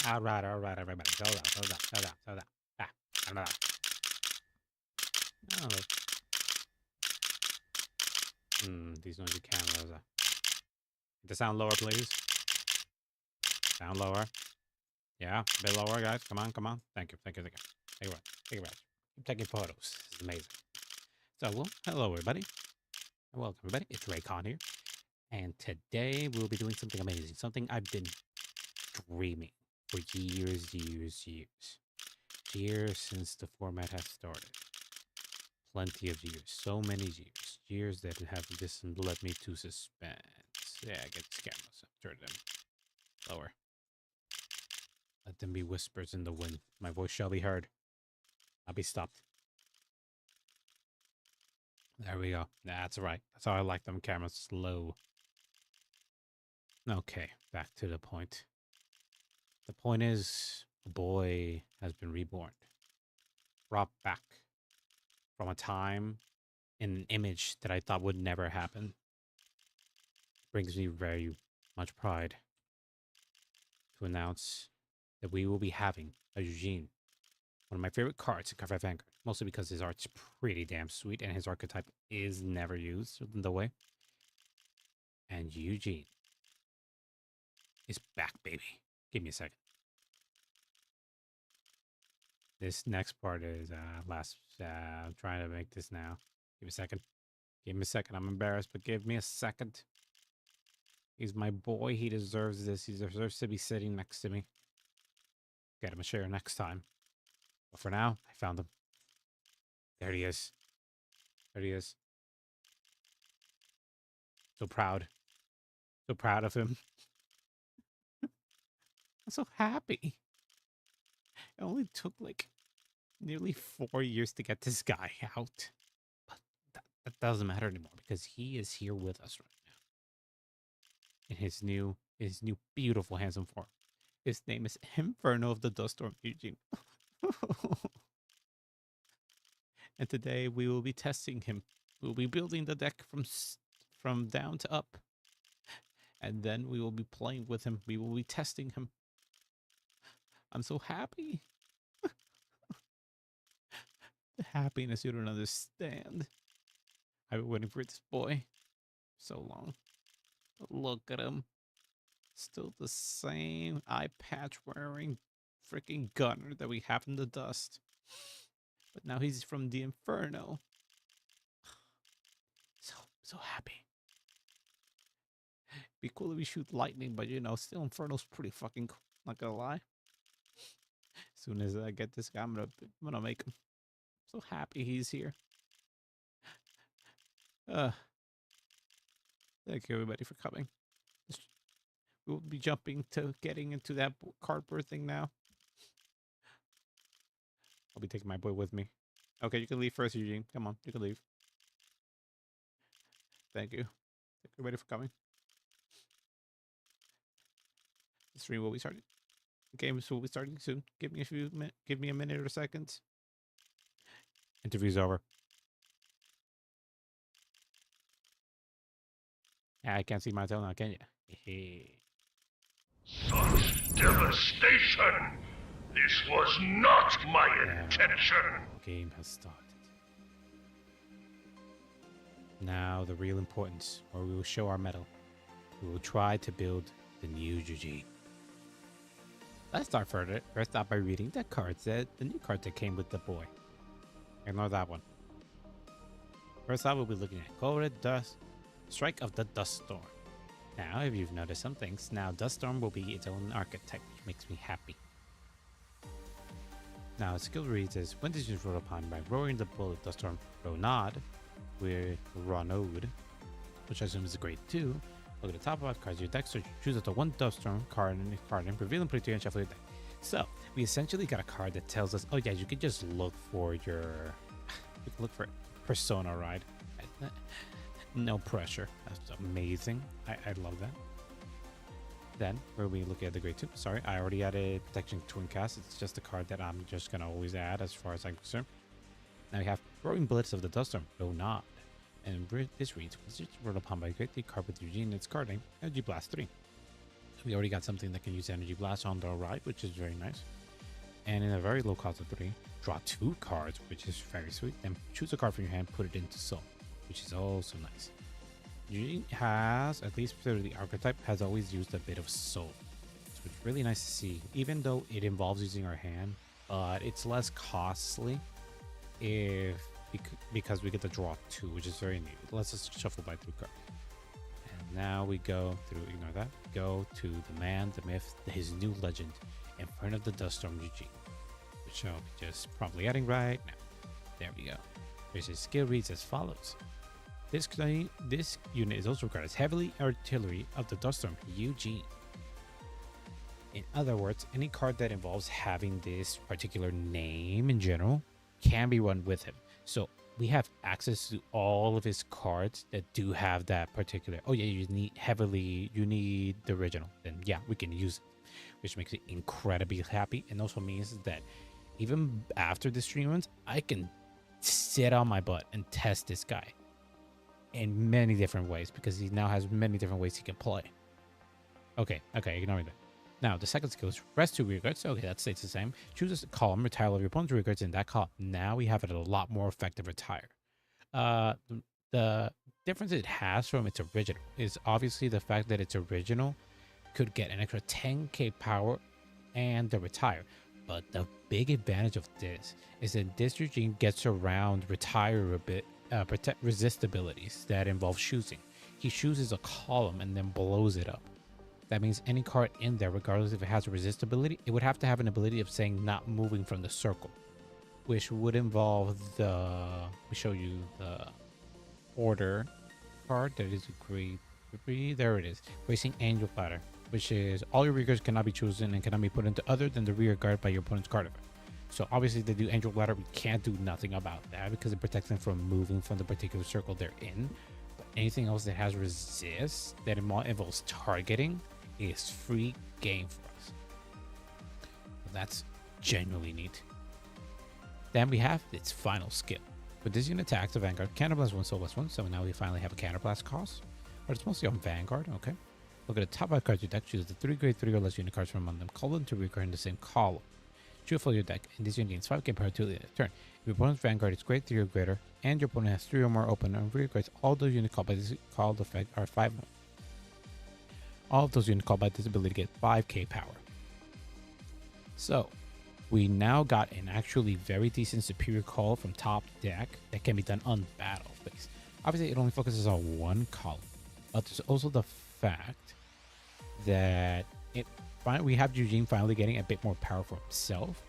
Alright, everybody. Hold up. Ah, I don't know. These noisy cameras. Get the sound lower, please. Sound lower. Yeah, a bit lower, guys. Come on. Thank you. Take a rest. Keep taking photos. This is amazing. So, well, hello, everybody. Welcome, everybody. It's Ray-Kon here. And today we'll be doing something amazing. Something I've been dreaming for years. Years since the format has started. Plenty of years. So many years. Years that have just led me to suspense. Yeah, get these cameras. Turn them lower. Let them be whispers in the wind. My voice shall be heard. I'll be stopped. There we go. That's right. That's how I like them cameras. Slow. Okay, back to the point. The point is, a boy has been reborn. Brought back from a time in an image that I thought would never happen. Brings me very much pride to announce that we will be having a Eugene. One of my favorite cards in Card 5 Vanguard. Mostly because his art's pretty damn sweet and his archetype is never used in the way. And Eugene is back, baby. Give me a second. This next part is I'm trying to make this now. Give me a second. I'm embarrassed, but give me a second. He's my boy. He deserves this. He deserves to be sitting next to me. Get him a share next time. But for now, I found him. There he is. So proud. So proud of him. I'm so happy. It only took like nearly 4 years to get this guy out. But that doesn't matter anymore because he is here with us right now. In his new beautiful handsome form. His name is Inferno of the Dust Storm Eugene. And today we will be testing him. We'll be building the deck from down to up. And then we will be playing with him. We will be testing him. I'm so happy. The happiness you don't understand. I've been waiting for this boy so long. But look at him. Still the same eye patch wearing freaking gunner that we have in the dust. But now he's from the Inferno. So happy. Be cool if we shoot lightning, but you know, still Inferno's pretty fucking cool. Not gonna lie. As soon as I get this guy, I'm gonna make him. So happy he's here. Thank you everybody for coming. We'll be jumping to getting into that cardboard thing now. I'll be taking my boy with me. Okay, you can leave first, Eugene. Come on, you can leave. Thank you. Thank everybody for coming. The stream will be starting. The games will be starting soon. Give me a minute or seconds. Interview's over. Yeah, I can't see my tail now, can you? Such devastation! This was not my intention! The game has started. Now the real importance, where we will show our mettle. We will try to build the new Eugene. Let's start further. First off by reading the cards, the new card that came with the boy. Ignore that one. First off, we'll be looking at Coded Dust, Strike of the Dust Storm. Now, if you've noticed some things, now Dust Storm will be its own archetype, which makes me happy. Now, its skill reads as when this is rolled upon by roaring the bullet Dust Storm Ronod, with Ronode, which I assume is a grade 2. Look at the top 5 cards of your deck, so choose up to one Dust Storm card and reveal and put it to your hand, shuffle your deck. So, we essentially got a card that tells us, oh yeah, you can just look for your, you can look for Persona, right? No pressure. That's amazing. I love that. Then, where we look at the grade 2. Sorry, I already added Protection Twin Cast. It's just a card that I'm just going to always add as far as I'm concerned. Now we have Roaring Bullets of the Dust Storm, Ronod. And this reads, was just rolled upon by a great card with Eugene, its card name, Energy Blast 3. We already got something that can use energy blast on the right, which is very nice. And in a very low cost of 3, draw 2 cards, which is very sweet. Then choose a card from your hand, put it into soul, which is also nice. Eugene has, at least for the archetype, has always used a bit of soul. So it's really nice to see, even though it involves using our hand, but it's less costly because we get to draw 2, which is very neat. Let's just shuffle by 3 cards. And now we go through, ignore that, go to the man, the myth, his new legend, in front of the Dust Storm Eugene, which I'll be just probably adding right now. There we go. His skill reads as follows. This unit is also regarded as heavily artillery of the Dust Storm Eugene. In other words, any card that involves having this particular name in general can be run with him. So we have access to all of his cards that do have that particular. Oh yeah, you need the original. Then yeah, we can use it, which makes it incredibly happy, and also means that even after the stream runs, I can sit on my butt and test this guy in many different ways because he now has many different ways he can play. Okay, ignore that. Now, the second skill is rest 2 rear guards. Okay, that stays the same. Choose a column, retire all of your opponent's rear guards in that column. Now we have it a lot more effective retire. The difference it has from its original is obviously the fact that its original could get an extra 10k power and the retire. But the big advantage of this is that this Eugene gets around retire a bit, resist abilities that involve choosing. He chooses a column and then blows it up. That means any card in there, regardless if it has a resist ability, it would have to have an ability of saying not moving from the circle, which would involve let me show you the order card that is a great, there it is, Racing Angel Platter, which is all your rear guards cannot be chosen and cannot be put into other than the rear guard by your opponent's card effect. So obviously they do Angel Platter, we can't do nothing about that because it protects them from moving from the particular circle they're in. But anything else that has resist that involves targeting is free game for us. So that's genuinely neat. Then we have its final skill. With this unit attacks the Vanguard, Counterblast 1, Soul Blast 1, so now we finally have a Counterblast cost. But it's mostly on Vanguard, okay. Look at the top 5 cards of your deck, choose the 3 grade 3 or less unit cards from among them, call them to recur in the same column. Shuffle your deck, and this unit gains 5k power to the turn. If your opponent's Vanguard is grade 3 or greater, and your opponent has 3 or more open and rear guards, all those units called by this called effect are 5. All of those units called by this ability get 5k power. So, we now got an actually very decent superior call from top deck that can be done on battle phase. Obviously, it only focuses on one column, but there's also the fact that we have Eugene finally getting a bit more power for himself,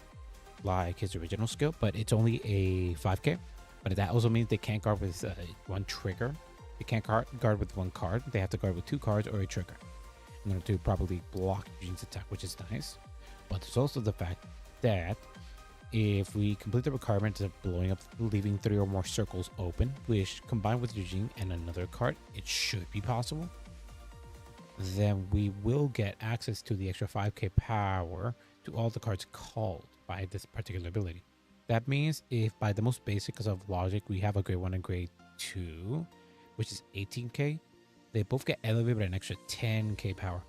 like his original skill, but it's only a 5k. But that also means they can't guard with one trigger. They can't guard with one card. They have to guard with 2 cards or a trigger in order to properly block Eugene's attack, which is nice. But there's also the fact that if we complete the requirement of blowing up, leaving 3 or more circles open, which combined with Eugene and another card, it should be possible, then we will get access to the extra 5k power to all the cards called by this particular ability. That means if by the most basic of logic, we have a grade 1 and grade 2, which is 18k, they both get elevated by an extra 10k power.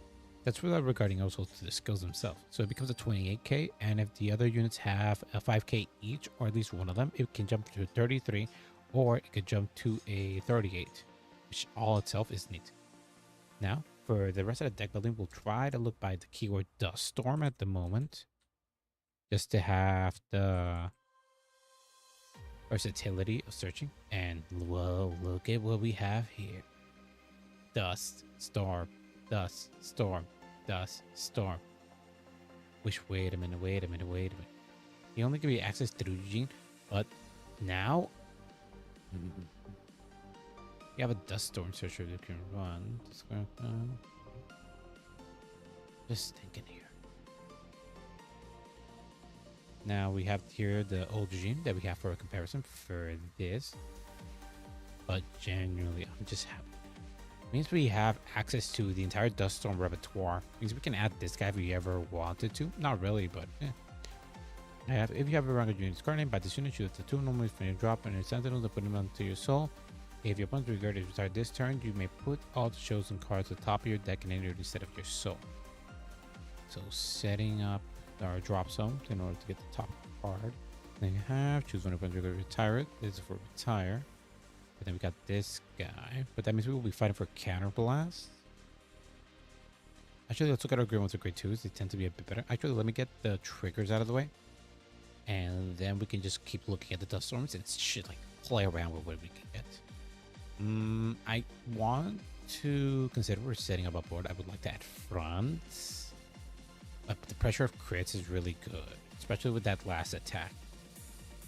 That's without regarding also to the skills themselves. So it becomes a 28k, and if the other units have a 5k each, or at least one of them, it can jump to 33, or it could jump to a 38, which all itself is neat. Now, for the rest of the deck building, we'll try to look by the keyword Dust Storm at the moment, just to have the versatility of searching. And whoa, look at what we have here. Dust Storm, Dust Storm, Dust Storm. Which, wait a minute. You only give you access through Eugene, but now you have a Dust Storm searcher that can run. Just thinking here. Now we have here the old Eugene that we have for a comparison for this. But genuinely, I'm just happy. It means we have access to the entire Dust Storm repertoire. It means we can add this guy if we ever wanted to. Not really, but if you have a Rango unit's card name, by this unit, choose the 2 normally from your drop and your sentinel to put them onto your soul. If your opponent's regard is retired this turn, you may put all the chosen cards at the top of your deck and enter it instead of your soul. So setting up our drop zone in order to get the top card. Then you have choose one of them to retire it. This is for retire. But then we got this guy. But that means we will be fighting for counter blast. Actually, let's look at our grade 1s and grade 2s. They tend to be a bit better. Actually, let me get the triggers out of the way. And then we can just keep looking at the dust storms and shit, like play around with what we can get. I want to consider we're setting up a board. I would like to add fronts. But the pressure of crits is really good, especially with that last attack.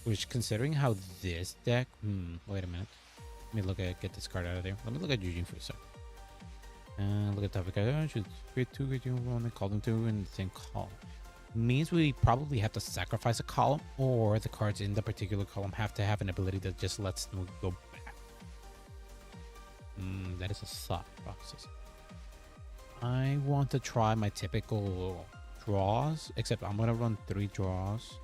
Which, considering how this deck... wait a minute. Let me look at... Get this card out of there. Let me look at Eugene for a sec. Look at topic. Should grade 2, grade 2, and call them 2 in the same column. Means we probably have to sacrifice a column, or the cards in the particular column have to have an ability that just lets them go back. That is a thought process. I want to try my typical draws, except I'm going to run 3 draws.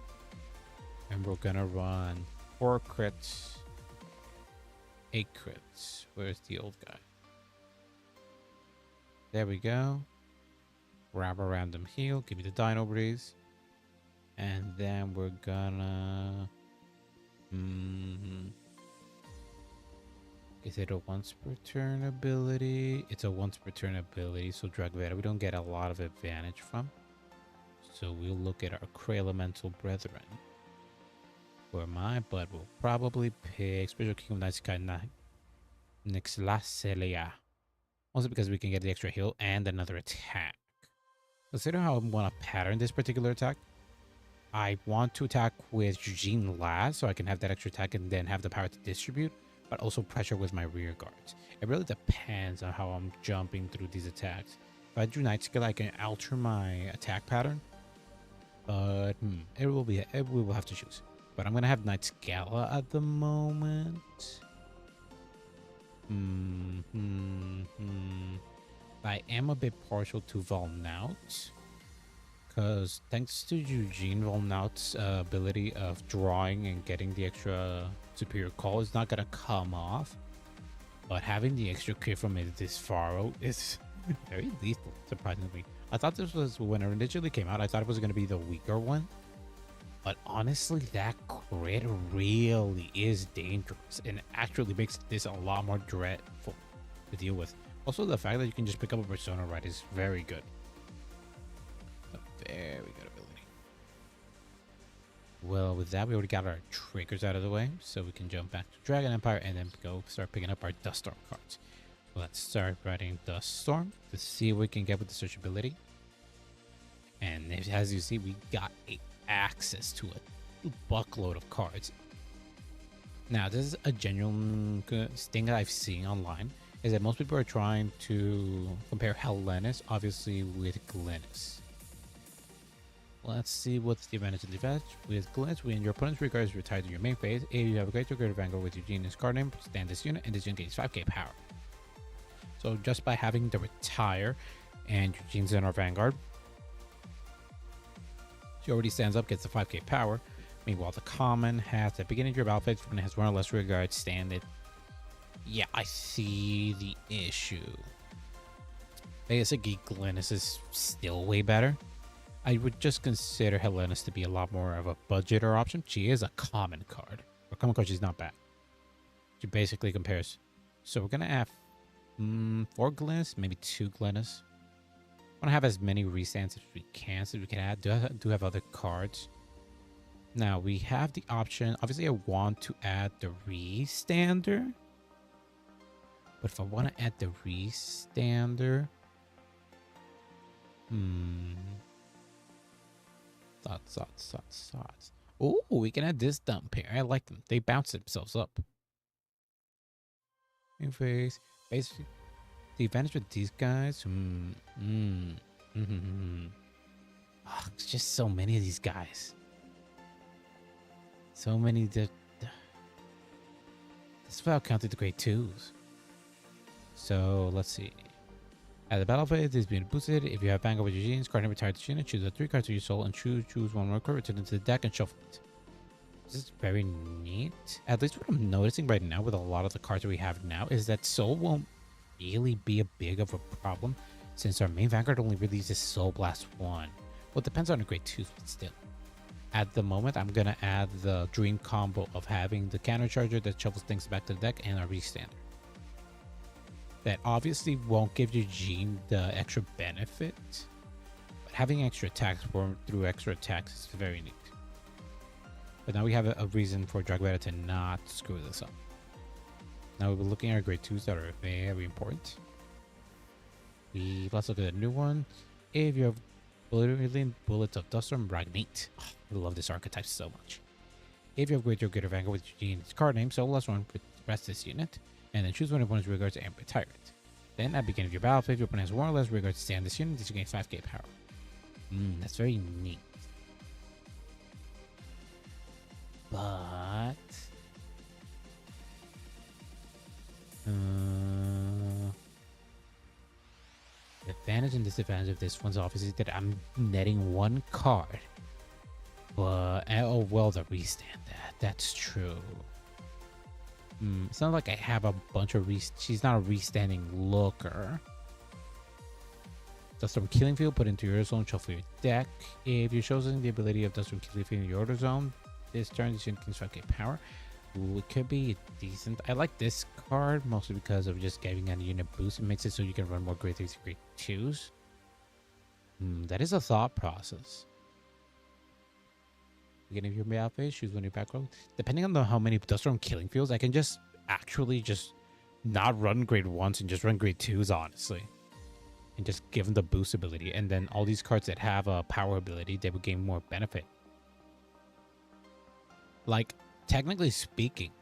And we're going to run 4 crits, 8 crits. Where's the old guy? There we go. Grab a random heal. Give me the Dino Breeze. And then we're gonna... Is it a once per turn ability? It's a once per turn ability. So Dragveta we don't get a lot of advantage from. So we'll look at our Elemental Brethren. Where my butt will probably pick Spiritual King of Night Sky Nixlacelia. Also because we can get the extra heal and another attack. Consider how I want to pattern this particular attack. I want to attack with Eugene last so I can have that extra attack and then have the power to distribute, but also pressure with my rear guards. It really depends on how I'm jumping through these attacks. If I do Night Skill, I can alter my attack pattern, but we will have to choose. But I'm gonna have Night Scala at the moment. I am a bit partial to Volnaut, because thanks to Eugene, Volnaut's ability of drawing and getting the extra superior call is not gonna come off. But having the extra crit from this Pharaoh is very lethal, surprisingly. I thought this was, when it initially came out, I thought it was gonna be the weaker one. But honestly, that crit really is dangerous and actually makes this a lot more dreadful to deal with. Also, the fact that you can just pick up a Persona right is very good. A very good ability. Well, with that, we already got our triggers out of the way, so we can jump back to Dragon Empire and then go start picking up our Dust Storm cards. Let's start writing Dust Storm to see what we can get with the searchability. And as you see, we got access to a buckload of cards. Now, this is a genuine thing that I've seen online, is that most people are trying to compare Hellenis, obviously, with Glennis. Let's see what's the advantage and disadvantage. With Glennis, when your opponent's regards retired in your main phase, if you have a greater Vanguard with Eugene's card name, stand this unit, and this unit gains 5k power. So just by having the retire and Eugene's in our Vanguard, she already stands up, gets the 5k power. Meanwhile, the common has at the beginning of your battle phase, when it has one or less regards, stand it. Yeah, I see the issue. Basically, Glennis is still way better. I would just consider Hellenis to be a lot more of a budgeter option. She is a common card. For common card, she's not bad. She basically compares. So we're going to have 4 Glennis, maybe 2 Glennis. I want to have as many restands as we can so we can add. Do have other cards. Now we have the option. Obviously, I want to add the restander. But if I want to add the restander, thoughts. Oh, we can add this dump pair. I like them. They bounce themselves up. In face, basically. The advantage with these guys, it's just so many of these guys. So many. That's without counting the grade 2s. So let's see. At the battle phase, it's being boosted. If you have Vanguard with Eugene's card name retired to unit, choose the 3 cards of your soul and choose one more card, return it to the deck and shuffle it. This is very neat. At least what I'm noticing right now with a lot of the cards that we have now is that soul won't really be a big of a problem Since our main Vanguard only releases Soul Blast 1. Well, it depends on the grade 2s, but still. At the moment, I'm going to add the dream combo of having the cannon charger that shovels things back to the deck and a restander. That obviously won't give Eugene the extra benefit, but having extra attacks through extra attacks is very neat. But now we have a reason for Dragbeta to not screw this up. Now we're looking at our grade 2s that are very important. Let's look at a new one. If you have Brilliant Bullets of Duststorm, Ragnite. Oh, I love this archetype so much. If you have Great Greater Vanguard with Eugene's card name, so let's rest this unit, and then choose one opponent's regards and retire it. Then at the beginning of your battle phase, your opponent has one or less regards to stay on this unit, you gain 5k power. That's very neat. But the advantage and disadvantage of this one's obviously that I'm netting one card. But oh well, the restand that's true. It's not like I have a bunch of she's not a restanding looker. Duststorm Killing Field, put into your zone, shuffle your deck. If you're choosing the ability of Duststorm Killing Field in your order zone, this turn you can 5k power. Ooh, it could be decent. I like this card mostly because of just giving a unit boost. It makes it so you can run more grade 3s and grade 2s. That is a thought process. Beginning of your battle phase, choose one of your back row. Depending on how many Duststorm Killing Fields, I can just actually just not run grade 1s and just run grade 2s, honestly. And just give them the boost ability. And then all these cards that have a power ability, they would gain more benefit. Like, technically speaking,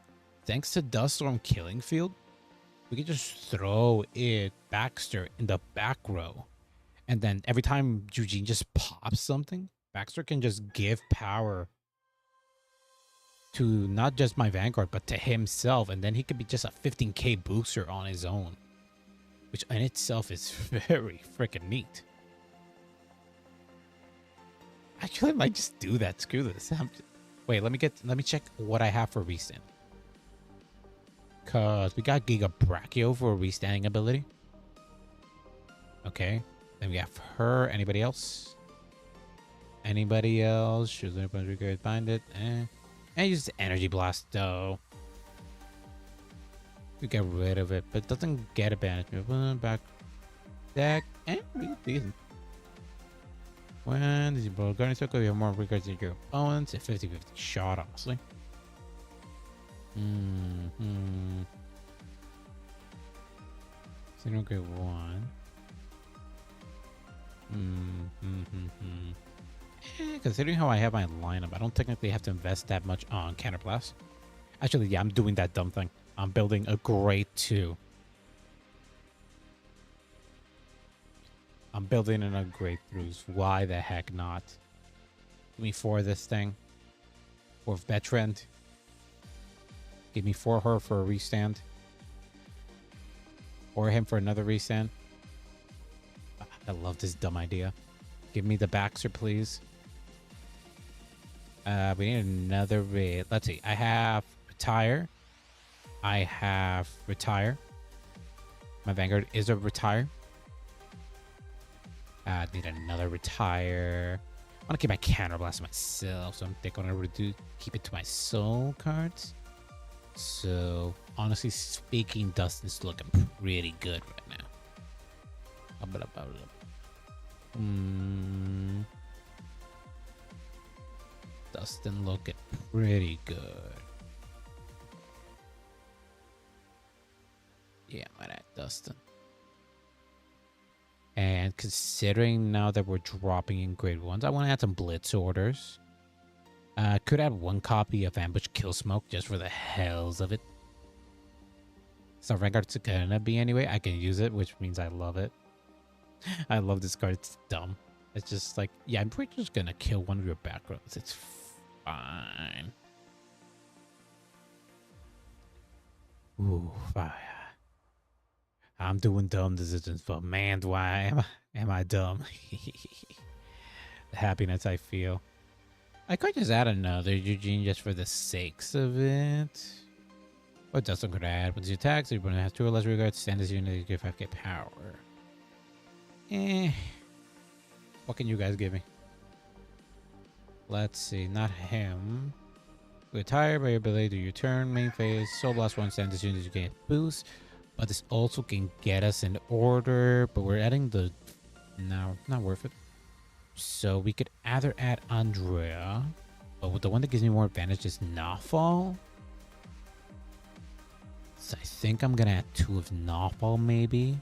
thanks to Duststorm Killing Field, we can just throw it Baxter in the back row. And then every time Eugene just pops something, Baxter can just give power to not just my Vanguard, but to himself. And then he could be just a 15k booster on his own, which in itself is very freaking neat. Actually, I might just do that. Screw this. Wait, let me check what I have for restand. Cause we got Giga Brachio for a restanding ability. Okay. Then we have her. Anybody else? Anybody else? Choose an opponent's record, find it. And use the Energy Blast though. We get rid of it, but it doesn't get a banishment. Back deck and really decent. When this is your Guardian Circle, you have more regards than your opponents. A 50-50 shot, honestly. Single grade 1. Considering how I have my lineup, I don't technically have to invest that much on Counterblast. Actually, yeah, I'm doing that dumb thing. I'm building a grade 2. I'm building in a grade 3s. Why the heck not? Give me 4 of this thing. 4 veteran. Give me 4 her for a restand. Or him for another restand. I love this dumb idea. Give me the Baxter, please. We need another raid. Let's see. I have retire. I have retire. My Vanguard is a retire. I need another retire. I want to keep my Counterblast myself, so I'm thinking I'm going to keep it to my soul cards. So, honestly speaking, Dustin's looking pretty good right now. Dustin looking pretty good. Yeah, I'm at Dustin. And considering now that we're dropping in grade 1s, I want to add some blitz orders. Could add 1 copy of Ambush Kill Smoke just for the hells of it. So Vanguard's gonna be anyway. I can use it, which means I love it. I love this card. It's dumb. It's just like, yeah, I'm pretty just gonna kill one of your backgrounds. It's fine. Ooh, fire. I'm doing dumb decisions, but man, why am I dumb? The happiness I feel. I could just add another Eugene just for the sakes of it. What Dustin could add? Once you attack, so your opponent has 2 or less regards, stand as unit, you get 5k power. What can you guys give me? Let's see. Not him. Retire by your ability to your turn. Main phase. Soul Blast 1 stand as soon as you get boost. But this also can get us in order. But we're adding the... No, not worth it. So we could either add Andrea. But with the one that gives me more advantage is Nafal. So I think I'm going to add 2 of Nafal maybe.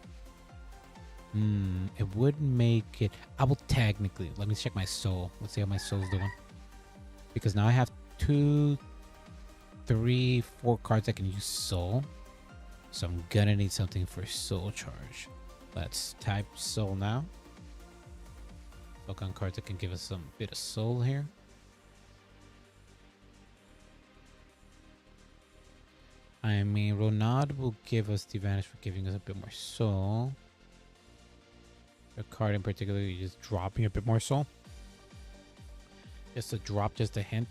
It would make it... I will technically... Let me check my soul. Let's see how my soul's doing. Because now I have 2, 3, 4 cards that can use soul. So I'm gonna need something for soul charge. Let's type soul now. Look on cards that can give us some bit of soul here. I mean, Ronald will give us the advantage for giving us a bit more soul. A card in particular, you just dropping a bit more soul. Just a drop, just a hint.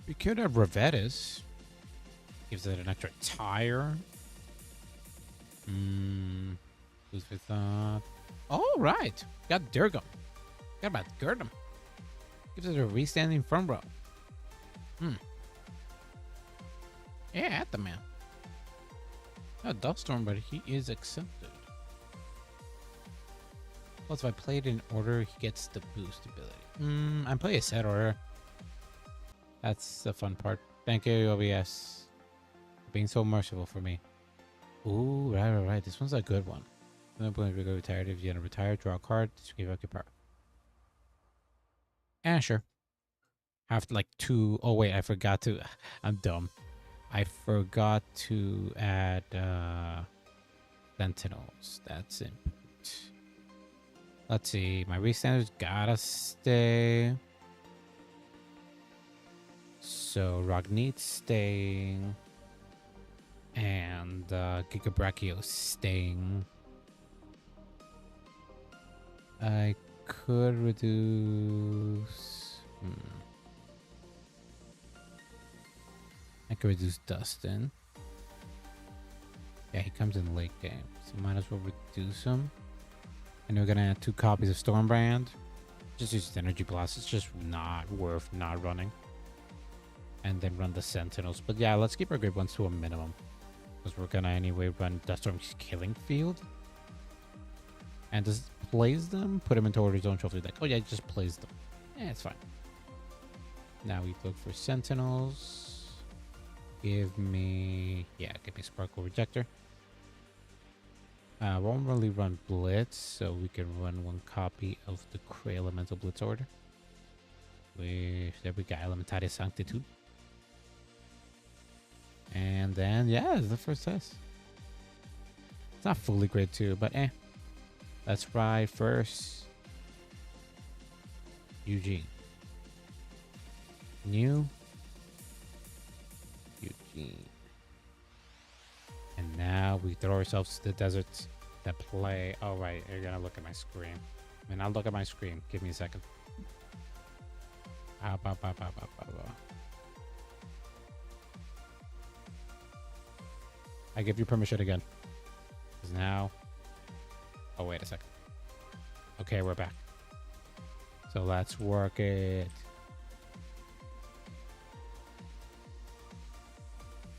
We could have Revetis. Gives it an extra tire. Who's with that? Oh, right. Got Durgum. Got about Gurdum. Gives it a restanding front row. Yeah, at the man. Not Duststorm, but he is accepted. Plus, if I play it in order, he gets the boost ability. I play a set order. That's the fun part. Thank you, OBS. For being so merciful for me. Ooh, right. This one's a good one. No point if you go retired. If you want to retire, draw a card. Just give up your power. Yeah, sure. Have like 2. Oh, wait, I forgot to. I'm dumb. I forgot to add Sentinels. That's it. Let's see. My restanders gotta stay. So Ragneet's staying. And Gigabrachio's staying. I could reduce... I could reduce Dustin. Yeah, he comes in late game. So might as well reduce him. And we're gonna add 2 copies of Stormbrand. Just use Energy Blast. It's just not worth not running. And then run the Sentinels. But yeah, let's keep our good ones to a minimum. Because we're gonna anyway run Duststorm's Killing Field. And just plays them, put them into order zone trophy deck. Oh yeah, just plays them. Yeah, it's fine. Now we look for Sentinels. Give me Sparkle Rejector. Won't really run Blitz, so we can run 1 copy of the Cray Elemental Blitz order. There we go, Elementaria Sanctitude. And then, yeah, it's the first test. It's not fully grade 2, but Let's ride first. Eugene. New. Eugene. And now we throw ourselves to the desert to play. Oh, right. You're going to look at my screen. I mean, I'll look at my screen. Give me a second. I give you permission again. Because now... Oh, wait a second. Okay, we're back. So let's work it.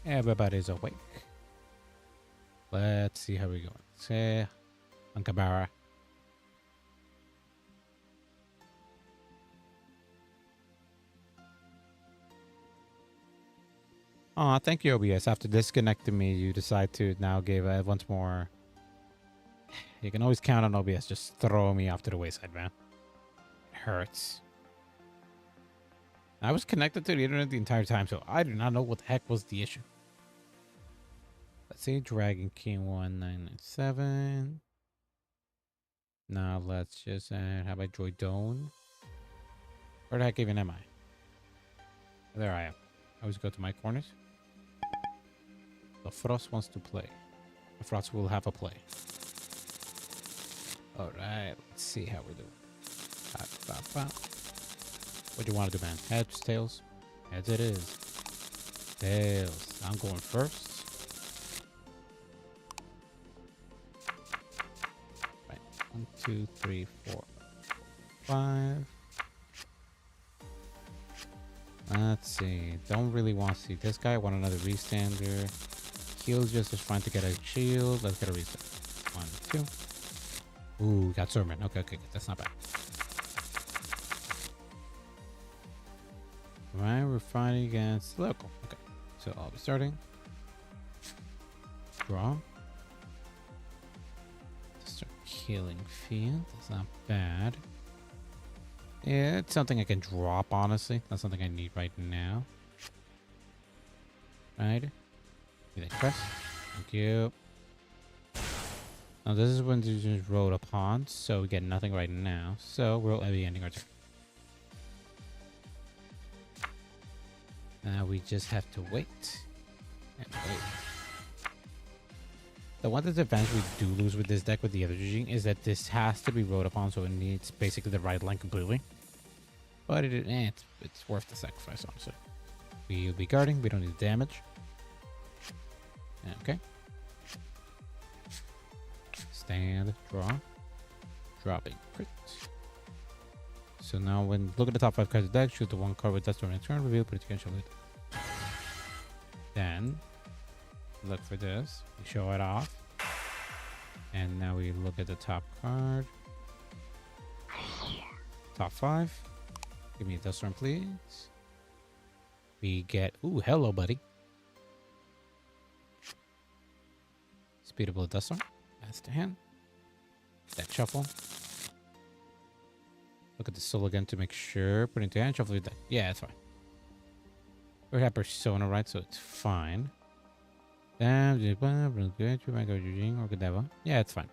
Everybody's awake. Let's see how we're going. Say, Ankabara. Aw, thank you, OBS. After disconnecting me, you decide to now give once more. You can always count on OBS. Just throw me off to the wayside, man. It hurts. I was connected to the internet the entire time, so I do not know what the heck was the issue. Let's say Dragon King 1997. Now let's just how about Joydone? Where the heck even am I? There I am. I always go to my corners. The Frost wants to play. The Frost will have a play. Alright, let's see how we're doing. What do you want to do, man? Heads, tails? Heads it is. Tails. I'm going first. 1, 2, 3, 4, 5. Let's see. Don't really want to see this guy. Want another restander. Heals just is fine to get a shield. Let's get a reset. 1, 2. Ooh, got Sermon. Okay, okay, that's not bad. Right, we're fighting against local. Okay, so I'll be starting. Draw. Start healing field. That's not bad. Yeah, it's something I can drop, honestly. Not something I need right now. Right. Get that crest. Thank you. Now this is when you just roll upon, so we get nothing right now. So we'll be ending our turn. Now we just have to wait. And wait. The one disadvantage we do lose with this deck with the other Eugene is that this has to be rolled upon, so it needs basically the right line completely. But it's worth the sacrifice, honestly. We'll be guarding, we don't need damage. Okay. Stand, draw. Dropping crit. So now when look at the top 5 cards of the deck, choose the 1 card with Dust Storm in turn, reveal, put it against your lid. Then look for this. We show it off. And now we look at the top card. Top 5. Give me a Dust Storm, please. We get ooh, hello buddy. Speedable Dust Storm. That's the hand. Deck shuffle. Look at the soul again to make sure. Put it into hand, shuffle your deck. Yeah, it's fine. We have Persona, right? So it's fine. Yeah, it's fine.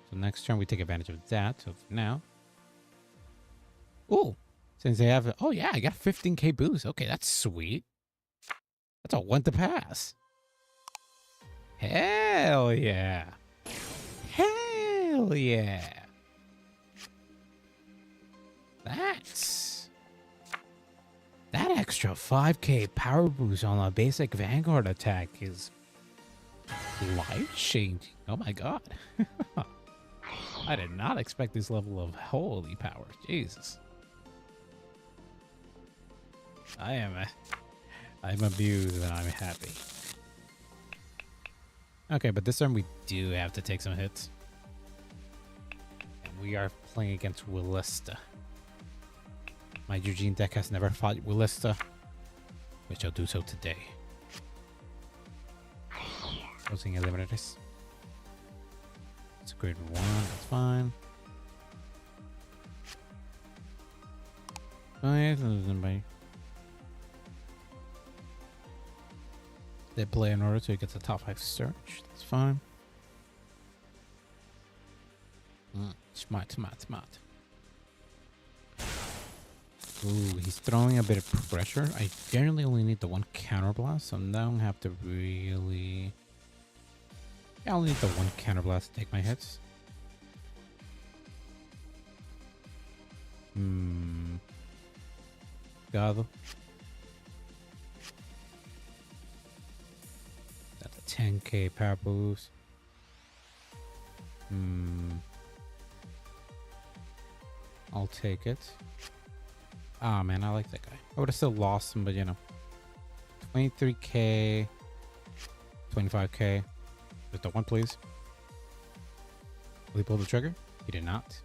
So next turn we take advantage of that. So for now. Ooh. Since they have oh yeah, I got 15k boost. Okay, that's sweet. That's a 1 to pass. Hell yeah. Hell yeah. That extra 5k power boost on a basic Vanguard attack is life-changing. Oh my god. I did not expect this level of holy power. Jesus. I'm abused and I'm happy. Okay, but this time we do have to take some hits. And we are playing against Willista. My Eugene deck has never fought Willista, which I'll do so today. Closing eliminators. It's a grade 1, that's fine. Oh yeah, somebody. They play in order so he gets a top 5 search. That's fine. Smart. Ooh, he's throwing a bit of pressure. I generally only need the 1 counterblast, so now I don't have to really... Yeah, I only need the 1 counterblast to take my hits. Gado. That's a 10k power boost. I'll take it. Ah, man, I like that guy. I would have still lost him, but you know. 23k. 25k. Just the 1, please. Will he pull the trigger? He did not.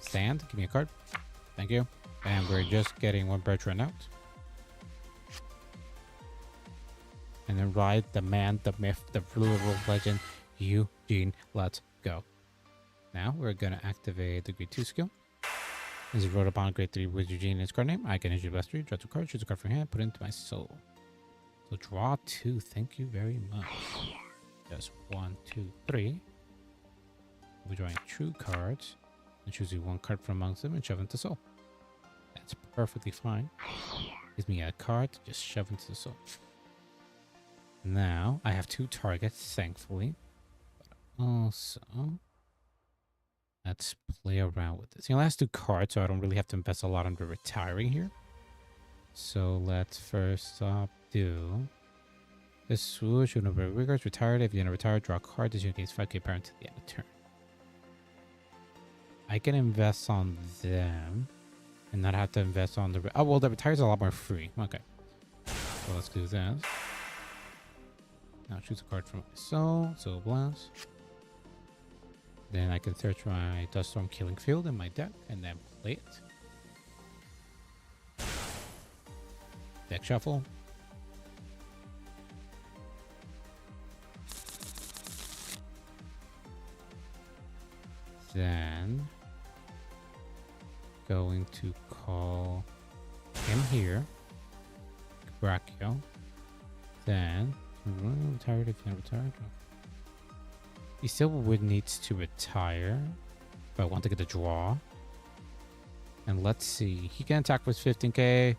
Stand. Give me a card. Thank you. And we're just getting 1 Bertrand out. And then ride the man, the myth, the brutal legend, Eugene. Let's go. Now we're going to activate the grade 2 skill. As you wrote upon grade 3 with Eugene in his card name, I can issue blast 3, draw 2 cards, choose a card from hand, put it into my soul. So draw 2. Thank you very much. Just 1, 2, 3. We're drawing 2 cards and choosing 1 card from amongst them and shove into soul. That's perfectly fine. Gives me a card to just shove into the soul. Now I have 2 targets, thankfully. But also, let's play around with this. He only has 2 cards, so I don't really have to invest a lot into retiring here. So let's first do This swoosh, you know, regards retired. If you're gonna retire, draw a card. This unit gains 5k power until the end of turn. I can invest on them and not have to invest on the. Oh well, the retires a lot more free. Okay, so let's do this. Now choose a card from my soul blast. Then I can search my Duststorm Killing Field in my deck and then play it. Deck shuffle. Then going to call him here. Brachio. Then retired if you're retired. He still would needs to retire if I want to get a draw. And let's see. He can attack with 15k.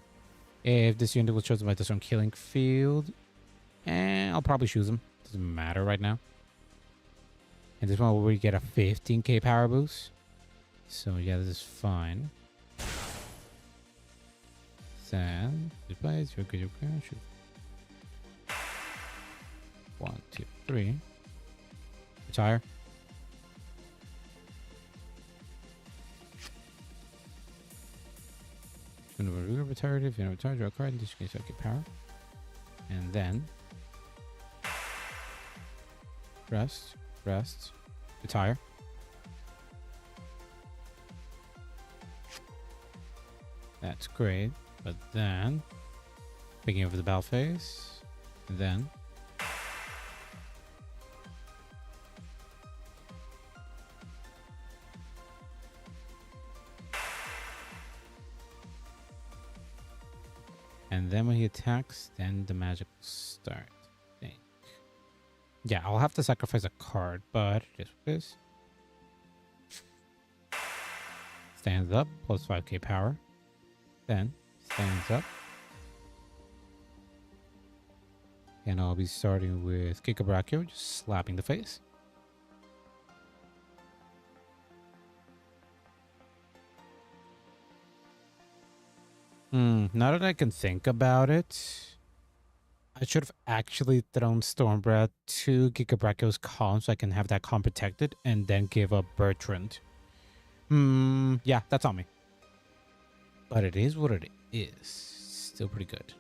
If this unit was chosen by the Storm Killing Field. And I'll probably choose him. Doesn't matter right now. And this one will get a 15k power boost. So yeah, this is fine. Then replace your good shoot. 1, 2, 3. Retire. Retired. If you're retired, draw a card. This case, okay, power. And then rest, retire. That's great. But then picking over the battle phase, and then when he attacks, then the magic will start. I think. Yeah, I'll have to sacrifice a card, but just this. Stands up, plus 5k power. Then stands up. And I'll be starting with Kikabrachio, just slapping the face. Now that I can think about it, I should have actually thrown Stormbreath to Kikabrachio's column so I can have that column protected and then give up Bertrand. Yeah, that's on me. But it is what it is. Still pretty good.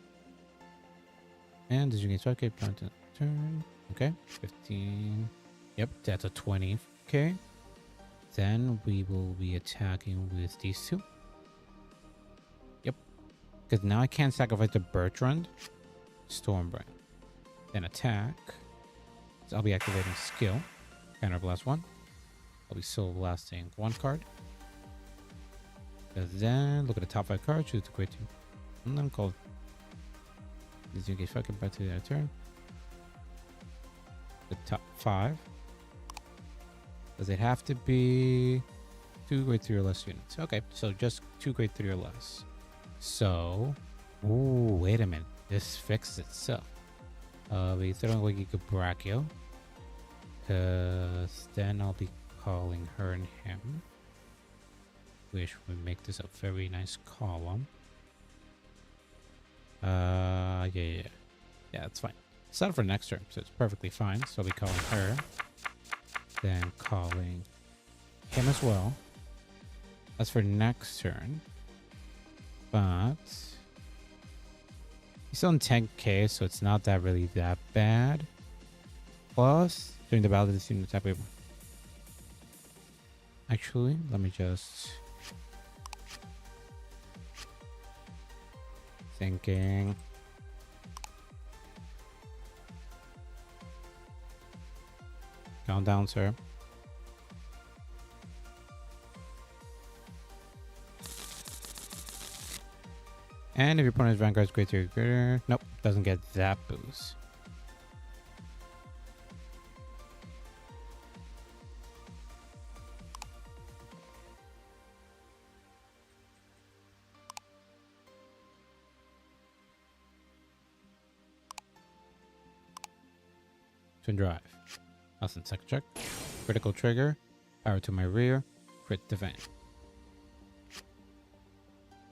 And as you can see, okay, plan to turn. Okay, 15. Yep, that's a 20k. Then we will be attacking with these two. Yep. Because now I can't sacrifice the Bertrand. Stormbrand. Then attack. So I'll be activating skill. Counter blast 1. I'll be soul blasting 1 card. And then look at the top 5 cards. Choose the great 2. And then call. This you get fucking back to their turn. The top 5. Does it have to be 2 grade 3 or less units? Okay, so just 2 grade 3 or less. So, ooh, wait a minute. This fixes itself. I'll be throwing away Kikabrachio. Because then I'll be calling her and him. Which would make this a very nice column. Yeah, that's fine. Set it for next turn, so it's perfectly fine. So I'll be calling her. Then calling him as well. That's for next turn. But he's still in 10k, so it's not that really that bad. Plus, during the battle, this unit attack. Actually, let me just thinking. Calm down, sir. And if your opponent's Vanguard's greater, nope, doesn't get that boost. Twin drive. Awesome, second check. Critical trigger. Power to my rear. Crit defend.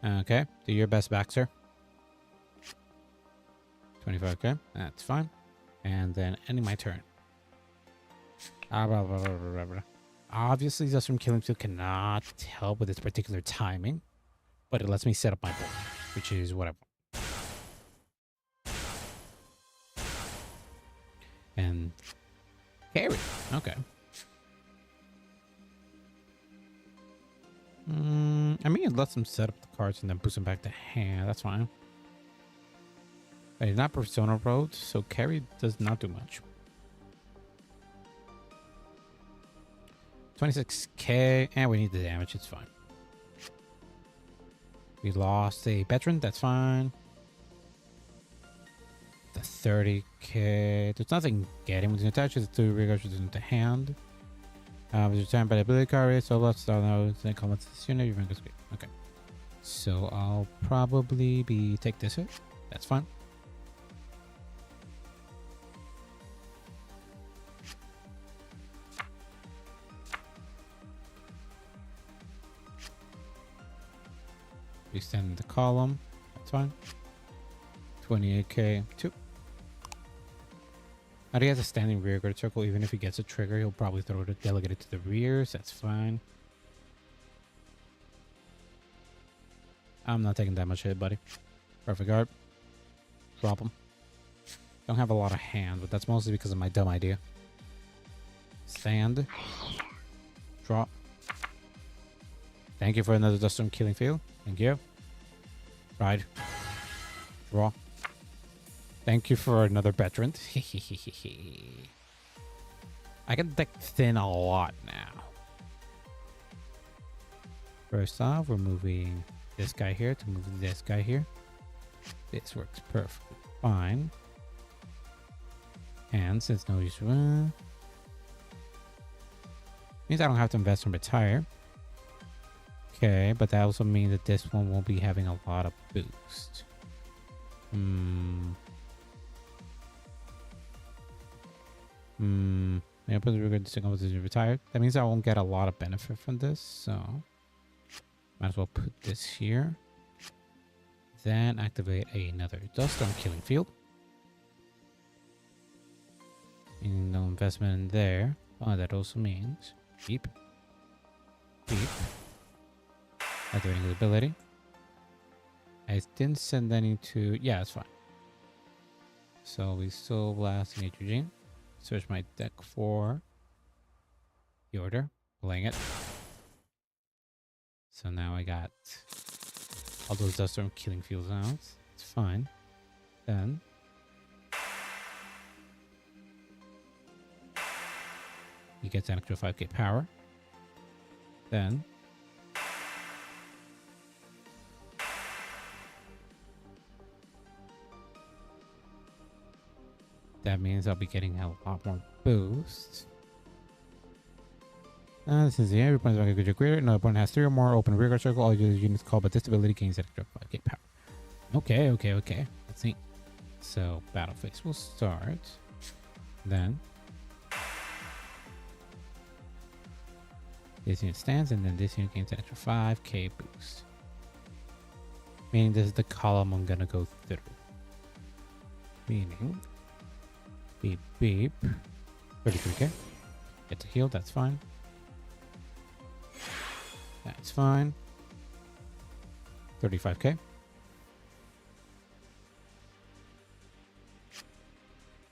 Okay, do your best back, sir. 25k, that's fine. And then ending my turn. Obviously, Dust Storm Killing Field cannot help with this particular timing, but it lets me set up my board, which is what I want. And carry. Okay. I mean, it lets them set up the cards and then boost them back to hand. That's fine. But it's not Persona Road, so carry does not do much. 26k, and we need the damage. It's fine. We lost a veteran. That's fine. The 30k. There's nothing getting with the attaches to regards to hand. With return by the ability card, so let's start now. Then comments this unit. You're going to go. Okay. So I'll probably take this hit. That's fine. Extend the column. That's fine. 28k. 2. He has a standing rear guard circle. Even if he gets a trigger, he'll probably throw it delegated to the rears. That's fine. I'm not taking that much hit, buddy. Perfect guard. Drop him. Don't have a lot of hand, but that's mostly because of my dumb idea. Stand. Drop. Thank you for another Dust Storm Killing Field. Thank you. Ride. Draw. Thank you for another veteran. I can deck thin a lot now. First off, we're moving this guy here to move this guy here. This works perfectly fine. And since no use, means I don't have to invest or retire. Okay, but that also means that this one won't be having a lot of boost. Yeah, but we're going to single is retired. That means I won't get a lot of benefit from this, so might as well put this here. Then activate another Dust Storm Killing Field. And no investment in there. Oh, that also means beep. Beep. Activating the ability. I didn't send any to... Yeah, it's fine. So we still blasting Eugene. Search my deck for the order. Playing it. So now I got all those Dust Storm Killing Fields out. It's fine. Then he gets an extra 5k power. Then that means I'll be getting a lot more boost. This is the end. Every opponent's going to get greater. No opponent has 3 or more open rear guard circle. All your units called by this ability gains extra 5k power. Okay. Let's see. So battle phase will start. Then this unit stands, and then this unit gains an extra 5k boost. Meaning this is the column I'm gonna go through. Meaning beep beep. 33k. Get to heal, that's fine. That's fine. 35k.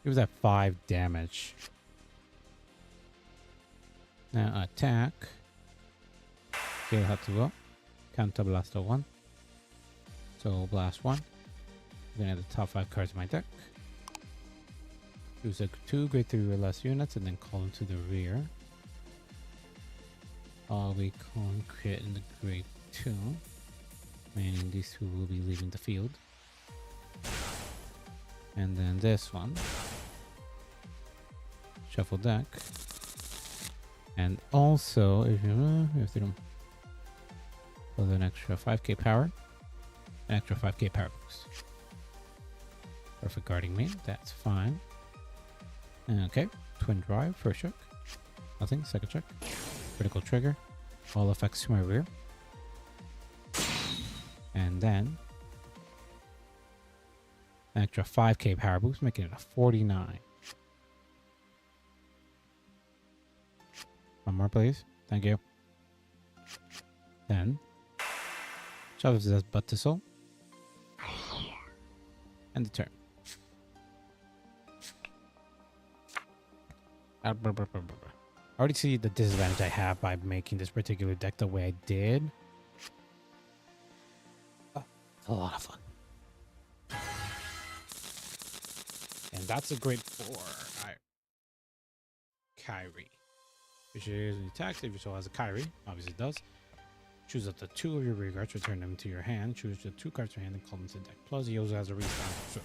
It was at 5 damage. Now attack. Heal Hatsuo. Counter blast 1. So blast 1. I'm gonna have the top 5 cards in my deck. Use 2 grade 3 or less units and then call them to the rear. We can crit in the grade 2. Meaning these 2 will be leaving the field. And then this one. Shuffle deck. And also, if you with an extra 5k power, an extra 5k power boost. Perfect guarding me, that's fine. Okay, twin drive, first check. Nothing, second check. Critical trigger. All effects to my rear. And then an extra 5k power boost, making it a 49. One more, please. Thank you. Then, shove this butt thistle. And the turn. I already see the disadvantage I have by making this particular deck the way I did. Oh, it's a lot of fun. And that's a great for Kyrie. Which is an attack if your soul has a Kyrie. Obviously it does. Choose up to 2 of your rear guards, return them to your hand. Choose the 2 cards from your hand and call them to the deck. Plus he also has a respawn. So,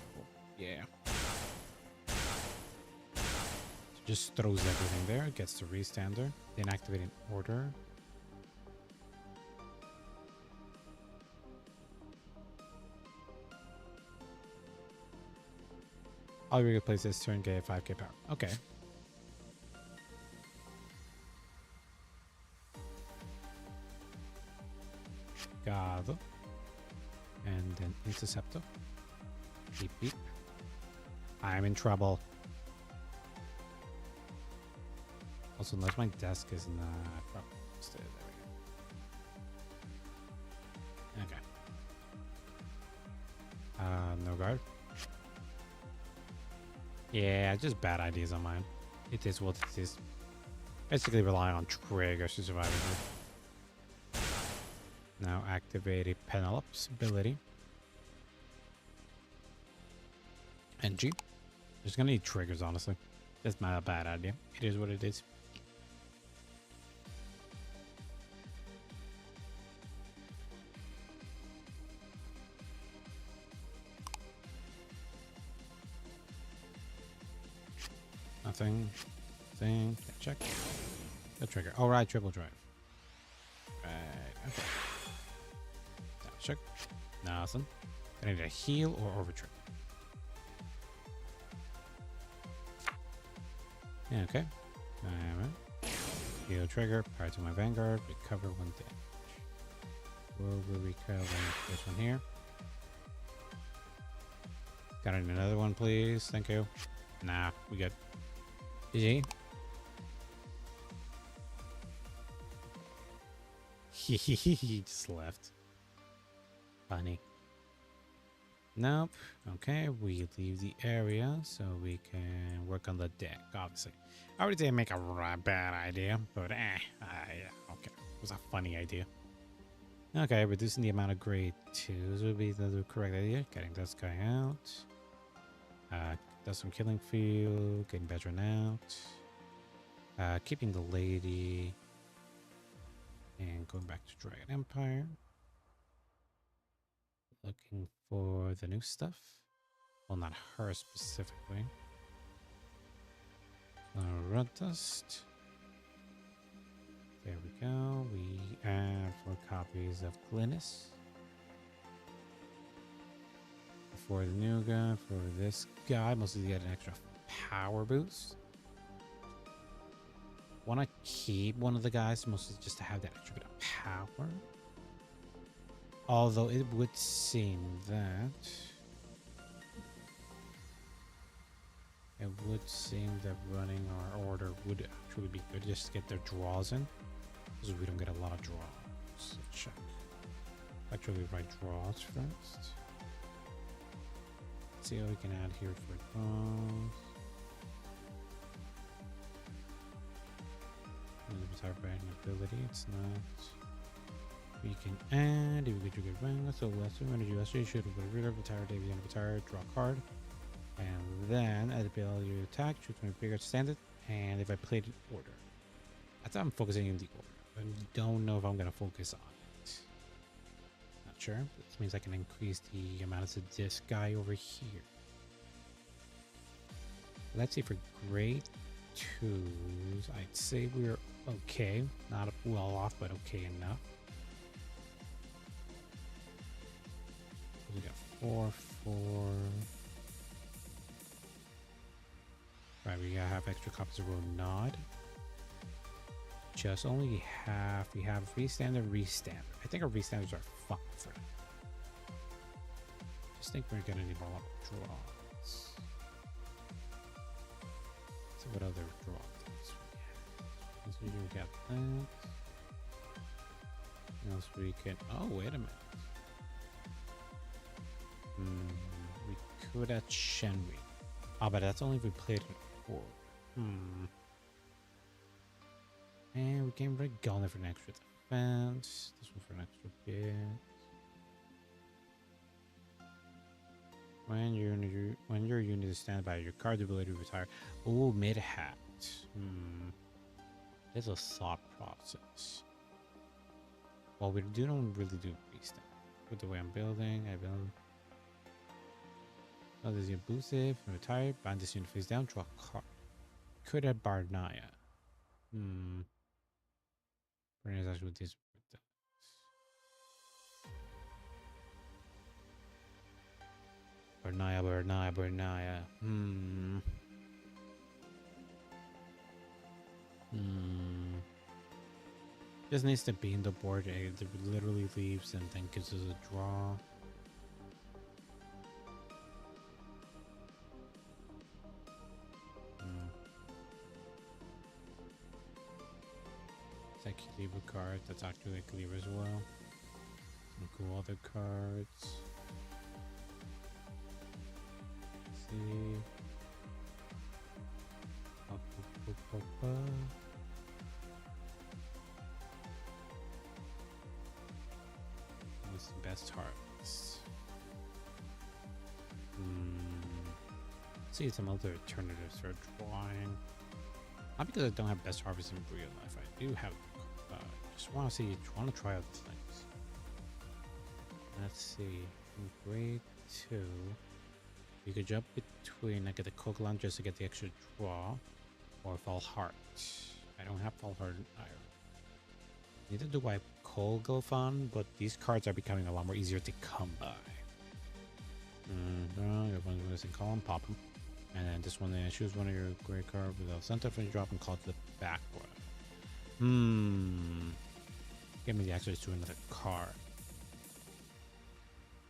yeah. Just throws everything there, gets the restander, then activate an order. I'll replace this turn, get 5k power. Okay. Gado. And then Interceptor. Beep beep. I'm in trouble. Also, unless my desk is not... There we go. Okay. No guard. Yeah, just bad ideas on mine. It is what it is. Basically relying on triggers to survive it. Now activate a Penelope's ability. NG. Just gonna need triggers, honestly. That's not a bad idea. It is what it is. Nothing. Thing. Check. The trigger. All right, triple drive. Right. Okay. Now check. Nothing. I need a heal or overtrip. Yeah, okay. Alright. Heal trigger. Prior to my Vanguard. Recover 1 damage. We'll recover this one here. Got another one, please. Thank you. Nah, we good. GG. He just left. Funny. Nope. Okay, we leave the area so we can work on the deck, obviously. I already didn't make a bad idea, but yeah, okay. It was a funny idea. Okay, reducing the amount of grade 2s would be the correct idea. Getting this guy out. Does some killing field, getting veteran out. Keeping the lady. And going back to Dragon Empire. Looking for the new stuff. Well, not her specifically. Red dust. There we go. We add 4 copies of Glynis. For the new guy, for this guy, mostly to get an extra power boost. Want to keep one of the guys mostly just to have that extra bit of power. Although it would seem that running our order would actually be good just to get their draws in, because we don't get a lot of draws. So check. Actually, write draws first. See what we can add here for draws. Retire brand ability. It's not. We can add. If we get your good rank, so lesser energy, lesser should retire. David, retire. Draw a card, and then at the ability you attack, choose my bigger standard. And if I played in order, that's how I'm focusing in the order. I don't know if I'm gonna focus on it. Not sure. This means I can increase the amount of this guy over here. Let's see for grade 2s. I'd say we're okay. Not well off, but okay enough. We got 4, 4. Right, we gotta have extra copies of Ronod. Just only half. We have restander. I think our restanders are fine for it. Just think we're gonna need more draws. So what other draw things we have? So you got that. What else we can... Oh, wait a minute. We could add Shenri. Oh, but that's only if we played an orb. And we can bring Gauntlet for an extra defense. This one for an extra bit. When your unit is standby, your card ability to retire. Oh, mid hat. There's a thought process. Well, we don't really do beast. With the way I'm building, I build. Oh, there's your boost save, retire, bind this unit face down, draw a card. Could add Barnaya. Barnaya is actually with this. Barnaya. Just needs to be in the board. It literally leaves and then gives us a draw. It's a cleaver card. That's actually a cleaver as well. Some cool other cards. Let's see. What's the best harvest? Let's see some other alternatives for drawing. Not because I don't have best harvest in real life. I do have. Just want to try out things. Let's see. In grade 2, you could jump between. I get the Coquelan just to get the extra draw, or Fall Heart. I don't have Fall Heart either. Neither do I have Kogofan, but these cards are becoming a lot more easier to come by. Your one's missing column, pop them. And then this one, then choose one of your gray cards without center for your drop and call it the back one. Give me the access to another card.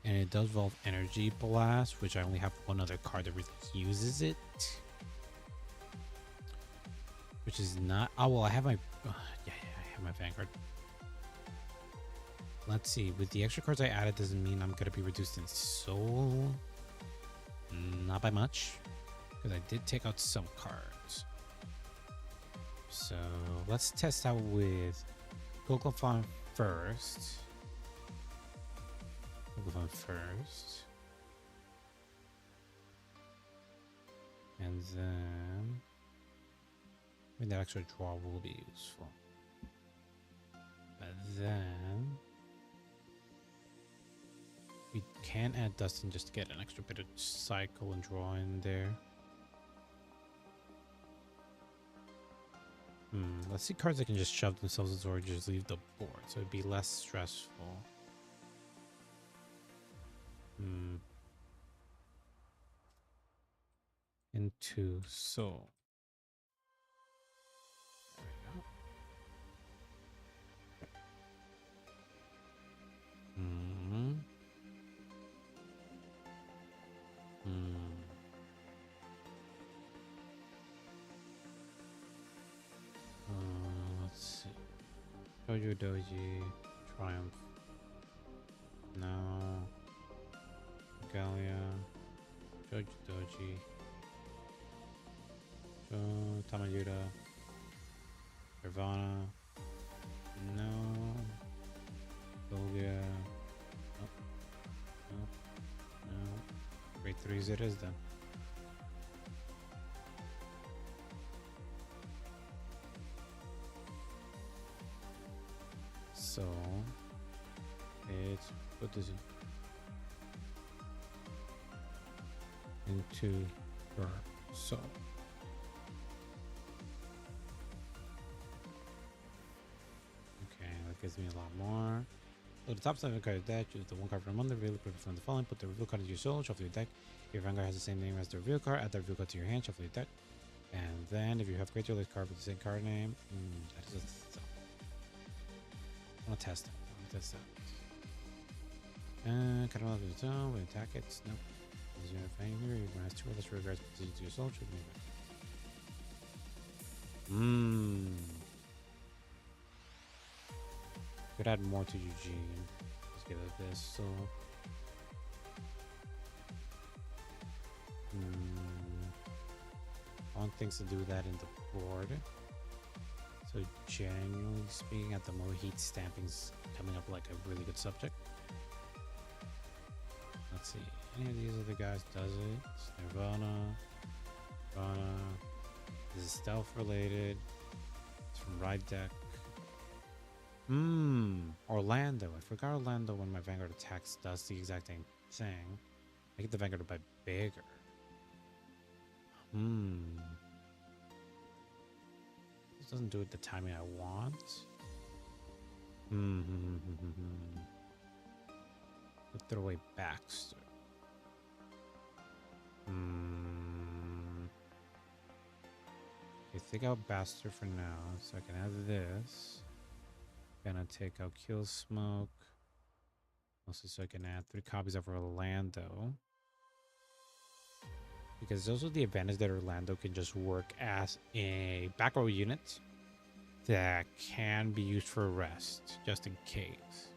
And it does involve Energy Blast, which I only have one other card that really uses it. Which is not... Oh, well, I have my... I have my Vanguard. Let's see. With the extra cards I added, doesn't mean I'm going to be reduced in soul. Not by much. Because I did take out some cards. So, let's test out with Gogolfon first. And then... I mean, that extra draw will be useful. But then... we can add Dustin just to get an extra bit of cycle and draw in there. Let's see cards that can just shove themselves or just leave the board, so it'd be less stressful. Into soul. There we go. Let's see. Shoujo Doji, Triumph. No. Galia. Shoujo Doji. Tamayuda. Nirvana. No. Golgia. No. Grade 3s it is then. So it's put this into her soul. Okay, that gives me a lot more. So the top 7 card of the deck, choose the one card from under, reveal it from the following, put the reveal card into your soul, shuffle your deck. If your Vanguard has the same name as the reveal card, add the reveal card to your hand, shuffle your deck. And then if you have great list card with the same card name, that is a I'm gonna test it. Cut them off with the zone, we attack it. Nope. Is your finger, you're gonna have 2 other regards to your soul. Could add more to Eugene. Let's give it this. So. I want things to do that in the board. So generally speaking, at the moment, heat stamping's coming up like a really good subject. Let's see. Any of these other guys does it? It's Nirvana. This is stealth related. It's from Ride Deck. Orlando. I forgot Orlando when my Vanguard attacks does the exact same thing. I get the Vanguard a bit bigger. This doesn't do it the timing I want. Let's throw away Baxter. Okay, take out Baxter for now, so I can have this. Gonna take out Kill Smoke. Also, so I can add 3 copies of Orlando. Because those are the advantage that Orlando can just work as a back row unit that can be used for rest, just in case.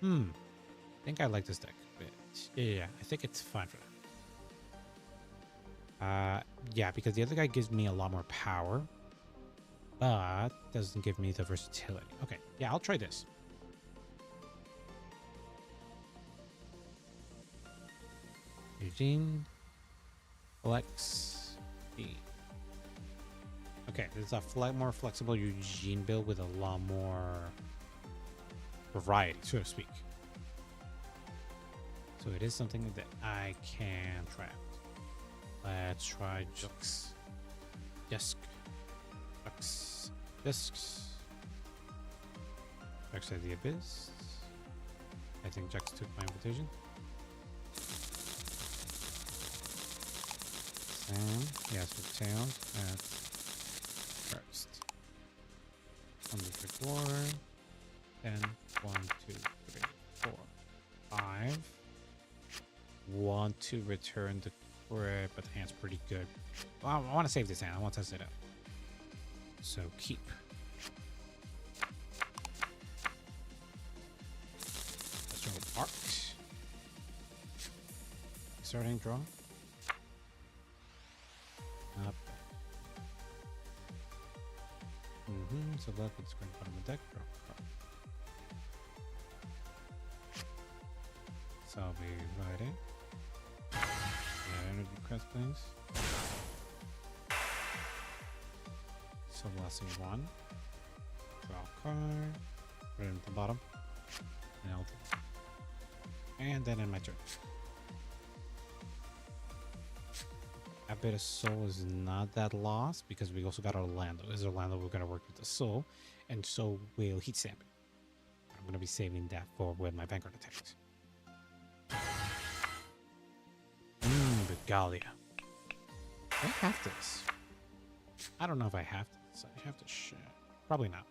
I think I like this deck. But yeah, I think it's fine for that. Yeah, because the other guy gives me a lot more power, but doesn't give me the versatility. Okay, yeah, I'll try this. Eugene. Flex B. Okay, there's a more flexible Eugene build with a lot more variety, so to speak. So it is something that I can try out. Let's try Jux. Disc. Jux. Discs. Jux at the Abyss. I think Jux took my invitation. Yes, with tails at first. On the reward. Then 1, 2, 3, 4, 5. Want to return the crit, but the hand's pretty good. Well, I want to save this hand. I want to test it out. So keep. Let's draw Arc. Starting draw. Up. So left with screen bottom of the deck. Draw card. So I'll be writing. Energy crest, please. So blessing 1. Draw card. Put it in the bottom. And then in my turn. A bit of soul is not that lost because we also got Orlando. Is Orlando we're gonna work with the soul, and so will heat stamp it. I'm gonna be saving that for when my Vanguard attacks. Regalia. Do I have this? I don't know if I have this. I have to share. Probably not.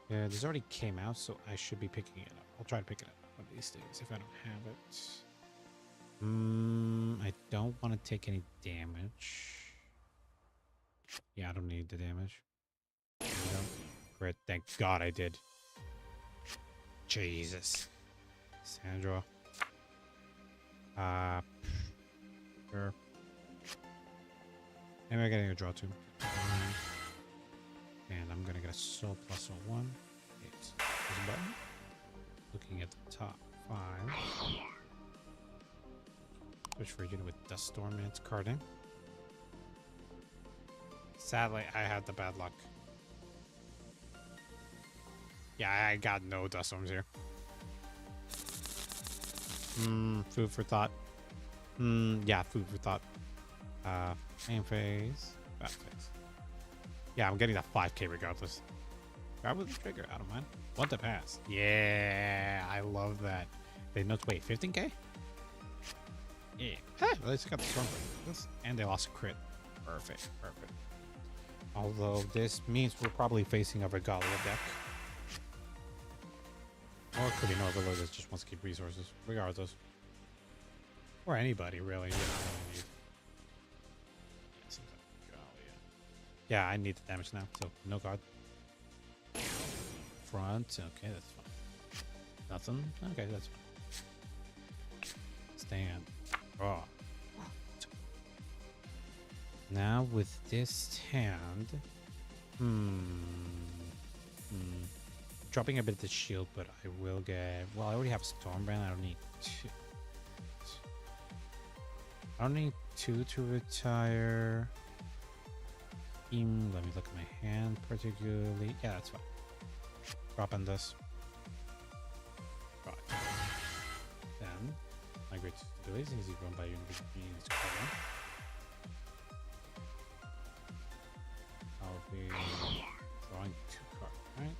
Yeah, this already came out, so I should be picking it up. I'll try to pick it up one of these days if I don't have it. I don't want to take any damage. Yeah, I don't need the damage. Crit. Thank God I did. Jesus. Sandra. Sure. Maybe I'm getting a draw too. And I'm gonna get a soul plus a 1. There's a button. Looking at the top 5. Switch for a unit with Dust Storm and its carding. Sadly, I had the bad luck. Yeah, I got no Dust Storms here. Food for thought. Yeah, food for thought. Main phase. Back phase. Yeah, I'm getting that 5k regardless. Grab with the trigger, I don't mind. Want to pass. Yeah, I love that. They notes, wait, 15k? Yeah. Hey, well, they got the strong this, and they lost a crit. Perfect, perfect. Although this means we're probably facing a Regalia deck. Or it could be an Overlord that just wants to keep resources, regardless. Or anybody, really. You don't need. Yeah, I need the damage now, so no card. front. Okay, that's fine. Nothing? Okay, that's fine. Stand. Draw. Now with this hand... Dropping a bit of the shield, but I will get... Well, I already have Stormbrand. I don't need two. I don't need two to retire. Let me look at my hand particularly. Yeah, that's fine. Drop on this. Right. Then, migrate to the ways easy run by units. I'll be drawing 2 cards, right?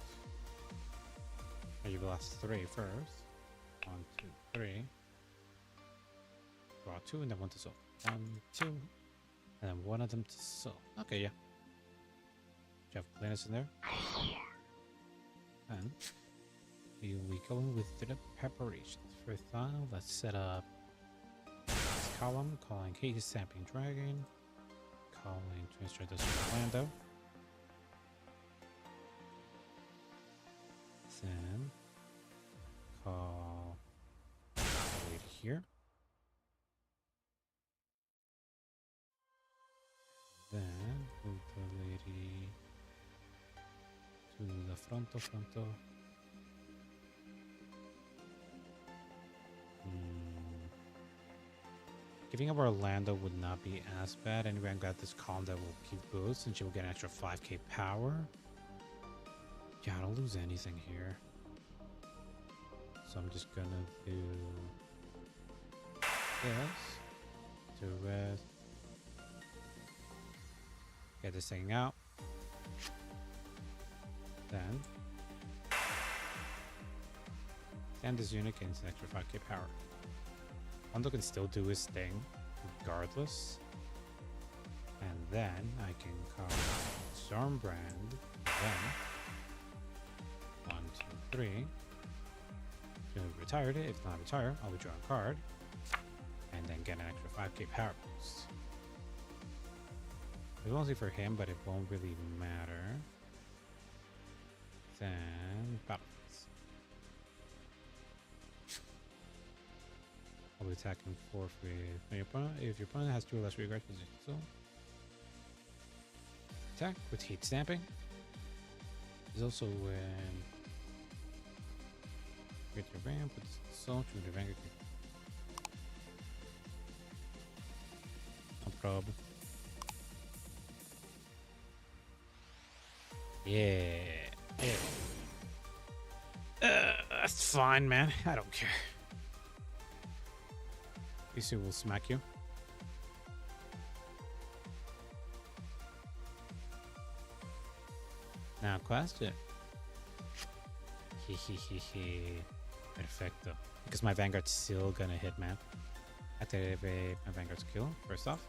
You will last 3 first. 1, 2, 3. Draw 2 and then 1 to soul. 1, 2. And then one of them to soul. Okay, yeah. Do you have planets in there? And we go in with the preparations. First time, let's set up this column, calling Hades Stamping Dragon, calling Transfer this Orlando. Then call right here. Then move the lady to the fronto. Giving up Orlando would not be as bad. Anyway, I got this column that will keep boost and she will get an extra 5k power. Yeah, I don't lose anything here. So I'm just gonna do this to rest. Get this thing out. Then this unit gains an extra 5k power. Hondo can still do his thing regardless. And then I can call Stormbrand. Then 1, 2, 3. To retire it. If not retire, I'll withdraw a card. And then get an extra 5k power boost. It's mostly for him, but it won't really matter. Then battles. I'll be attacking 4 with your opponent. If your opponent has 2 or less regards position, so attack with heat stamping. There's also when get your ramp with soul to the vanguard. No problem. Yeah. That's fine, man. I don't care. PC will smack you. Now, question. Perfecto. Because my Vanguard's still gonna hit, man. Activate my Vanguard's skill, first off.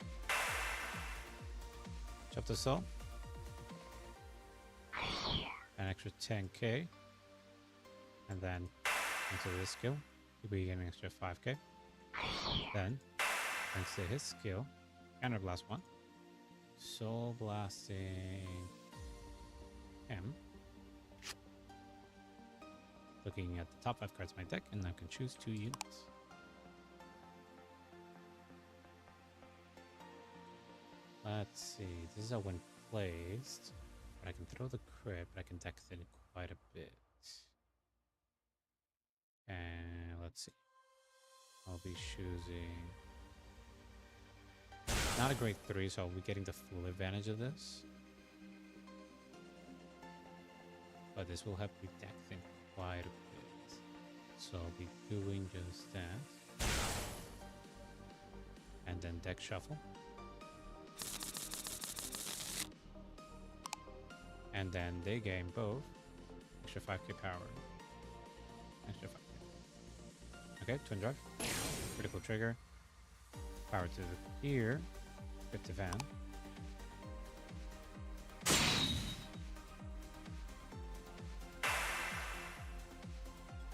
Chop the soul. An extra 10k. And then into this skill, you'll be getting an extra 5k. Then, thanks to his skill, counter blast 1. Soul blasting him. Looking at the top 5 cards of my deck, and I can choose 2 units. Let's see. This is how when placed. But I can throw the crit, but I can deck it quite a bit. And let's see. I'll be choosing not a great 3, so I'll be getting the full advantage of this. But this will help me deck things quite a bit. So I'll be doing just that. And then deck shuffle. And then they gain both extra 5k power. Extra 5k. Okay, twin drive. Critical trigger. Power to the here. Crit to van.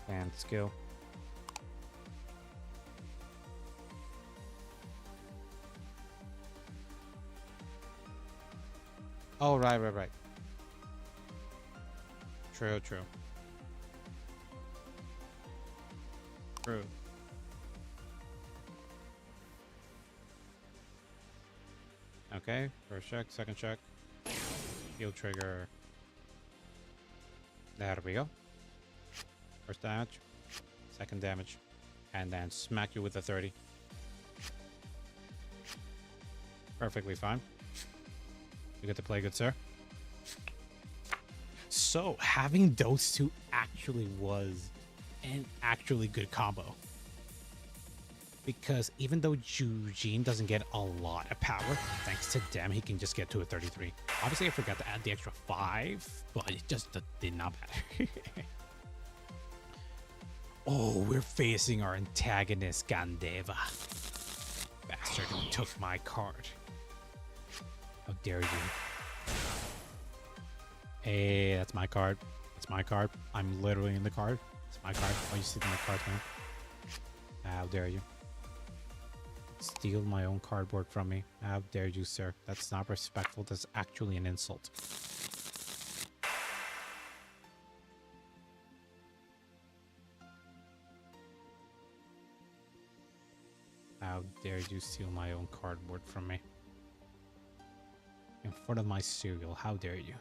And skill. Oh, right. True. True. Okay, first check, second check. Heal trigger. There we go. First damage, second damage, and then smack you with a 30. Perfectly fine. You get to play, good sir. So having those two actually was an actually good combo. Because even though Eugene doesn't get a lot of power, thanks to them, he can just get to a 33. Obviously, I forgot to add the extra 5, but it just did not matter. Oh, we're facing our antagonist, Gandeva. Bastard who took my card. How dare you? Hey, that's my card. That's my card. I'm literally in the card. It's my card. Why are you sitting in the card, man? How dare you? Steal my own cardboard from me. How dare you, sir? That's not respectful. That's actually an insult. How dare you steal my own cardboard from me? In front of my cereal. How dare you?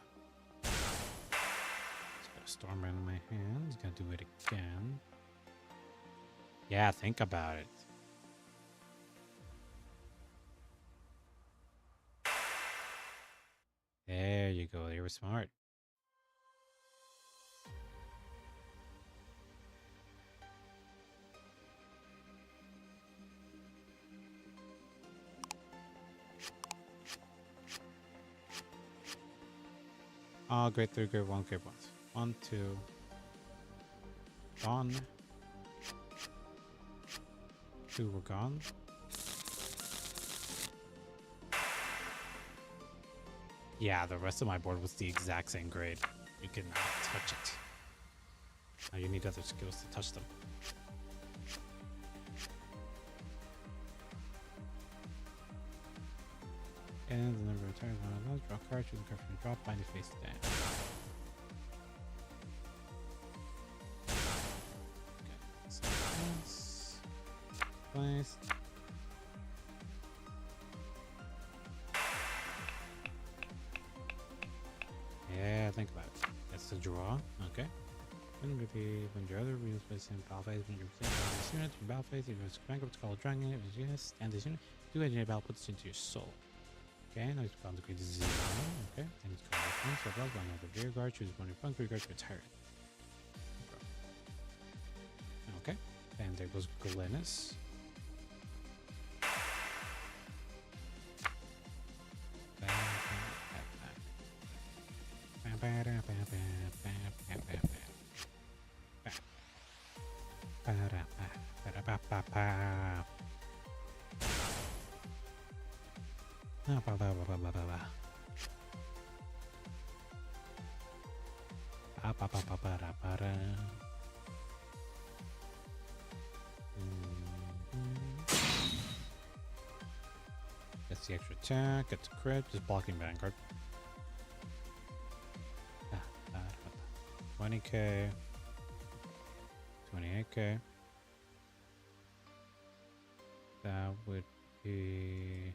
Just got a storm in my hands. Gonna do it again. Yeah, think about it. There you go. You were smart. Oh, grade 3, grade 1, grade 1. 1, 2. Gone. 2 were gone. Yeah, the rest of my board was the exact same grade. You cannot touch it. Now you need other skills to touch them. And the number of times one of those, draw cards, choose a card from the drop, bind it face down. Place. Yeah, think about it. That's the draw. Okay. When your other wheels place in battle phase, when you're this unit in battle phase, if it's crank up to call a dragon, if it's yes, and this unit, do engineer battle, put this into your soul. Okay, now it's gone to create 0. Okay, and it's gone to one, so plus one of the rear guard, choose one of your rear guard to retire it. Okay, and there goes Glennis. Gets the extra attack, gets a crit, just blocking Vanguard. 20k, 28k. That would be...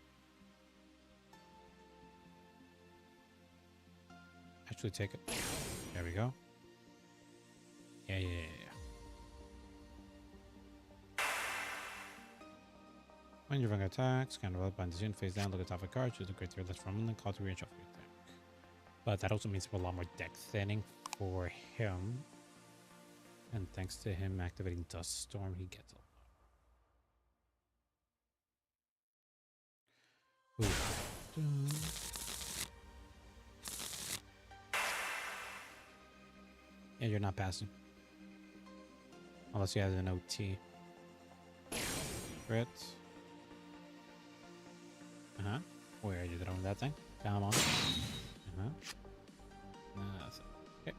Actually take it. There we go. Yeah. When you're running attacks, kind of up on the unit face down, look at top of the card, choose a great tier list from and then call to range off your deck. But that also means a lot more deck thinning for him. And thanks to him activating Dust Storm, he gets a lot. Yeah, you're not passing. Unless you have an OT. Crit. Where are you throwing that thing? Come on. Okay.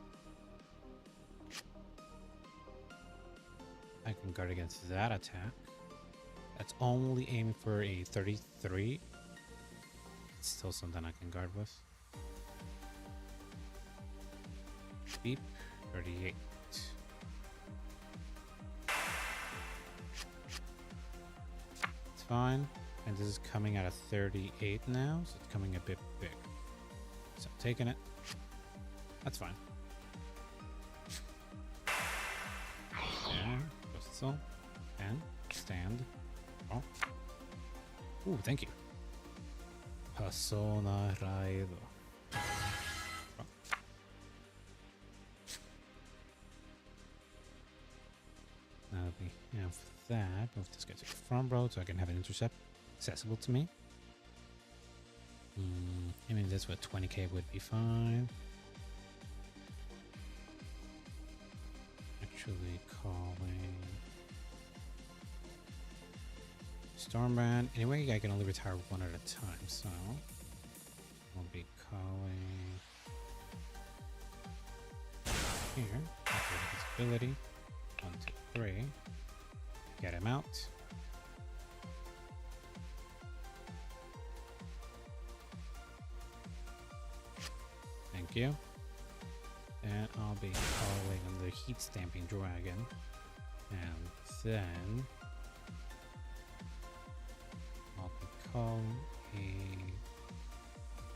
I can guard against that attack. That's only aiming for a 33. It's still something I can guard with. Beep. 38. fine. And this is coming at a 38 now, so it's coming a bit big. So I'm taking it. That's fine. And whistle. And stand. Oh. Ooh, thank you. Persona Raido. Oh. Now we have that. Move this guy to the front row so I can have an intercept accessible to me. I mean, this with 20k would be fine. Actually calling Stormbrand. Anyway, I can only retire one at a time, so I'll be calling here. Activate his ability. 1, 2, 3. Get him out. Thank you. And I'll be calling on the heat stamping dragon. And then I'll be calling a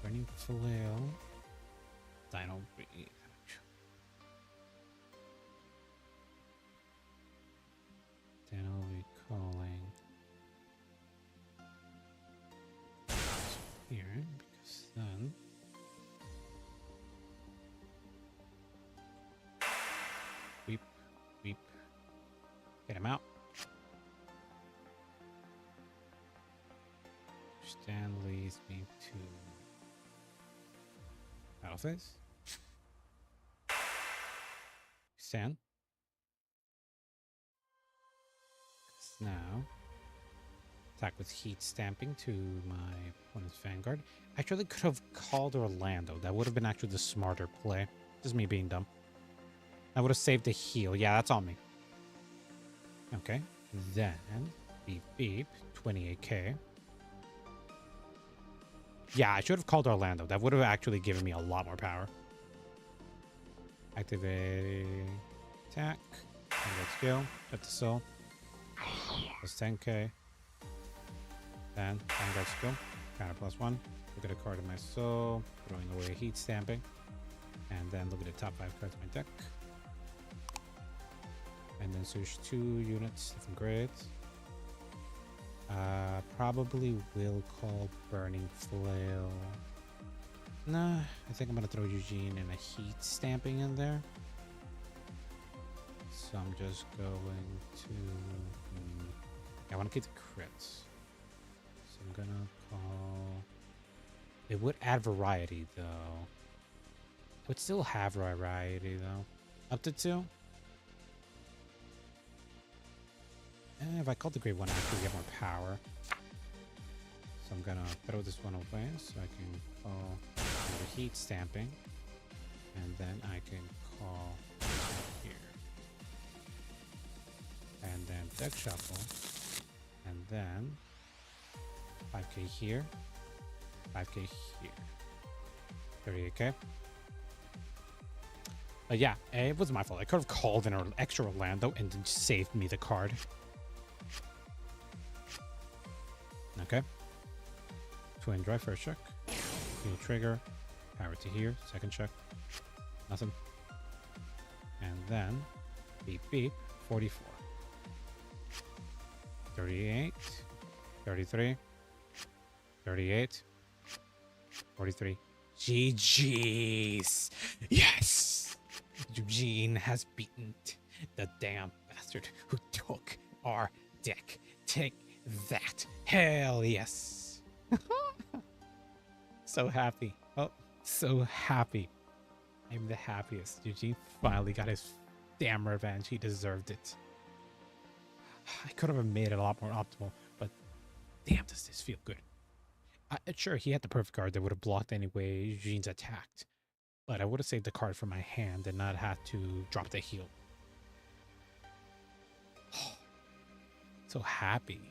burning flail. Dino breed. Then I'll be calling here because then weep, weep, get him out. Stand leads me to battle phase. Stand. Now attack with heat stamping to my opponent's vanguard. Actually could have called Orlando. That would have been actually the smarter play. Just me being dumb. I would have saved the heal. Yeah, that's on me. Okay. Then beep beep 28k. Yeah, I should have called Orlando. That would have actually given me a lot more power. Activate attack. Vanguard skill. Get the soul. Plus 10k. Then Vanguard skill. Counter +1. Look at a card in my soul. Throwing away heat stamping. And then look at the top 5 cards of my deck. And then switch 2 units, different grades. Probably will call Burning Flail. Nah, I think I'm gonna throw Eugene and a heat stamping in there. So I'm just going to... I want to keep the crits. So I'm gonna call... It would add variety though. It would still have variety though. Up to 2? If I call the grade 1, I actually get more power. So I'm gonna throw this one away so I can call the heat stamping. And then I can call here. And then deck shuffle. And then 5k here. 5k here. 38k. Yeah, it was my fault. I could have called an extra Orlando and then saved me the card. Okay. Twin drive first check. Heal trigger. Power to here. Second check. Nothing. And then beep beep 44. 38. 33. 38. 43. GG's. Yes! Eugene has beaten the damn bastard who took our deck. Take that. Hell yes. So happy. Oh, so happy. I'm the happiest. Eugene finally got his damn revenge. He deserved it. I could have made it a lot more optimal, but damn, does this feel good. Sure, he had the perfect card that would have blocked anyway Eugene's attacked, but I would have saved the card from my hand and not have to drop the heal. So happy.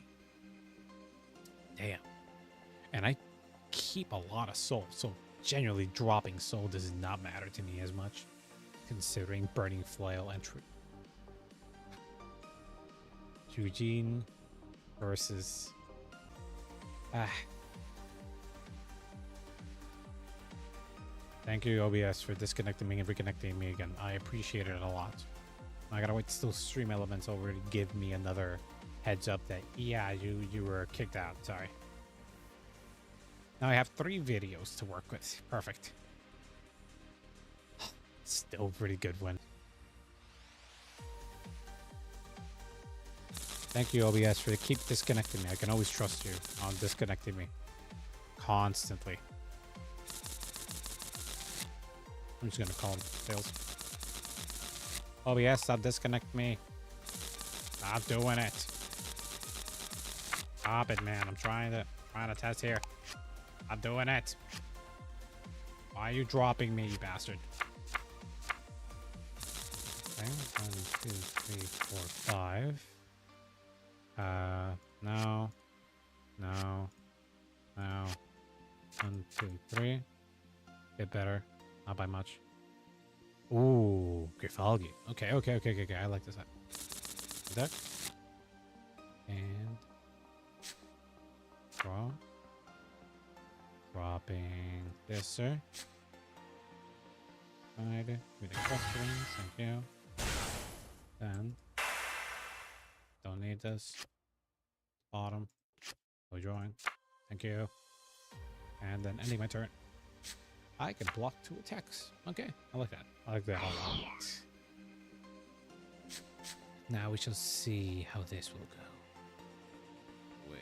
Damn. And I keep a lot of soul, so genuinely dropping soul does not matter to me as much, considering Burning Flail entry. Eugene versus Ah. Thank you, OBS, for disconnecting me and reconnecting me again. I appreciate it a lot. I gotta wait till Stream Elements over to give me another heads up that, yeah, you were kicked out. Sorry. Now I have 3 videos to work with. Perfect. Still pretty good win. Thank you, OBS, for keep disconnecting me. I can always trust you on disconnecting me. Constantly. I'm just gonna call him fails. OBS, stop disconnect me. Stop doing it. Stop it, man. I'm trying to test here. I'm doing it. Why are you dropping me, you bastard? Okay, 1, 2, 3, 4, 5. No. No. No. 1, 2, 3. Bit better. Not by much. Ooh, Grifalgi. Okay. I like this. Deck. And draw. Dropping this, sir. Side. With the questions. Thank you. Then. Don't need this. Bottom. No drawing. Thank you. And then ending my turn. I can block 2 attacks. Okay, I like that. I like that a lot. Now we shall see how this will go. Wait.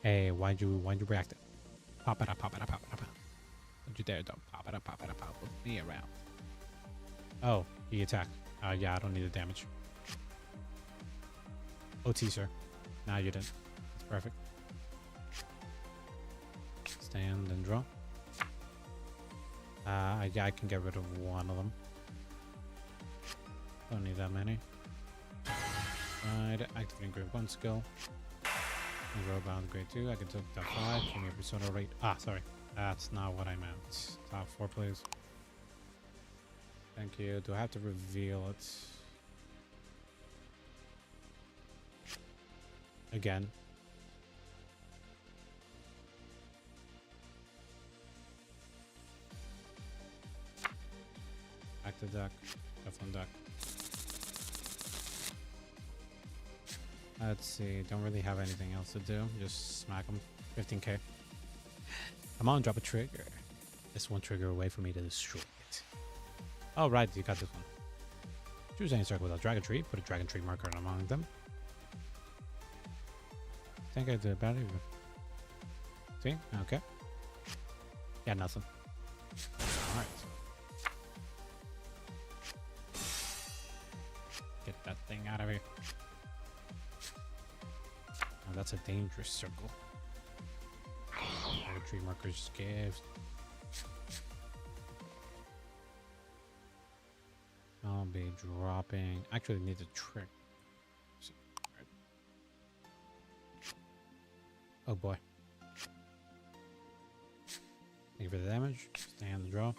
Hey, why'd you react? Pop it up. Don't you dare, don't pop it up with me around. Oh, he attacked. Yeah, I don't need the damage. OT, sir. Nah, you didn't. That's perfect. Stand and draw. Yeah, I can get rid of one of them. Don't need that many. Right, activating grade 1 skill. Row bound grade 2. I can take top 5. Give me a persona rate. Sorry. That's not what I meant. Top 4, please. Thank you. Do I have to reveal it? Again. Active deck. F1 deck. Let's see. Don't really have anything else to do. Just smack them. 15k. Come on, drop a trigger. Just one trigger away for me to destroy it. Oh, right. You got this one. Choose any circle without dragon tree. Put a dragon tree marker among them. Think I did better. See? Okay. Yeah, nothing. Alright. Get that thing out of here. Oh, that's a dangerous circle. Tree markers gives. I'll be dropping. Actually, need a trick. Oh boy. Thank you for the damage. Stay on the draw.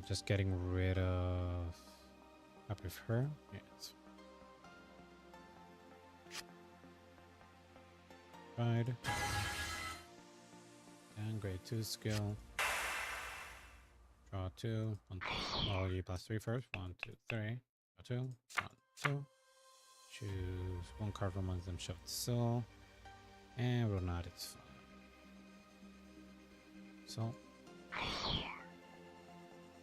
Just getting rid of. Up with her. Yes. And grade 2 skill. Draw 2. 1, 2. Oh, you plus 3 first. 1, 2, 3. Draw 2. 1, 2. Choose one card from among them. Shove the soul. And roll not. It's fine. So.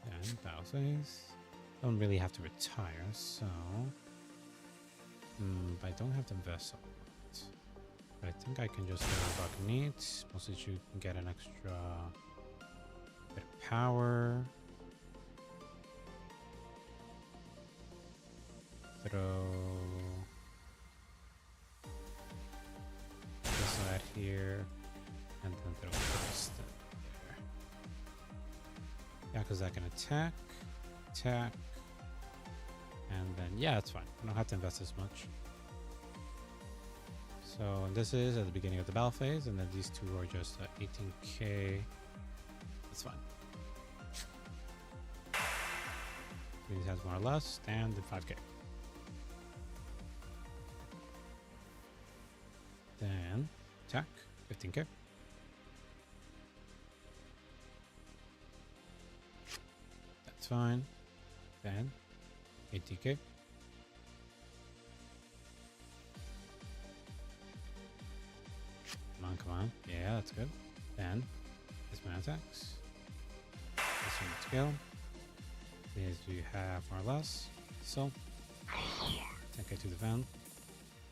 And Bowsays. Don't really have to retire, so. But I don't have to invest on it. But I think I can just get a buck meat. Mostly you can get an extra bit of power. Throw this out here. And then throw this there. Yeah, because I can attack. And then, yeah, it's fine. I don't have to invest as much. So this is at the beginning of the battle phase, and then these two are just 18k. That's fine. These has more or less, and then 5k. Then attack, 15k. That's fine. Then 80k. Come on. Yeah, that's good. Then this one attacks. This one skill. These you have more or less. So 10k to the van.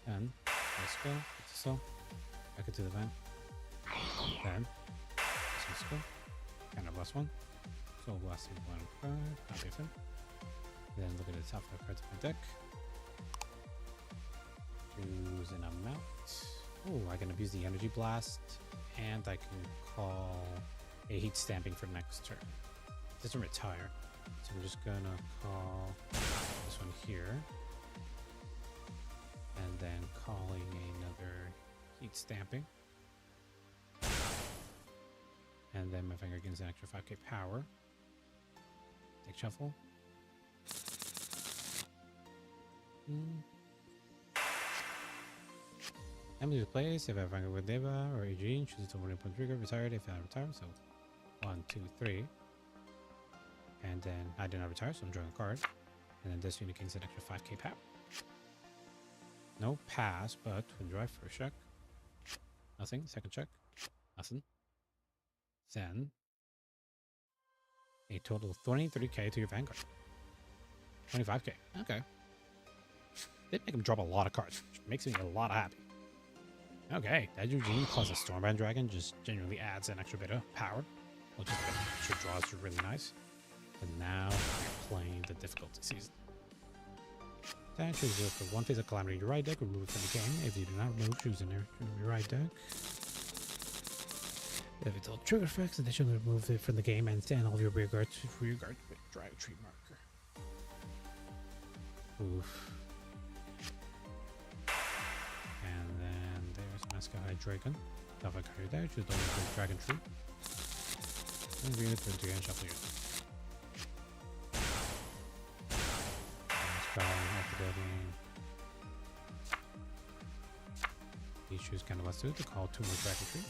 Then let's go. So back into the van. Then this one skill. Kind of last one. So last 1 5. Not different. Then look at the top 5 cards of my deck. Choose an amount. Oh, I can abuse the energy blast, and I can call a heat stamping for next turn. It doesn't retire, so I'm just gonna call this one here, and then calling another heat stamping, and then my finger gains an extra 5k power. Take shuffle. Empty the place if I find with Deva or Eugene, choose a 1 point trigger, retired if I retire. So 1, 2, 3. And then I did not retire, so I'm drawing a card. And then this unit gains an extra 5k power. No pass, but twin drive first check. Nothing. Second check. Nothing. Then a total of 23k to your Vanguard. 25k. Okay. They make him drop a lot of cards, which makes me a lot happy. Okay, that Eugene plus a Stormbrand Dragon just genuinely adds an extra bit of power. Which is extra draws are really nice. And now we're playing the difficulty season. Then choose for 1 phase of Calamity in your right deck, remove it from the game. If you do not remove, choose in your right deck. If it's all trigger effects, additionally remove it from the game and stand all of your rear guards with Dragon Tree marker. Oof. And then there's Masca High Dragon. Top of card there, choose the Dragon Tree. And read it for 3 and shuffle your activating. You choose kind of less to call 2 more Dragon Tree.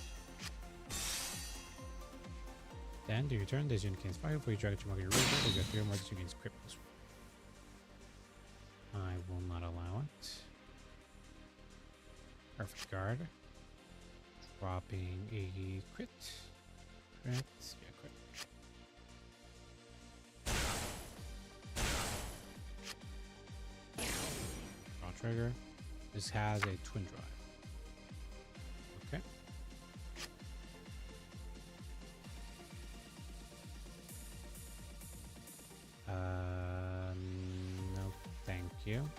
Then, do your turn, this unit gains fire for your Dragon Tree marker your rear guard. If you have 3 or more, this unit gains crit plus 1. I will not allow it. Perfect guard. Dropping a crit. Crit. Yeah, crit. Draw trigger. This has a twin drive. Okay. No, thank you.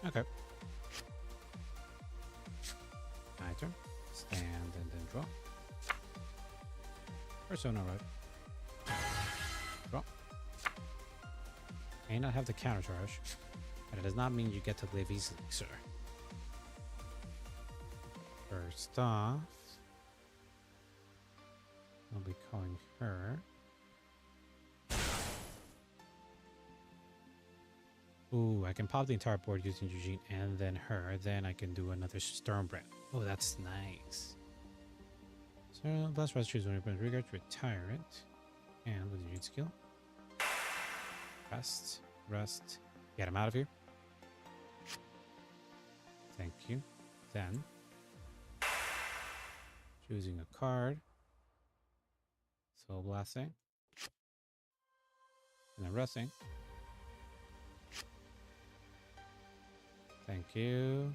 Okay. My turn. Stand and then draw. Persona, right? Draw. May not have the counter charge, but it does not mean you get to live easily, sir. First off, I'll be calling her. Ooh, I can pop the entire board using Eugene and then her. Then I can do another Stormbrand. Oh, that's nice. So, blast rest, choose 1 point regard to retire it. And with the Eugene skill. Rest, rest. Get him out of here. Thank you. Then, choosing a card. Soul Blasting. And then resting. Thank you.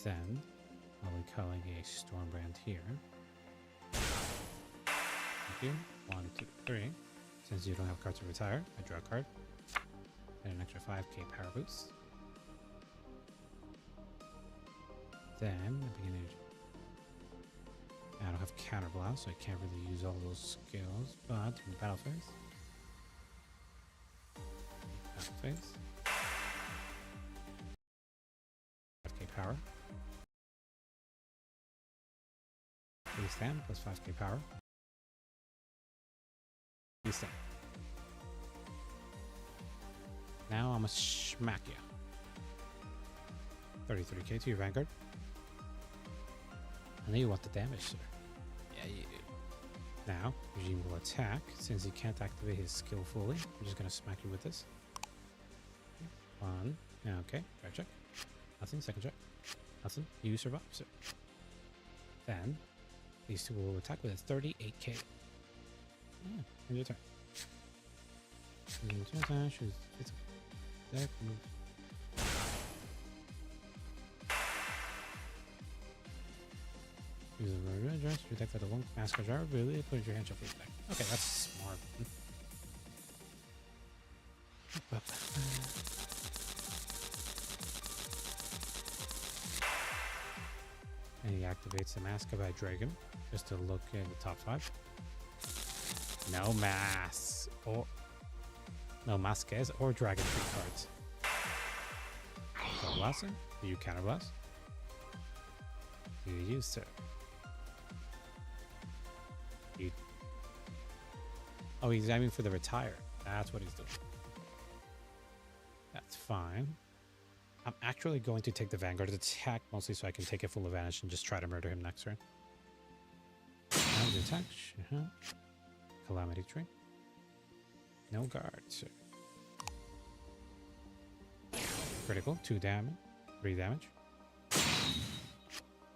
Then, I'll be calling a Stormbrand here. Thank you. 1, 2, 3. Since you don't have cards to retire, I draw a card. And an extra 5k power boost. Then, I don't have counterblast, so I can't really use all those skills. But in the battle phase, battle phase, 5k power. Please stand plus 5k power. Please stand. Now I'm gonna smack you. 33k to your Vanguard. I know you want the damage, sir. Yeah, you do. Now, Eugene will attack. Since he can't activate his skill fully, I'm just gonna smack you with this. One. Okay, right check. Nothing, second check. Nothing. You survive, sir. Then, these two will attack with a 38k. Yeah, end your turn. Deck move. Use a murder address, detect that the one masker jar, really put your hand shuffle back. Okay, that's smart. And he activates the Mask of a Dragon just to look in the top 5. No masks or no maskes or dragon tree cards. So blasting? Do you counterblast? You used it. You. Oh, he's aiming for the retire. That's what he's doing. That's fine. I'm actually going to take the Vanguard attack mostly so I can take it full advantage and just try to murder him next turn. And the attack. Calamity Tree. No guards. Critical. 2 damage. 3 damage.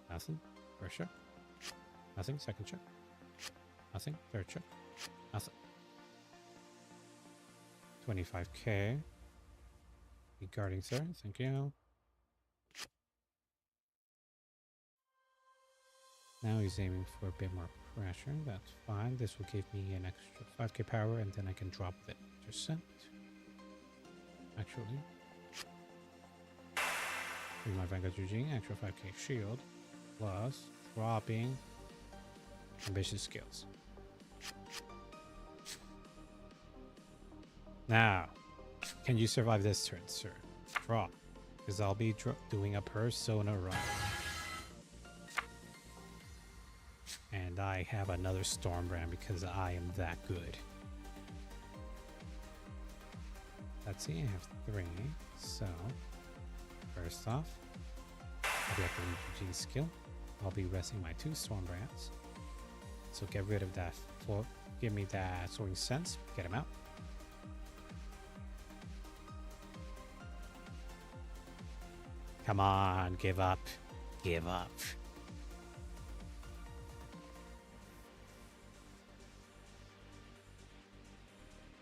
Nothing. First check. Nothing. Second check. Nothing. Third check. Nothing. 25k. Regarding, sir. Thank you. Now he's aiming for a bit more pressure. That's fine. This will give me an extra 5k power, and then I can drop the percent. Actually, with my Vanguard Eugene, extra 5k shield, plus dropping ambitious skills. Now, can you survive this turn, sir? Draw, because I'll be doing a persona run. And I have another Stormbrand because I am that good. Let's see, I have 3. So, first off, I'll be activating Eugene's skill. I'll be resting my 2 Stormbrands. So get rid of that. Give me that Soaring Sense. Get him out. Come on, give up. Give up.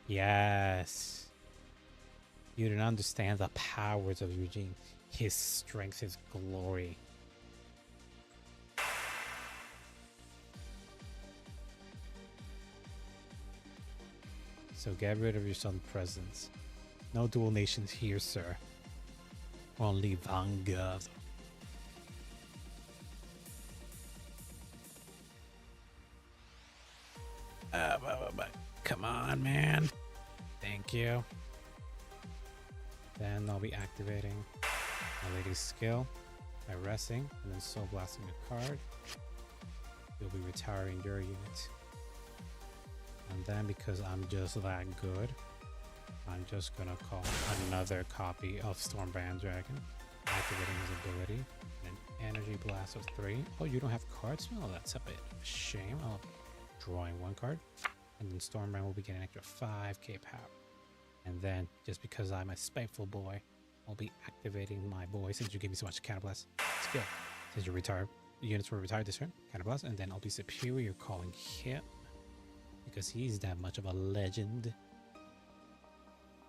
Yes. You don't understand the powers of Eugene. His strength, his glory. So get rid of your son's presence. No dual nations here, sir. Only Vanguard. Come on, man. Thank you. Then I'll be activating my lady's skill by resting and then soul blasting a card. You'll be retiring your unit. And then because I'm just that good, I'm just gonna call another copy of Stormbrand Dragon, activating his ability, and an energy blast of 3. Oh, you don't have cards? Oh, that's a bit of a shame. I'll be drawing 1 card, and then Stormbrand will be getting an extra 5k power. And then, just because I'm a spiteful boy, I'll be activating my boy, since you gave me so much counterblast skill. Since you're retired, units were retired this turn, counterblast, and then I'll be superior calling him, because he's that much of a legend.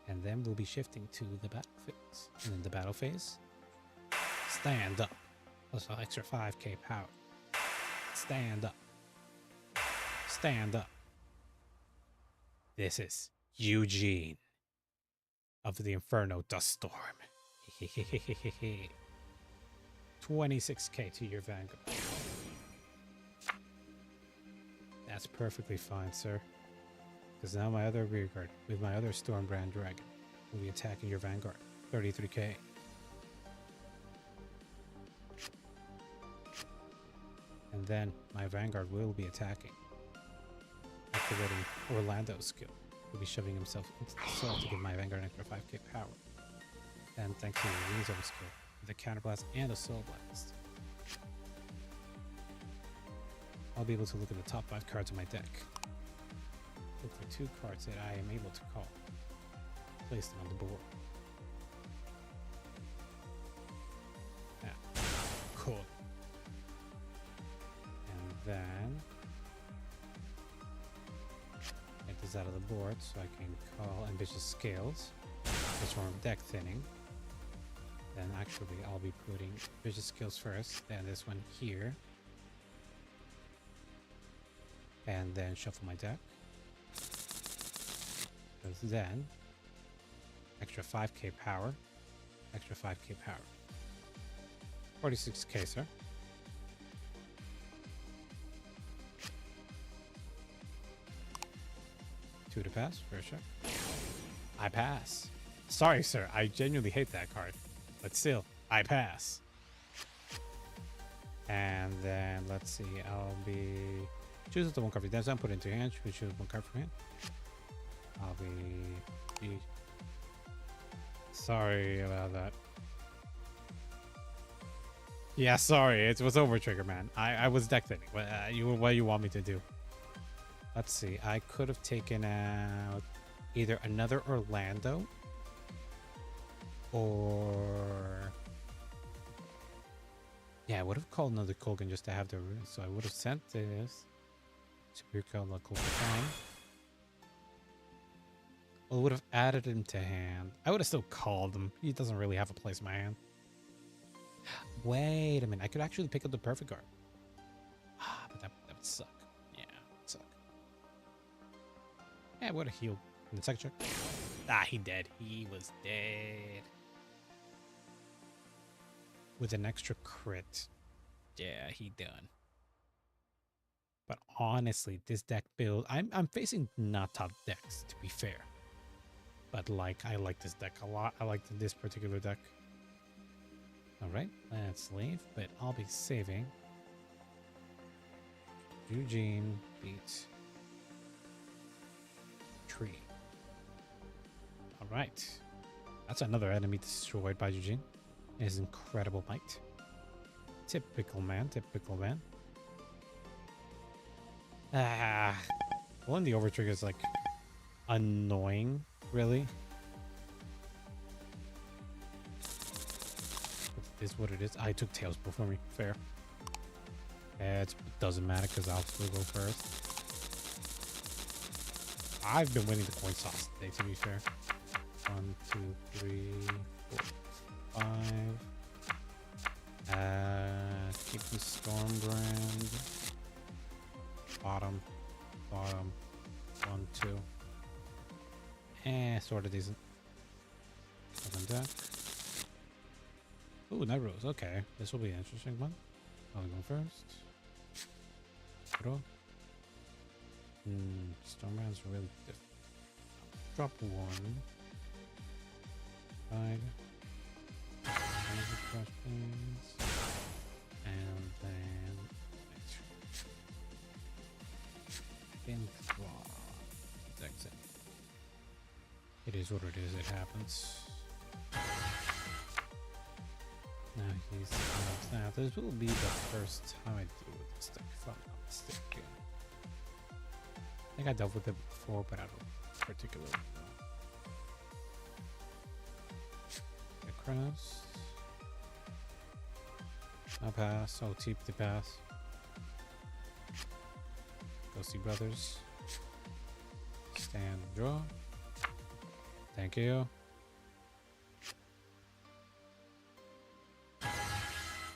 And then we'll be shifting to the battle phase. And in the battle phase, stand up. Plus an extra 5k power. Stand up. Stand up. This is Eugene of the Inferno Dust Storm. 26k to your Vanguard. That's perfectly fine, sir. Because now my other rearguard, with my other Stormbrand Dragon, will be attacking your Vanguard. 33k. And then my Vanguard will be attacking. Activating Orlando's skill. He'll be shoving himself into the soul to give my Vanguard an extra 5k power. And thanks to the Wings Over skill, with the Counterblast and the Soul Blast, I'll be able to look at the top 5 cards of my deck. Look for 2 cards that I am able to call. Place them on the board. Yeah. Cool. And then get this out of the board so I can call Ambitious Scales. This form of deck thinning. Then actually I'll be putting Ambitious Scales first, then this one here. And then shuffle my deck. Because then extra 5k power. Extra 5k power. 46k, sir. 2 to pass. First check. I pass. Sorry, sir. I genuinely hate that card. But still, I pass. And then, let's see. I'll be... choose the 1 card. That's not put into your hand. We choose 1 card from hand. I'll be... Sorry about that. Yeah, sorry. It was over trigger, man. I was deck thinning. What do you want me to do? Let's see. I could have taken out either another Orlando or... yeah, I would have called another Kulgan just to have the rune. So I would have sent this to recall the Kulgan. I would have added him to hand. I would have still called him. He doesn't really have a place in my hand. Wait a minute. I could actually pick up the perfect card. But that would suck. Yeah, it would suck. Yeah, I would have healed in the second check. He dead. He was dead. With an extra crit. Yeah, he done. But honestly, this deck build... I'm facing not top decks, to be fair. But I like this deck a lot. I like this particular deck. Alright, let's leave. But I'll be saving. Eugene beats Tree. Alright. That's another enemy destroyed by Eugene. His incredible might. Typical man, typical man. One of the overtrigger is like annoying, really. It is what it is. I took tails before me. Fair. It doesn't matter because I'll still go first. I've been winning the coin toss today, to be fair. 1, 2, 3, 4, 5. Keep the Stormbrand. Bottom. 1, 2. Sort of decent. Open deck. Ooh, night rose. Okay, this will be an interesting one. I'll go first. Draw. Stormbrand's really different. Drop 1. 5. Questions. And then that's it. It is what it is. It happens. Now he's now this will be the first time I deal with this deck, if I'm not mistaken. I think I dealt with it before, but I don't particularly know. Get cross. No pass. Oh, keep the pass. Ghosty Brothers. Stand draw. Thank you.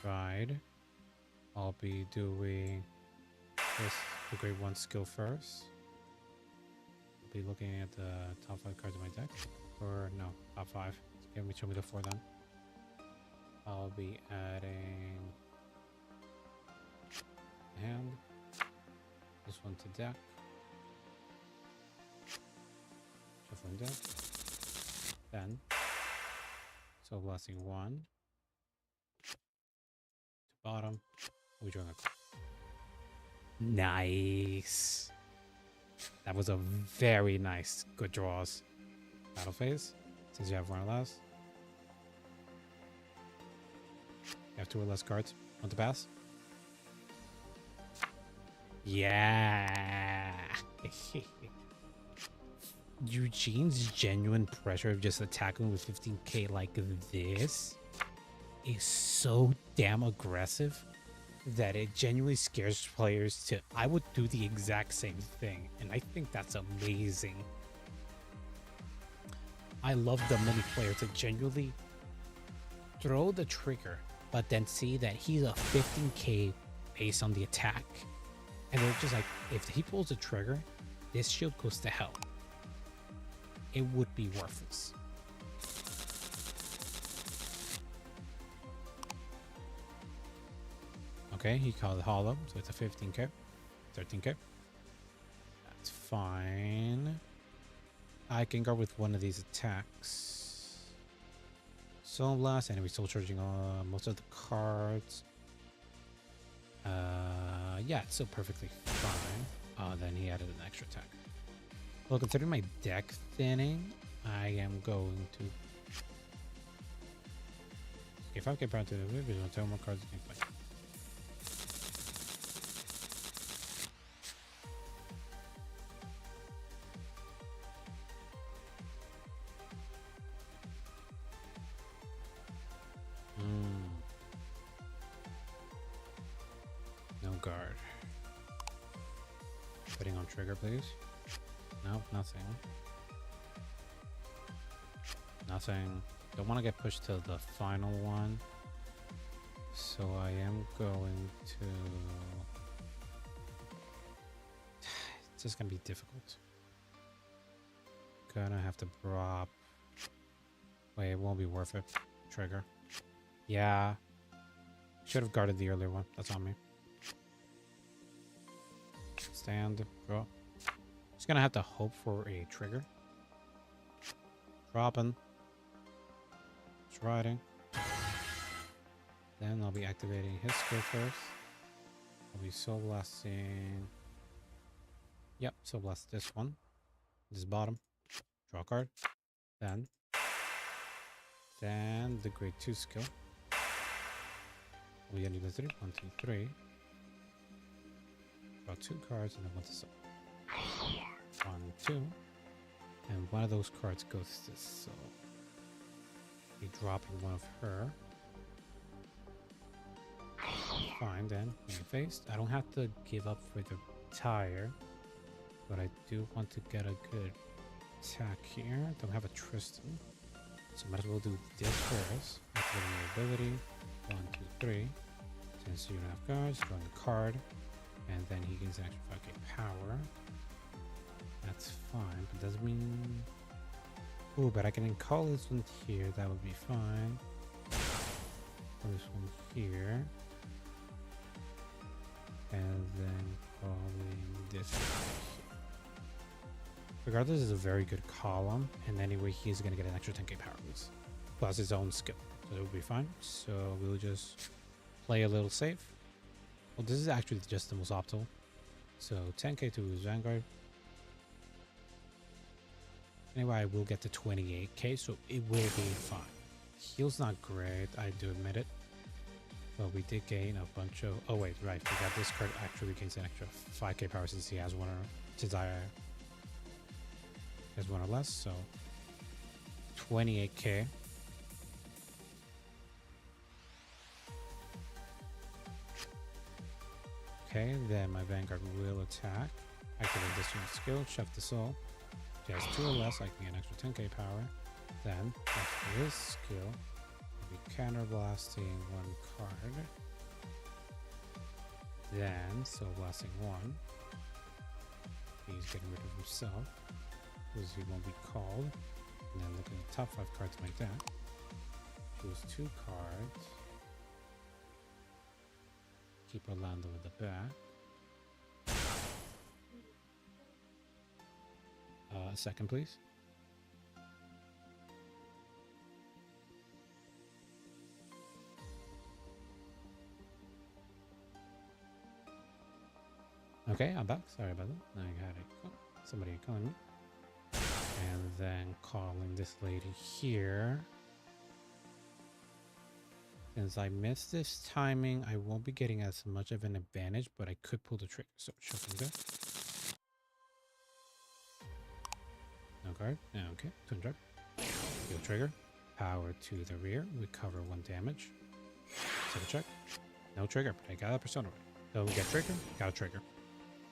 Ride. I'll be doing this, the grade 1 skill first. I'll be looking at the top 5 cards of my deck. Or no, top 5. Let me show me the 4 then. I'll be adding hand. This one to deck. Shuffling deck. Then Soul Blessing 1 to bottom. We draw a nice. That was a very nice, good draws. Battle phase. Since you have one or less. You have 2 or less cards. Want to pass? Yeah. Eugene's genuine pressure of just attacking with 15k like this is so damn aggressive that it genuinely scares players to. I would do the exact same thing, and I think that's amazing. I love the many players that genuinely throw the trigger, but then see that he's a 15k based on the attack. And they're just like, if he pulls the trigger, this shield goes to hell. It would be worthless. Okay, he called it hollow, so it's a 15k, 13k. That's fine. I can go with one of these attacks. Soul Blast, and we're still charging most of the cards. Yeah, it's still perfectly fine. Then he added an extra attack. Well, considering my deck thinning, I am going to. Okay, 5k power to the whip is on 10 more cards you can play. No guard. Putting on trigger, please. Nope, nothing. Nothing. Don't want to get pushed to the final one. So I am going to. It's just gonna be difficult. Gonna have to drop. Wait, it won't be worth it. Trigger. Yeah. Should have guarded the earlier one. That's on me. Stand. Draw. Just gonna have to hope for a trigger. Dropping. Just riding. Then I'll be activating his skill first. I'll be Soul Blasting. Yep, Soul Blast this one. This bottom. Draw a card. Then the grade 2 skill. We end the 3. 1, 2, 3. Draw 2 cards and then one to soul. 1, 2. And one of those cards goes to soul. Be dropping one of her. Fine then, being faced. I don't have to give up for the tire, but I do want to get a good attack here. Don't have a Tristan, so might as well do this first. Activating your ability. 1, 2, 3. Since you don't have guards, drawing a card, and then he gains an extra 5k power. That's fine, but doesn't mean. Ooh, but I can call this one here. That would be fine. Call this one here. And then calling this one here. Regardless, this is a very good column. And anyway, he's going to get an extra 10k power boost. Plus his own skill. So it will be fine. So we'll just play a little safe. Well, this is actually just the most optimal. So 10k to his Vanguard. Anyway, I will get to 28k, so it will be fine. Heal's not great, I do admit it. But we did gain a bunch of. Oh wait, right. Forgot this card actually gains an extra 5k power since he has one or since I has one or less. So 28k. Okay, then my Vanguard will attack. Activate this one's skill. Shove the soul. If he has 2 or less, I can get an extra 10k power. Then after this skill. Counter blasting 1 card. Then Soul Blasting 1. He's getting rid of himself because he won't be called. And then look at the top 5 cards like that. Choose 2 cards. Keep Orlando in the back. second, please. Okay, I'm back. Sorry about that. I had somebody calling me. And then calling this lady here. Since I missed this timing, I won't be getting as much of an advantage, but I could pull the trigger. So, shuffling this. No card. Okay, twin drive. Kill trigger. Power to the rear. Recover 1 damage. Second check. No trigger, but I got a persona right. So we get trigger, got a trigger.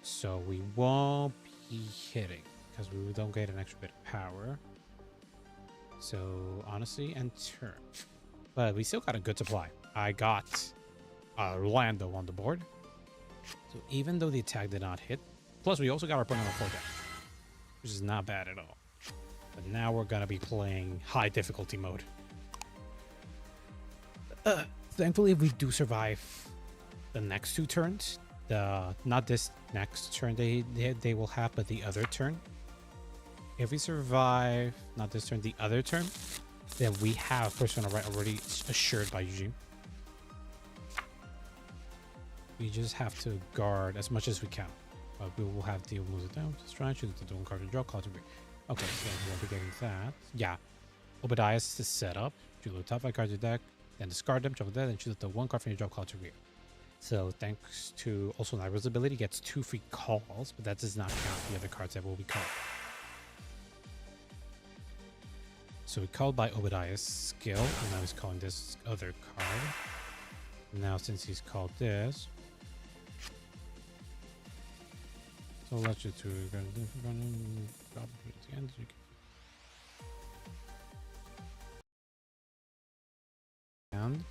So we won't be hitting because we don't get an extra bit of power. So honestly, and turn. But we still got a good supply. I got Orlando on the board. So even though the attack did not hit, plus we also got our opponent on 4 damage, which is not bad at all. But now we're going to be playing high difficulty mode. Thankfully, if we do survive the next 2 turns, not this next turn they will have, but the other turn. If we survive, not this turn, the other turn, then we have Persona right already assured by Eugene. We just have to guard as much as we can. But we will have deal moves it down. Just try and shoot the one card and draw card to be. Okay, so we won't be getting that. Yeah. Obadiah's is set up. Choose the top 5 cards of your deck, then discard them, shuffle that, and choose the one card from your draw card to rear. So thanks to also Nairo's ability, gets 2 free calls, but that does not count the other cards that will be called. So we called by Obadiah's skill, and now he's calling this other card. Now since he's called this, so let's just do drop it again. And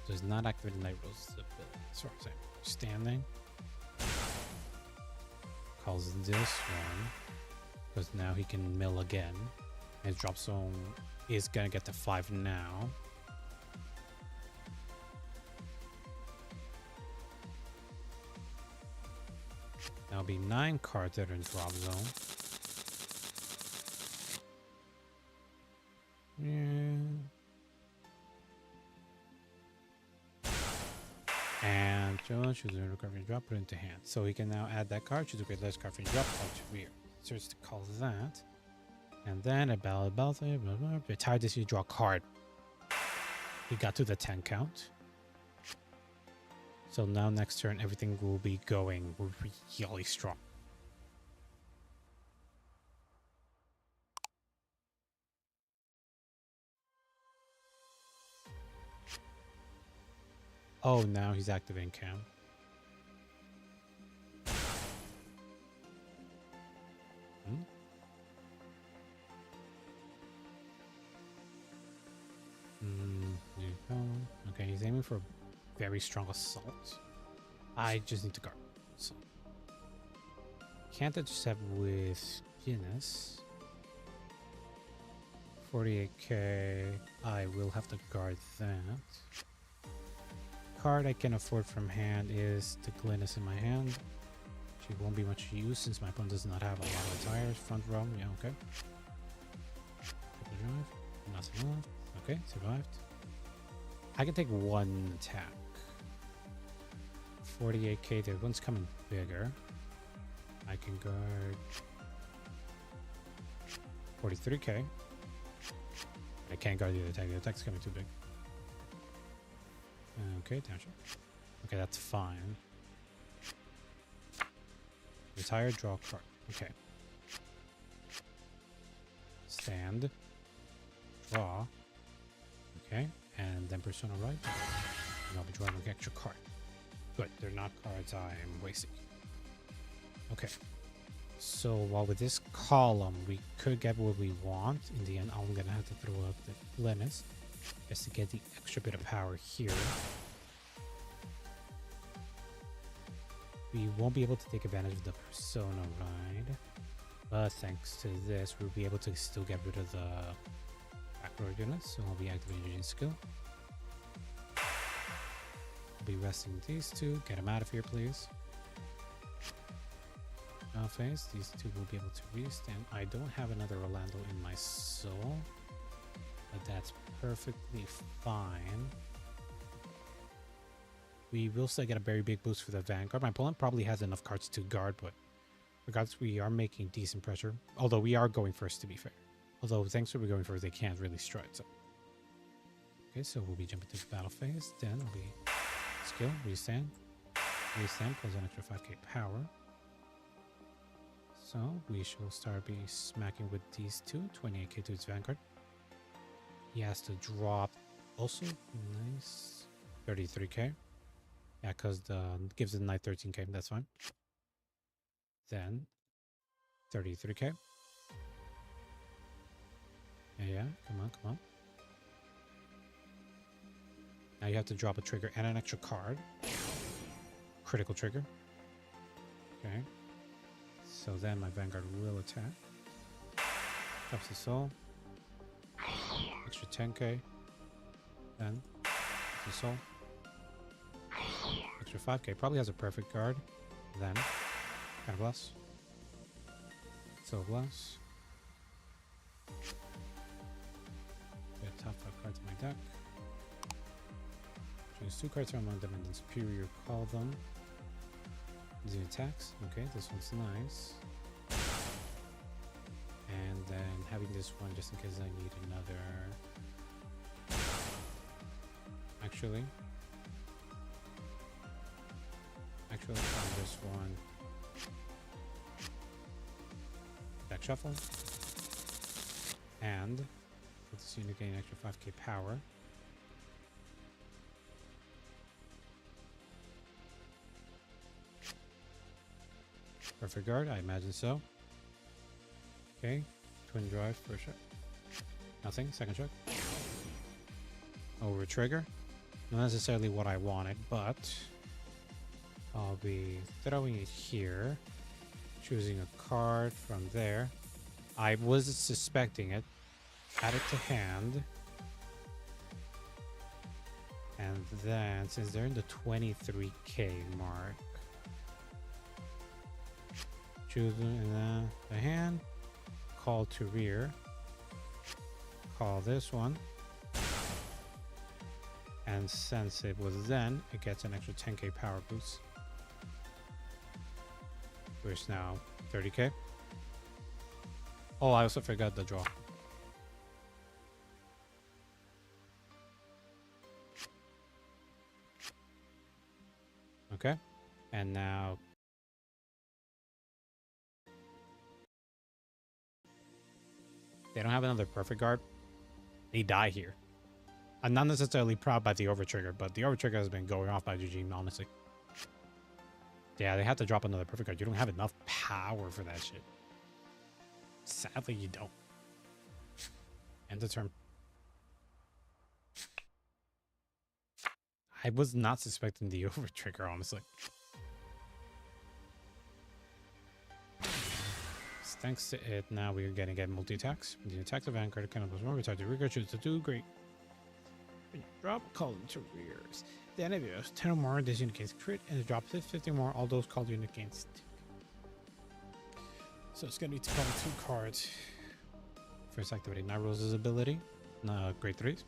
does not activate Nairo's ability. Sorry, standing. Calls this one because now he can mill again. His drop zone is gonna get to 5 now. That'll be 9 cards that are in drop zone. Yeah. And choose a card from your drop, put it into hand. So he can now add that card, choose a great list card from your drop card to rear. Starts to call that. And then a ballad, retired this, you draw a card. He got to the 10 count. So now next turn, everything will be going really strong. Oh, now he's activating cam. Okay, he's aiming for a very strong assault. I just need to guard. So can't intercept with Guinness. 48k. I will have to guard that. Card I can afford from hand is the Glynis in my hand. She won't be much use since my opponent does not have a lot of tires. Front row, yeah, okay. Drive, nothing left. Okay, survived. I can take 1 attack. 48k, the one's coming bigger. I can guard 43k. I can't guard the attack. The attack's coming too big. Okay, down shot. Okay, that's fine. Retire, draw card. Okay. Stand. Draw. Okay, and then Persona right. And I'll be drawing an extra card. Good, they're not cards I'm wasting. Okay. So while with this column we could get what we want, in the end I'm gonna have to throw up the Glynis just to get the extra bit of power here. We won't be able to take advantage of the Persona ride, but thanks to this we'll be able to still get rid of the backrow units, so I'll be activating Eugene's skill. I'll be resting these two. Get them out of here, please. Now phase, these two will be able to restand. I don't have another Orlando in my soul, but that's perfectly fine. We will still get a very big boost for the Vanguard. My opponent probably has enough cards to guard, but regardless, we are making decent pressure. Although we are going first, to be fair. Although thanks to we're going first, they can't really strike. So. Okay, so we'll be jumping to the battle phase. Then it'll be skill, restand plus an extra 5k power. So we shall start be smacking with these two, 28k to its Vanguard. He has to drop also nice 33k. Yeah, because the gives the knight 13k, that's fine. Then 33k. Yeah, come on. Now you have to drop a trigger and an extra card. Critical trigger. Okay. So then my Vanguard will attack. Drops the soul. Extra 10k. Then the soul. Extra 5k. Probably has a perfect guard. Then Counterblast. Soul Blast. Get top 5 cards in my deck. Choose 2 cards from among them and then superior call them. The attacks. Okay, this one's nice. And then having this one just in case I need another. Actually, on this one. Deck shuffle. And with this unit gain extra 5k power. Perfect guard, I imagine so. Okay, twin drive first shot. Nothing, second shot. Over trigger. Not necessarily what I wanted, but I'll be throwing it here. Choosing a card from there. I was suspecting it. Add it to hand. And then, since they're in the 23k mark, choose the hand, call to rear, call this one, and since it was then, it gets an extra 10k power boost. Which now 30k. Oh, I also forgot the draw. Okay, and now they don't have another perfect guard. They die here. I'm not necessarily proud by the overtrigger, but the overtrigger has been going off by Eugene, honestly. Yeah, they have to drop another perfect card. You don't have enough power for that shit. Sadly, you don't. End of turn. I was not suspecting the overtrigger, honestly. Thanks to it, now we are going to get multi-attacks. The attack the Vanguard kind of goes more retard to rear, choose to do great. Drop call into rears. Then if you have 10 or more, this unit gains crit, and it drops it 50 more, all those called unit gains. So it's going to need to call 2 cards. First activating Night Rose's ability. Grade 3s.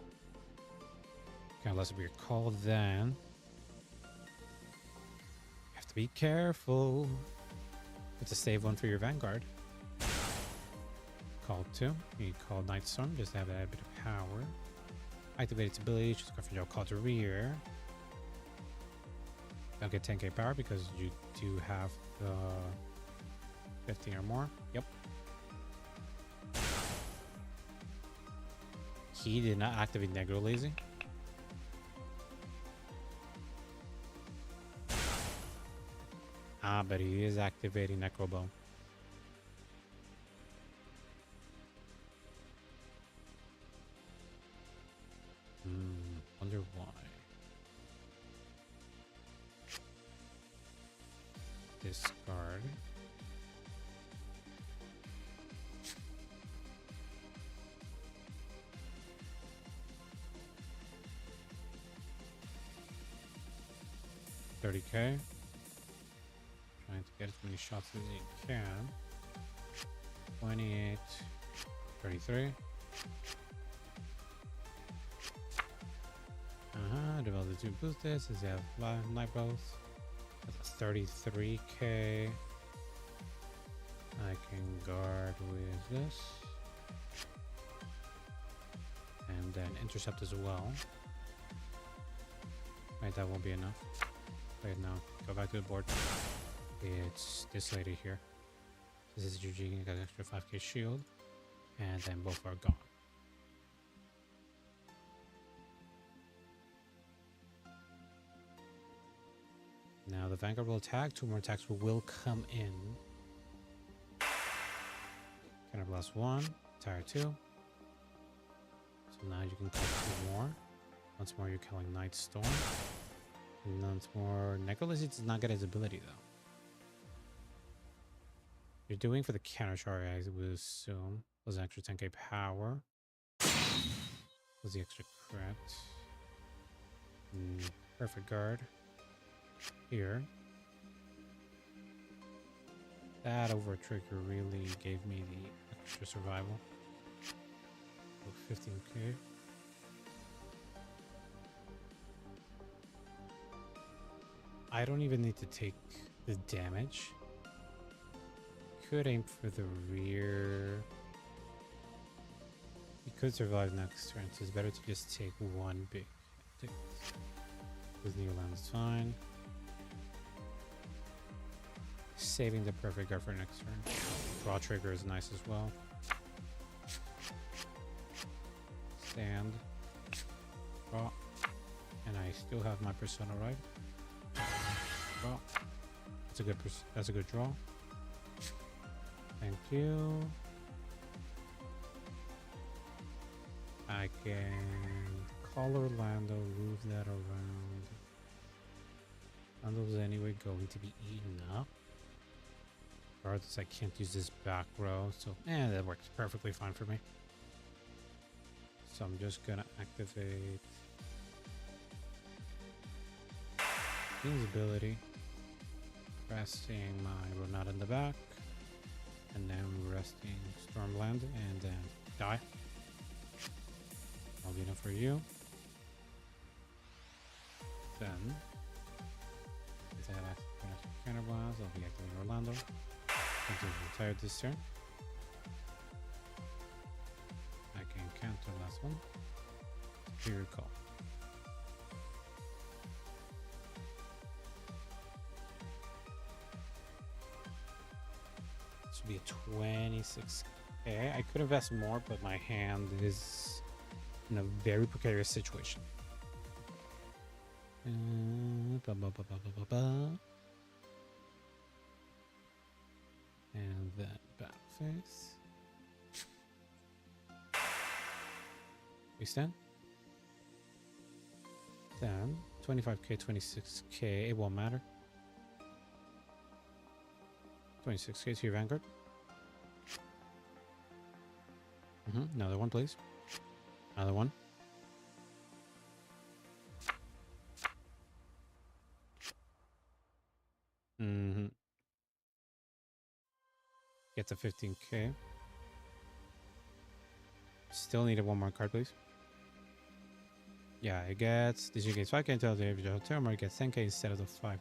Okay, unless we call, then you have to be careful. It's a save one for your Vanguard. Call 2. You call Night Storm just to have a bit of power. Activate its ability, choose a card from your call to rear. Don't get 10k power because you do have the 15 or more. Yep. He did not activate Negro Lazy. Ah, but he is activating Necrobone. Wonder why. Discard. $30k. Trying to get as many shots as you can. 28, 33. Develop the 2 boosters as they have light bows. That's 33k. I can guard with this. And then intercept as well. Right, that won't be enough. Wait, no. Go back to the board. It's this lady here. This is Eugene, got an extra 5k shield. And then both are gone. Now the Vanguard will attack. 2 more attacks will come in. Counter blast 1. Tire 2. So now you can kill 2 more. Once more you're killing Night Storm. And once more Necrolysis does not get his ability though. You're doing for the counter charge, I would assume. Was an extra 10k power. Was the extra crit. Perfect guard. Here. That over trigger really gave me the extra survival. 15k. I don't even need to take the damage. Could aim for the rear. You could survive next turn, so it's better to just take one big hit. With Neoland is fine. Saving the perfect guard for next turn. Draw trigger is nice as well. Stand. Draw. And I still have my persona right. Draw. That's a good draw. Thank you. I can call Orlando, move that around. Orlando's anyway going to be eaten up. Regardless, I can't use this back row, so that works perfectly fine for me. So I'm just gonna activate King's ability, resting my Ronada in the back, and then resting Stormland, and then die. That'll be enough for you. Then, if I have counter blast, I'll be activating Orlando. Continue to retire this turn. I can counter the last one. Here call. This should be a 26k. I could invest more, but my hand is in a very precarious situation. And then back face. Extend. Then 25k, 26k, it won't matter. 26k to your Vanguard. Another one, please. Another one. Get to 15k. Still needed one more card, please. Yeah, it gets this. You get 5k until the individual term, or it gets 10k instead of the 5k.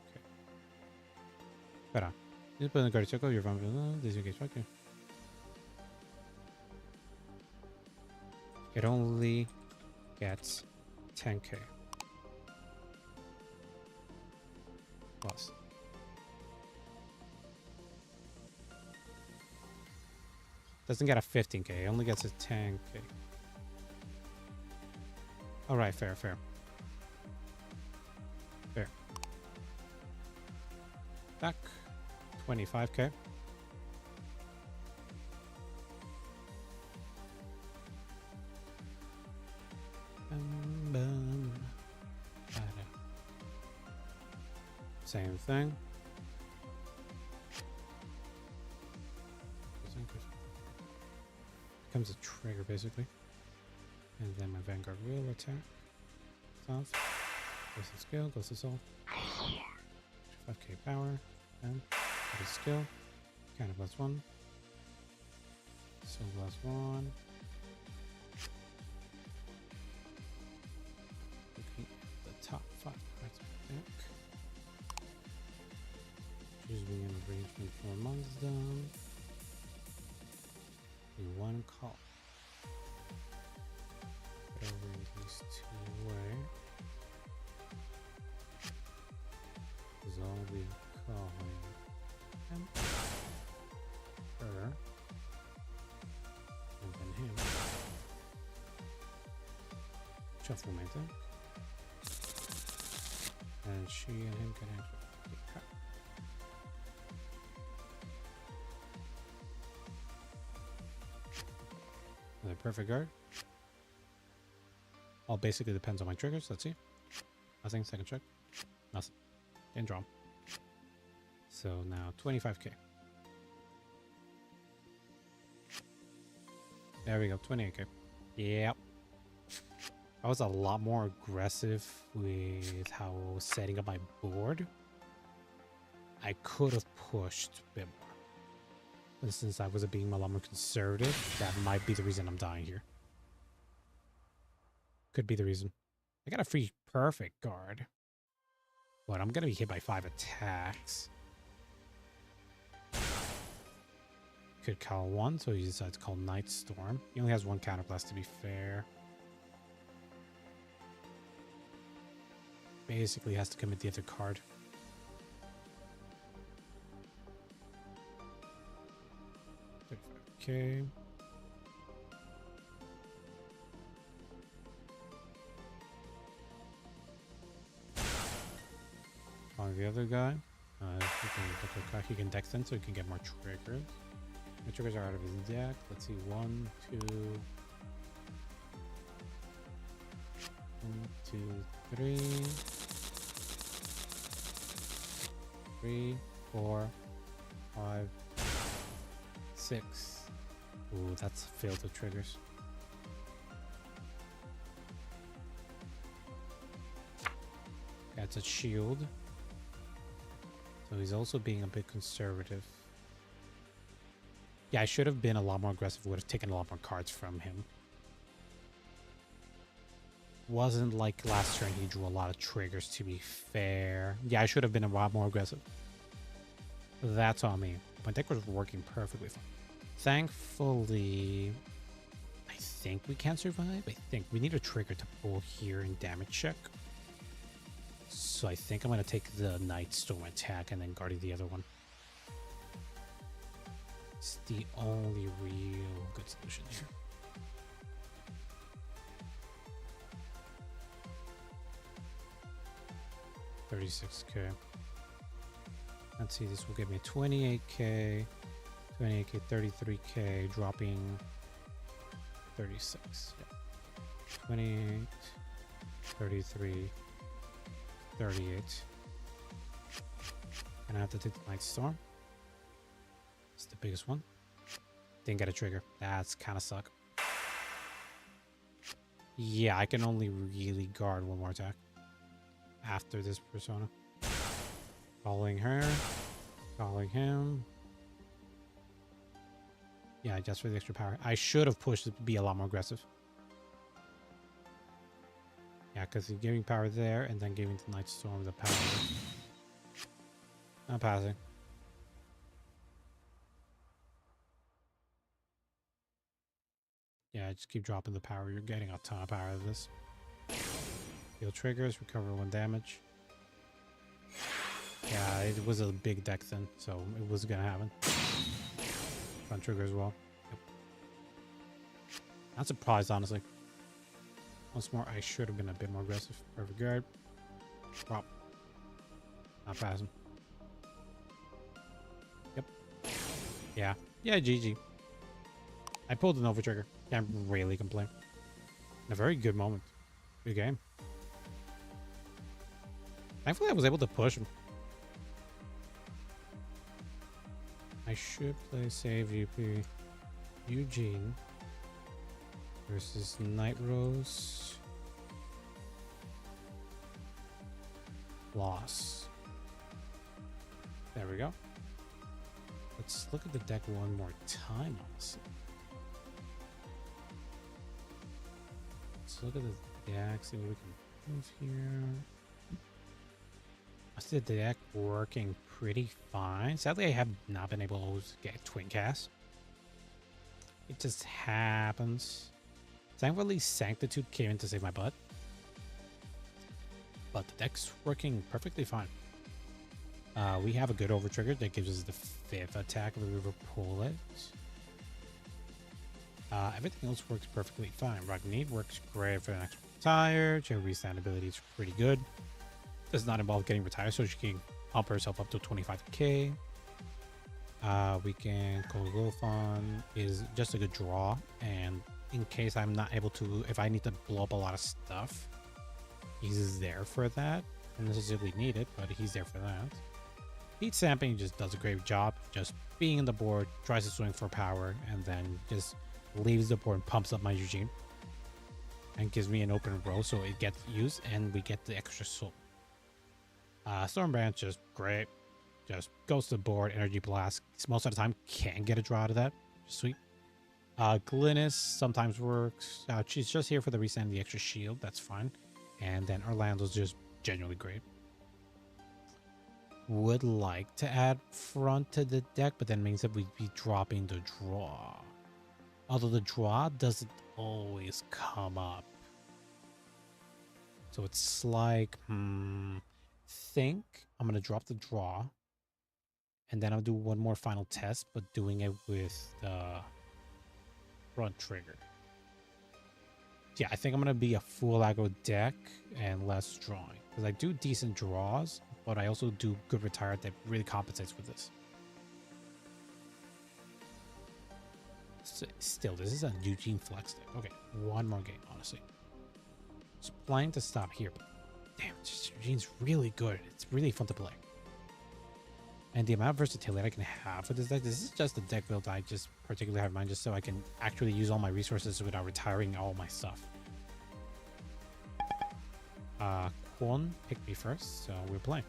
Better. Just put in the card circle. You're from this. You get 5k. It only gets 10k. Plus. Doesn't get a 15k, it only gets a 10k. Alright, fair. Fair. Back. 25k. Same thing. Becomes a trigger basically. And then my Vanguard will attack. South. Goes to skill, goes to soul. 5k power. And Put a skill. Kind of +1. So +1. Looking at the top 5 cards of the deck. Choosing an arrangement from amongst them. Do one call. Put over these two away. Is all we calling him. Her. And then him. Shuffle my deck. And she and him can actually get cut. Another perfect guard. All basically depends on my triggers. Let's see. Nothing. Second check. Nothing. Didn't draw 'em. So now 25k. There we go. 28k. Yep. I was a lot more aggressive with how I was setting up my board. I could have pushed a bit more. But since I was being a lot more conservative, that might be the reason I'm dying here. Could be the reason. I got a free perfect guard. But I'm going to be hit by 5 attacks. Could call 1, so he decides to call Night Storm. He only has 1 counterblast, to be fair. Basically has to commit the other card. Okay. On the other guy, he can dex in so he can get more triggers. The triggers are out of his deck. Let's see, 1, 2, 1, 2, 3, 3, 4, 5, 6. Ooh, that's filled with triggers. That's a shield. So he's also being a bit conservative. Yeah, I should have been a lot more aggressive. Would have taken a lot more cards from him. Wasn't like last turn he drew a lot of triggers, to be fair. Yeah, I should have been a lot more aggressive. That's on me. My deck was working perfectly fine. Thankfully, I think we can survive. I think we need a trigger to pull here and damage check. So I think I'm going to take the Night Storm attack and then guard the other one. It's the only real good solution here. $36k. Let's see, this will give me 28k, 28k, 33k, dropping 36. Yep. 28, 33, 38. And I have to take the Night Storm. It's the biggest one. Didn't get a trigger. That's kind of suck. Yeah, I can only really guard one more attack after this persona. Calling her. Calling him. Yeah, just for the extra power. I should have pushed it to be a lot more aggressive. Yeah, because he's giving power there and then giving the Night Storm the power. Not passing. Yeah, just keep dropping the power. You're getting a ton of power out of this. Heal triggers, recover 1 damage. Yeah, it was a big deck then, so it was gonna happen. Front trigger as well. Yep. Not surprised, honestly. Once more, I should have been a bit more aggressive. Perfect guard. Drop. Not passing. Yep. Yeah. Yeah, GG. I pulled an over trigger. Can't really complain. In a very good moment. Good game. Thankfully, I was able to push him. I should play save UP Eugene versus Night Rose. Loss. There we go. Let's look at the deck one more time, honestly. Let's look at the deck, see what we can move here. I see the deck working pretty fine. Sadly, I have not been able to always get twin cast. It just happens. Thankfully, Sanctitude came in to save my butt. But the deck's working perfectly fine. We have a good over trigger that gives us the 5th attack if we ever pull it. Everything else works perfectly fine. Ragnit works great for the next retire. Chibi's stand ability is pretty good. Does not involve getting retired, so she can pump herself up to 25k. We can Golfon is just a good draw, and in case I'm not able to, if I need to blow up a lot of stuff, he's there for that. Not necessarily need it, but he's there for that. Heat Stamping just does a great job, just being in the board, tries to swing for power, and then just leaves the board and pumps up my Eugene. And gives me an open row, so it gets used, and we get the extra soul. Stormbrand, just great. Just goes to the board, Energy Blast. Most of the time, can't get a draw out of that. Sweet. Glynis sometimes works. She's just here for the reset and the extra shield. That's fine. And then Orlando's just genuinely great. Would like to add front to the deck, but that means that we'd be dropping the draw. Although the draw doesn't always come up. So it's like, think I'm going to drop the draw. And then I'll do one more final test, but doing it with the front trigger. Yeah, I think I'm going to be a full aggro deck and less drawing. Because I do decent draws, but I also do good retire that really compensates for this. Still, this is a Eugene flex deck. Okay, one more game, honestly. It's planning to stop here, but damn, Eugene's really good. It's really fun to play. And the amount of versatility I can have for this deck, this is just a deck build I just particularly have in mind, just so I can actually use all my resources without retiring all my stuff. Kwon picked me first, so we're playing.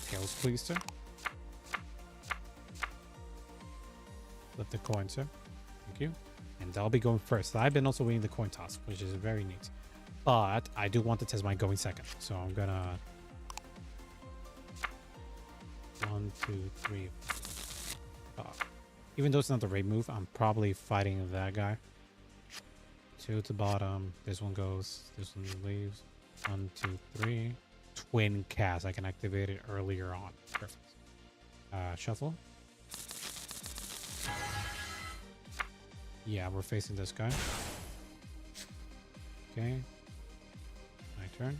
Tails, please, sir. Flip the coin, sir. Thank you. And I'll be going first. I've been also winning the coin toss, which is very neat. But I do want to test my going second, so I'm gonna... 1, 2, 3. Even though it's not the raid move, I'm probably fighting that guy. 2 to bottom. This one goes. This one leaves. 1, 2, 3. Twin cast. I can activate it earlier on. Perfect. Shuffle. Yeah, we're facing this guy. Okay. My turn.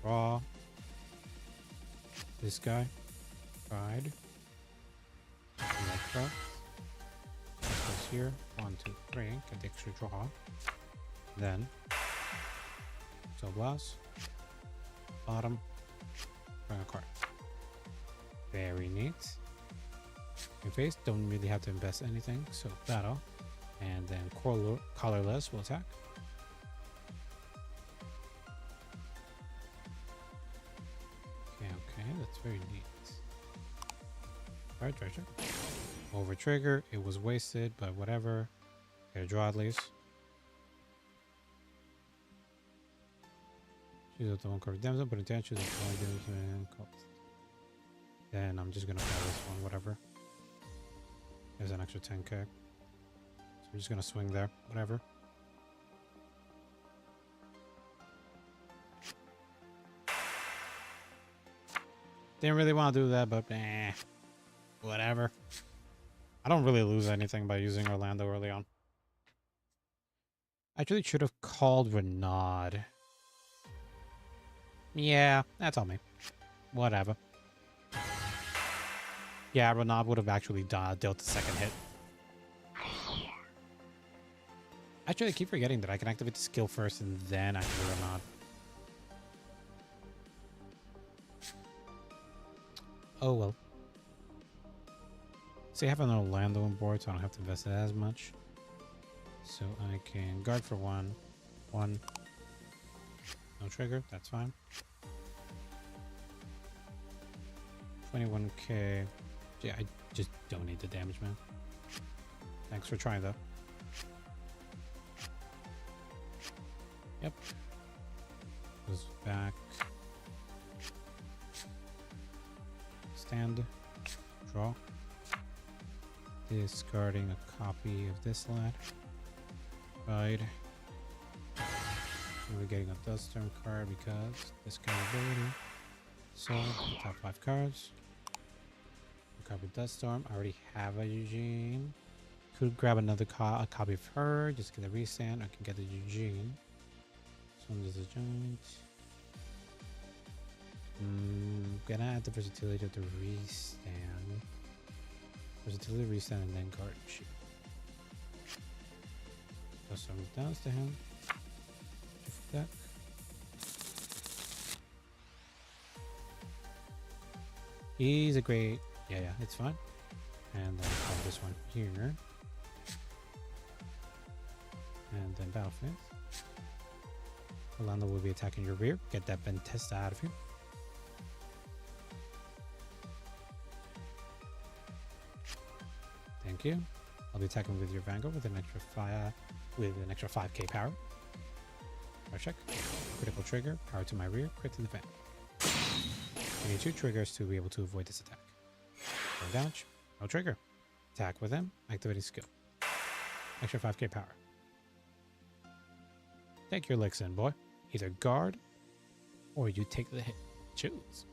Draw. This guy. Ride. Electra. This goes here. 1, 2, 3. Get the extra draw. Then. So blast. Bottom. Bring a card. Very neat. In face, don't really have to invest anything. So battle. And then colorless will attack. Okay, that's very neat. Alright, treasure. Over trigger, it was wasted, but whatever. Get a draw at least. Choose up the one card damage, but intent choose the only damage and cost. Then I'm just gonna play this one, whatever. There's an extra 10k. So I'm just gonna swing there, whatever. Didn't really want to do that, but whatever. I don't really lose anything by using Orlando early on. I actually should have called Renaud. Yeah, that's on me. Whatever. Yeah, Renaud would have actually dealt the second hit. Actually, I keep forgetting that I can activate the skill first and then activate Renaud. Oh well. See, I have an Orlando on board, so I don't have to invest it as much. So I can guard for 1. No trigger, that's fine. 21k. Yeah, I just don't need the damage, man. Thanks for trying, though. Yep. Goes back. Stand. Draw. Discarding a copy of this lad. Right. And we're getting a Dust Storm card because discard ability. So, top 5 cards. Copy Dust Storm. I already have a Eugene. Could grab another a copy of her. Just get a restand. I can get the Eugene. This one is a giant. Gonna add the versatility of the restand. Versatility, restand, and then guard shield. Dust Storm down to him. Deck. He's a great. Yeah, it's fine. And then call this one here. And then Battlefield. Orlando will be attacking your rear. Get that Ventesta out of here. Thank you. I'll be attacking with your Vanguard with an extra 5k power. Power check. Critical trigger. Power to my rear. Crit to the fan. I need 2 triggers to be able to avoid this attack. No damage. No trigger. Attack with him. Activating skill. Extra 5k power. Take your licks in, boy. Either guard or you take the hit. Choose.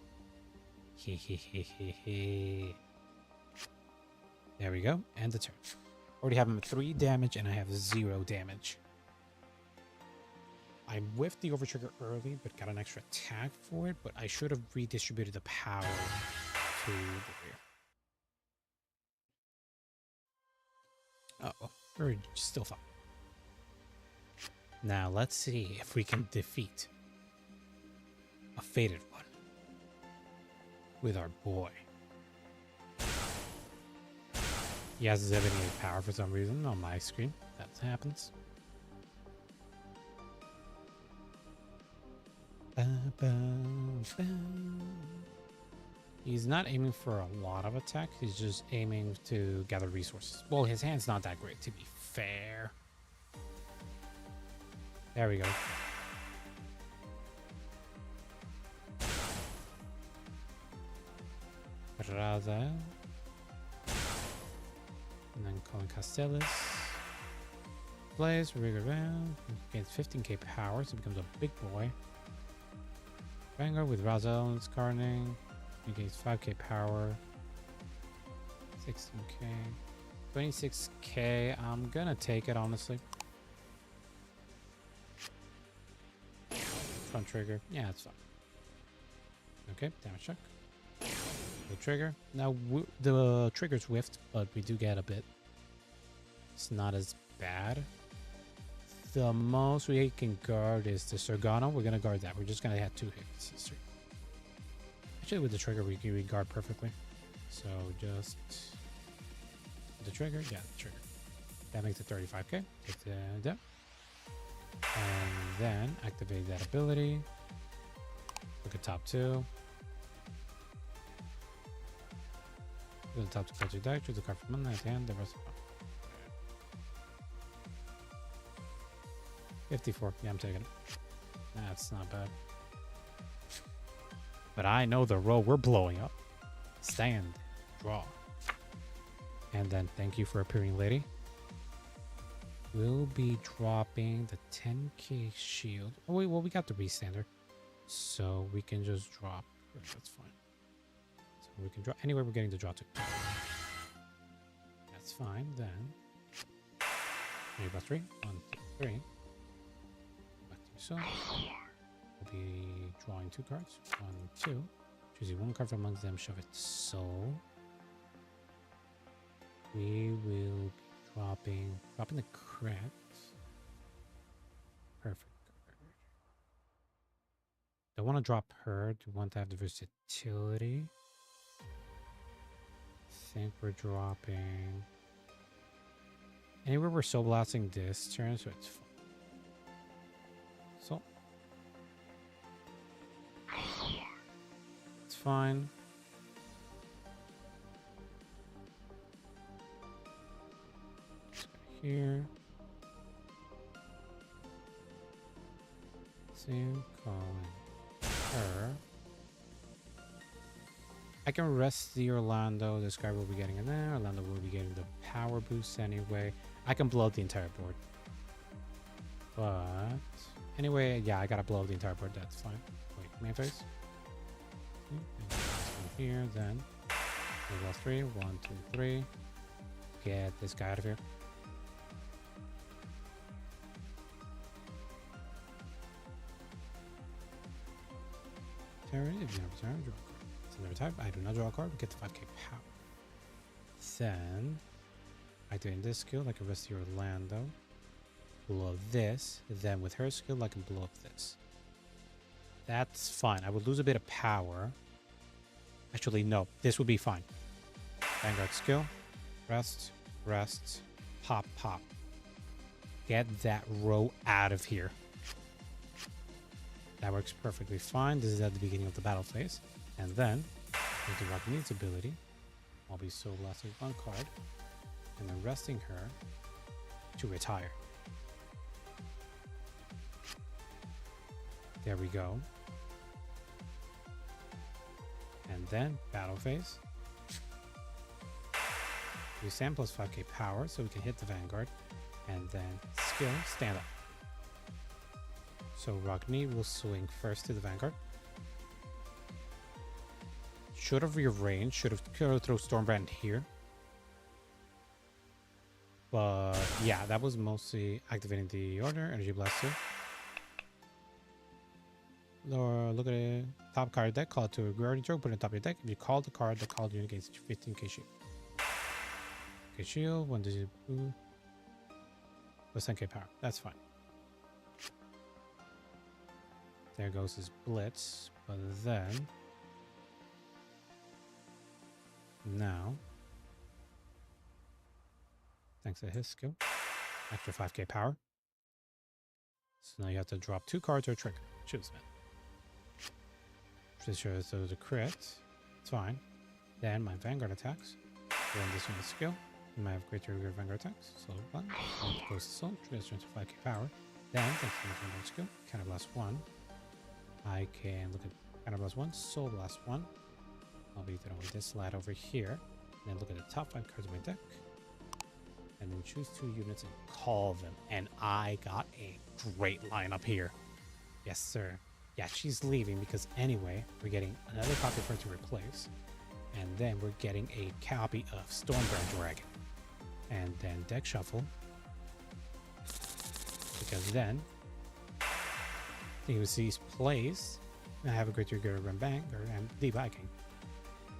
There we go. End the turn. Already have him at 3 damage and I have 0 damage. I whiffed the overtrigger early, but got an extra attack for it, but I should have redistributed the power to the rear. Uh-oh. We're still fine. Now, let's see if we can defeat a fated one with our boy. He has 78 power for some reason on my screen. That happens. He's not aiming for a lot of attack. He's just aiming to gather resources. Well, his hand's not that great, to be fair. There we go. Raza. And then calling Castellas. Plays, rig around. Gains 15k power, so becomes a big boy. Vanguard with Razel and Scarning. He gains 5k power. 16k. 26k. I'm gonna take it, honestly. Front trigger. Yeah, it's fine. Okay, damage check. The trigger. Now, the trigger's whiffed, but we do get a bit. It's not as bad. The most we can guard is the Sergano. We're going to guard that. We're just going to have 2 hits. Actually, with the trigger, we can guard perfectly. So, just the trigger. Yeah, the trigger. That makes it 35k. Take the dip. And then activate that ability. Look at top 2. Go to the top 2 cards of your deck. Choose the card from under at the end. The rest of 54. Yeah, I'm taking it. That's not bad. But I know the row we're blowing up. Stand. Draw. And then thank you for appearing, lady. We'll be dropping the 10k shield. Oh, wait, well, we got the restander. So we can just drop. That's fine. So we can draw anywhere we're getting to draw to. That's fine, then. 3 plus 3. 1, 2, 3. Back to yourself. We'll be drawing 2 cards. 1, 2. Choosing 1 card from amongst them, shove it. So we will be dropping the crit. Perfect. Don't want to drop her. Do want to have the versatility. I think we're dropping anywhere we're soul blasting this turn, so it's fine. So it's fine. here. Same calling her. I can rest the Orlando. This guy will be getting it there. Orlando will be getting the power boost anyway. I can blow up the entire board. But anyway, yeah, I gotta blow up the entire board. That's fine. Wait, main phase. Here, then. Level 3. 1, 2, 3. Get this guy out of here. Terry, if you never turn, draw a card. It's another type. I do not draw a card. We get the 5k power. Then, activating this skill, I can rest the Orlando. Blow up this. Then, with her skill, I can blow up this. That's fine. I would lose a bit of power. Actually, no. This would be fine. Vanguard skill. Rest. Rest. Pop. Pop. Get that row out of here. That works perfectly fine. This is at the beginning of the battle phase. And then, into Rock Needs ability, I'll be Soul Blasting one card. And then resting her to retire. There we go. And then, battle phase. We sand plus 5k power, so we can hit the Vanguard. And then, skill, stand up. So Ragni will swing first to the Vanguard. Should have rearranged, should have thrown Stormbrand here. But yeah, that was mostly activating the order, Energy Blast 2. Look at it. Top card deck, call it to a guardian stroke, put it on top of your deck. If you call the card, the called unit gains 15k shield. Okay, shield, 1 digit blue. Plus 10k power. That's fine. There goes his blitz, but then now, thanks to his skill, extra 5k power. So now you have to drop 2 cards or a trigger. Choose man. Pretty sure so the crit. It's fine. Then my Vanguard attacks. Then this one's skill. You might have greater rigor Vanguard attacks. So 1 goes to soul, triggers to 5k power. Then thanks to my Vanguard skill, Counter Blast 1. I can look at Counter Blast 1, Soul Blast 1. I'll be throwing this lad over here. And then look at the top 5 cards of my deck. And then choose 2 units and call them. And I got a great lineup here. Yes, sir. Yeah, she's leaving because anyway, we're getting another copy for her to replace. And then we're getting a copy of Stormbrand Dragon. And then deck shuffle. Because then you will see plays. I have a great rigor run banger and the Viking.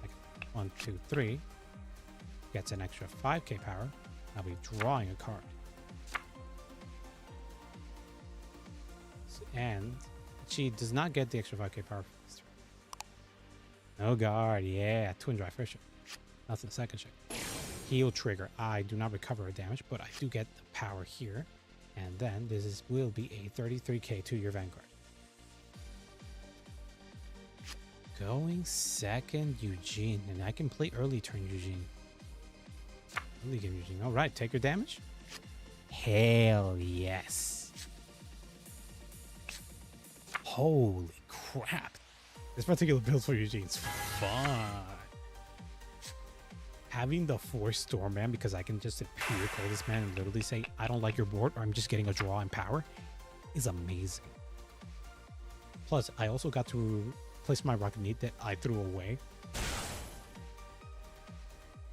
Like 1, 2, 3. Gets an extra 5k power. I'll be drawing a card. And she does not get the extra 5k power. No guard, yeah. Twin drive first check. Nothing second check. Heal trigger. I do not recover damage, but I do get the power here. And then this will be a 33k to your Vanguard. Going second, Eugene. And I can play early turn Eugene. Early game Eugene. Alright, take your damage. Hell yes. Holy crap. This particular build for Eugene's fun. Having the 4 Stormman, because I can just appear call this man and literally say, I don't like your board, or I'm just getting a draw and power, is amazing. Plus, I also got to place my Rocket Need that I threw away,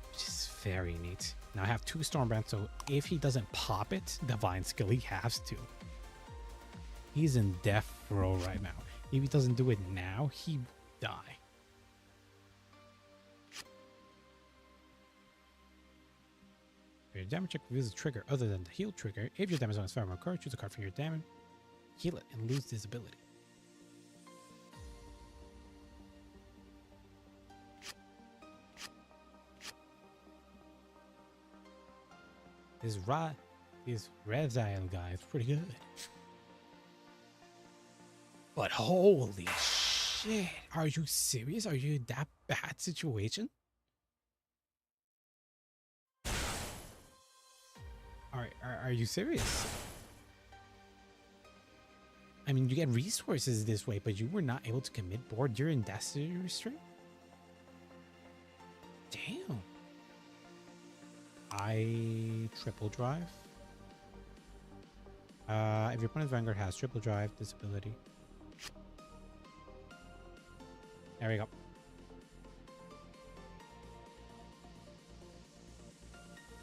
which is very neat. Now I have 2 Stormbrands, so if he doesn't pop it, Divine Skill, he has to. He's in death row right now. If he doesn't do it now, he will die. Your damage check reveals a trigger other than the heal trigger. If your damage on his farm card, choose a card from your damage, heal it, and lose this ability. This Razile guy is pretty good. But holy shit, are you serious? Are you in that bad situation? Are you serious? I mean, you get resources this way, but you were not able to commit board during Destiny stream? Damn. I triple drive. If your opponent's Vanguard has triple drive disability. There we go.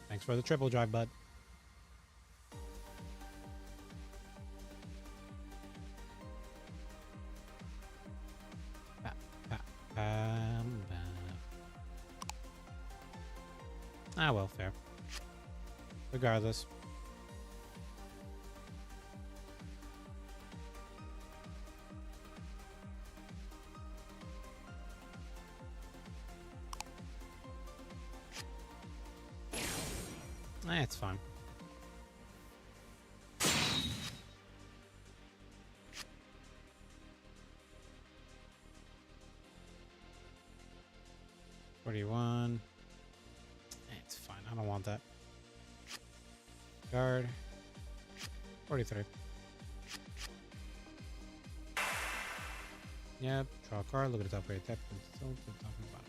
Thanks for the triple drive, bud. Ah, well, fair. Regardless. It's fine. $41. It's fine. I don't want that. Guard. 43. Yep. Draw a card. Look at the top right. Tap the top and bottom.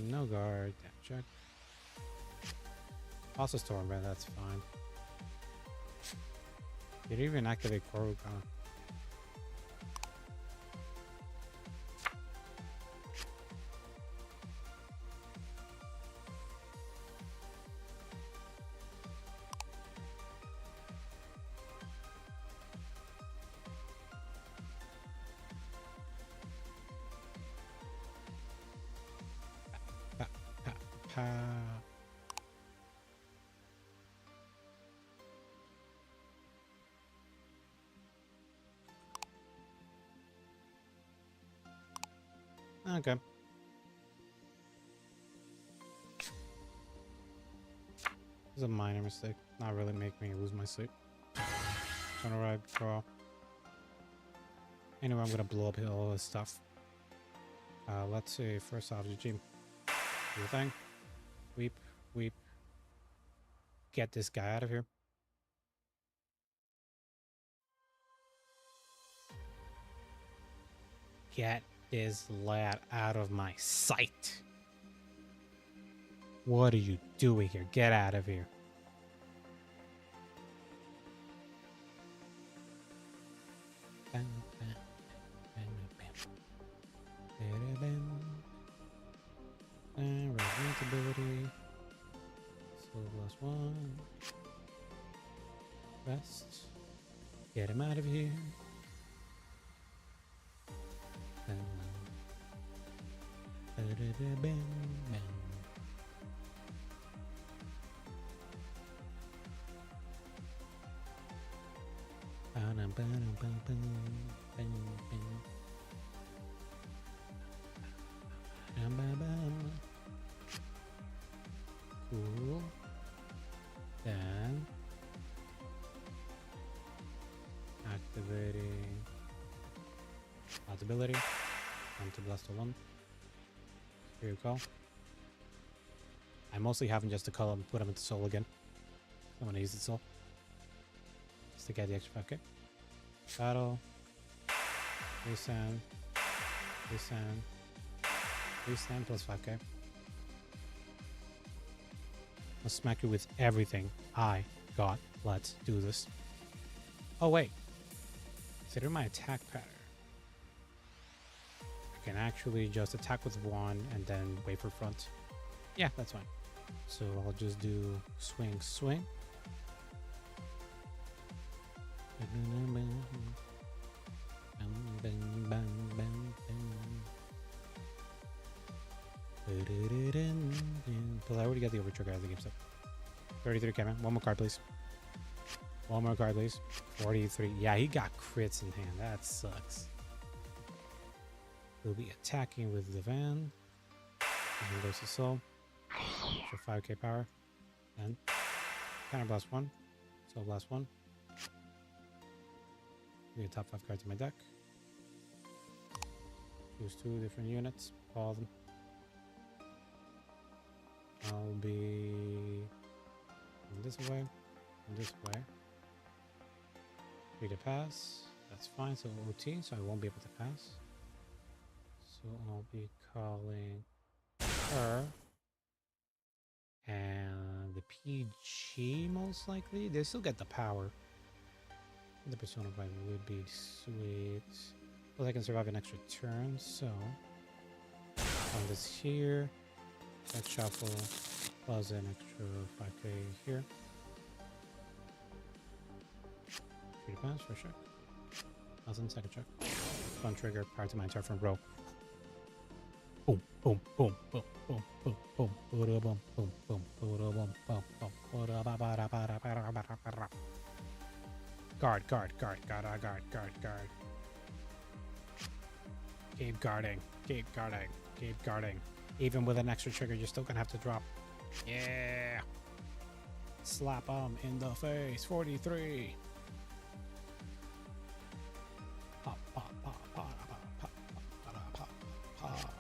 No guard. Yeah, check. Also storm, man. That's fine. You didn't even activate Korok. Okay. It's a minor mistake. Not really make me lose my sleep. Gonna ride draw. Anyway, I'm gonna blow up all this stuff. Let's see. First off, Eugene. Do your thing. Weep, weep. Get this guy out of here. Get this lad out of my sight. What are you doing here? Get out of here. Ability. So +1. Rest. Get him out of here. Cool. Then activating ability. To blast a 1. Here you go. I mostly haven't just to call him, put him into soul again. I'm gonna use the soul just to get the extra 5k. Battle. Resand. Resand. Resand plus 5k. I'll smack you with everything I got. Let's do this. Oh wait. Consider my attack pattern. I can actually just attack with 1 and then wait for front. Yeah, that's fine. So I'll just do swing, swing. Plus, I already got the overture guy as the game step. 33 coming. One more card, please. One more card, please. 43. Yeah, he got crits in hand. That sucks. We'll be attacking with the van. And goes to soul. For 5k power. And counter blast 1. Soul blast 1. We get top 5 cards in my deck. Choose 2 different units. Call them. I'll be this way, and this way. Free to pass. That's fine. So OT, so I won't be able to pass. So I'll be calling her. And the PG most likely. They still get the power. The Persona 5 would be sweet. Well, I can survive an extra turn, so on this here. Let's shuffle. Plus an extra 5k here. Free to pass for sure. Awesome, second check. Fun trigger prior to my turn from row. Boom, boom, boom, boom, boom, boom, boom, boom, boom, boom, boom, boom, boom, boom. Guard, guard, guard, guard, guard, guard, guard. Keep guarding, keep guarding, keep guarding. Even with an extra trigger, you're still gonna have to drop. Yeah. Slap him in the face. 43. Pop, pop, pop, pop, pop, pop, pop, pop, pop.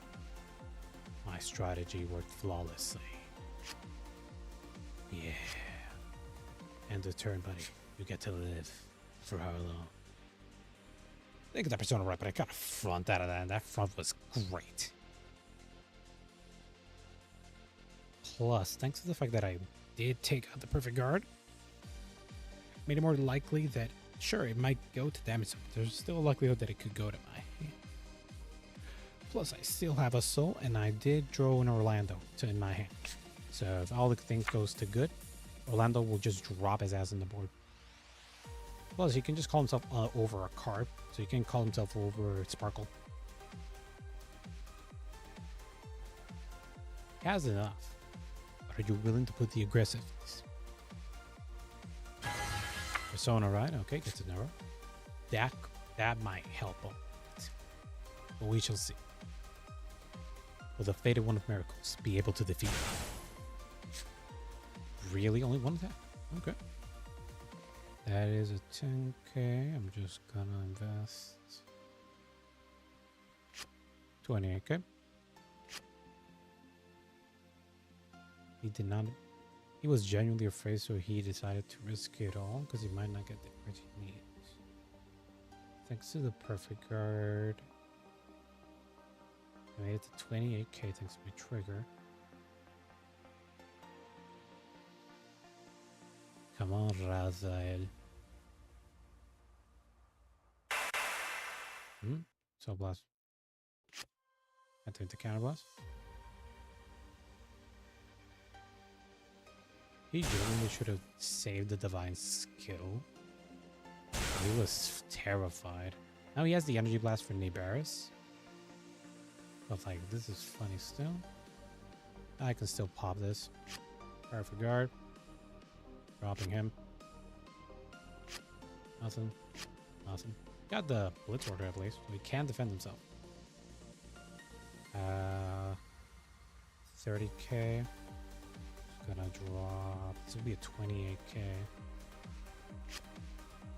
My strategy worked flawlessly. Yeah. End of turn, buddy. You get to live for how long? I think that Persona right, but I got a front out of that, and that front was great. Plus, thanks to the fact that I did take out the perfect guard, made it more likely that, sure, it might go to damage zone. There's still a likelihood that it could go to my hand. Plus, I still have a soul, and I did draw an Orlando in my hand. So if all the things goes to good, Orlando will just drop his ass in the board. Plus, he can just call himself over a card, so he can call himself over Sparkle. He has enough. But are you willing to put the aggressiveness? Persona, right? Okay, gets an arrow. That might help him. But we shall see. Will the fated one of miracles be able to defeat him? Really? Only one attack? Okay. That is a 10k. I'm just gonna invest 28k. He did not. He was genuinely afraid, so he decided to risk it all because he might not get the crit he needs. Thanks to the perfect guard, I made it to 28k thanks to my trigger. Come on, Raziel. Soul Blast. I took the counter blast. He genuinely should have saved the Divine Skill. He was terrified. Now he has the Energy Blast for Nibaris. But like, this is funny still. I can still pop this. Fire for guard. Dropping him. Awesome. Awesome. Got the Blitz Order at least, so he can defend himself. 30k. Gonna drop. This will be a 28k.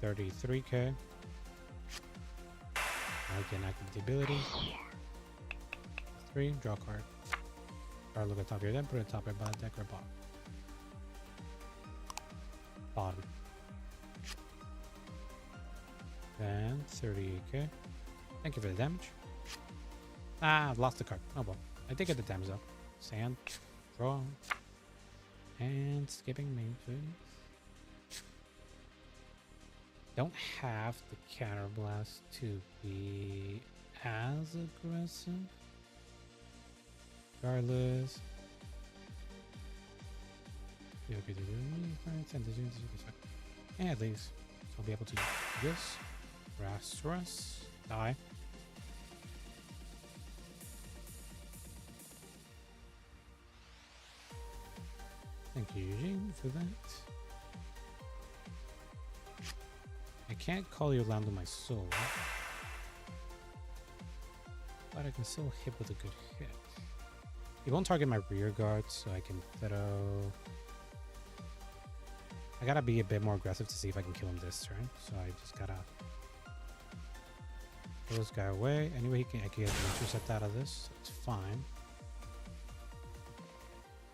33k. I can activate the ability. 3, draw a card. Card look at top of your deck, put it top of your deck or bottom. Bottom. And 38k. Thank you for the damage. Ah, I've lost the card. Oh well. I did get the damage though. Sand. Draw. And skipping main phase. Don't have the counter blast to be as aggressive. Regardless. And at least I'll be able to do this. Rastros. Die. Thank you, Eugene, for that. I can't call you land on my soul. But I can still hit with a good hit. He won't target my rear guard, so I can throw... I gotta be a bit more aggressive to see if I can kill him this turn. So I just gotta... throw this guy away. Anyway, I can get an intercept out of this. So it's fine.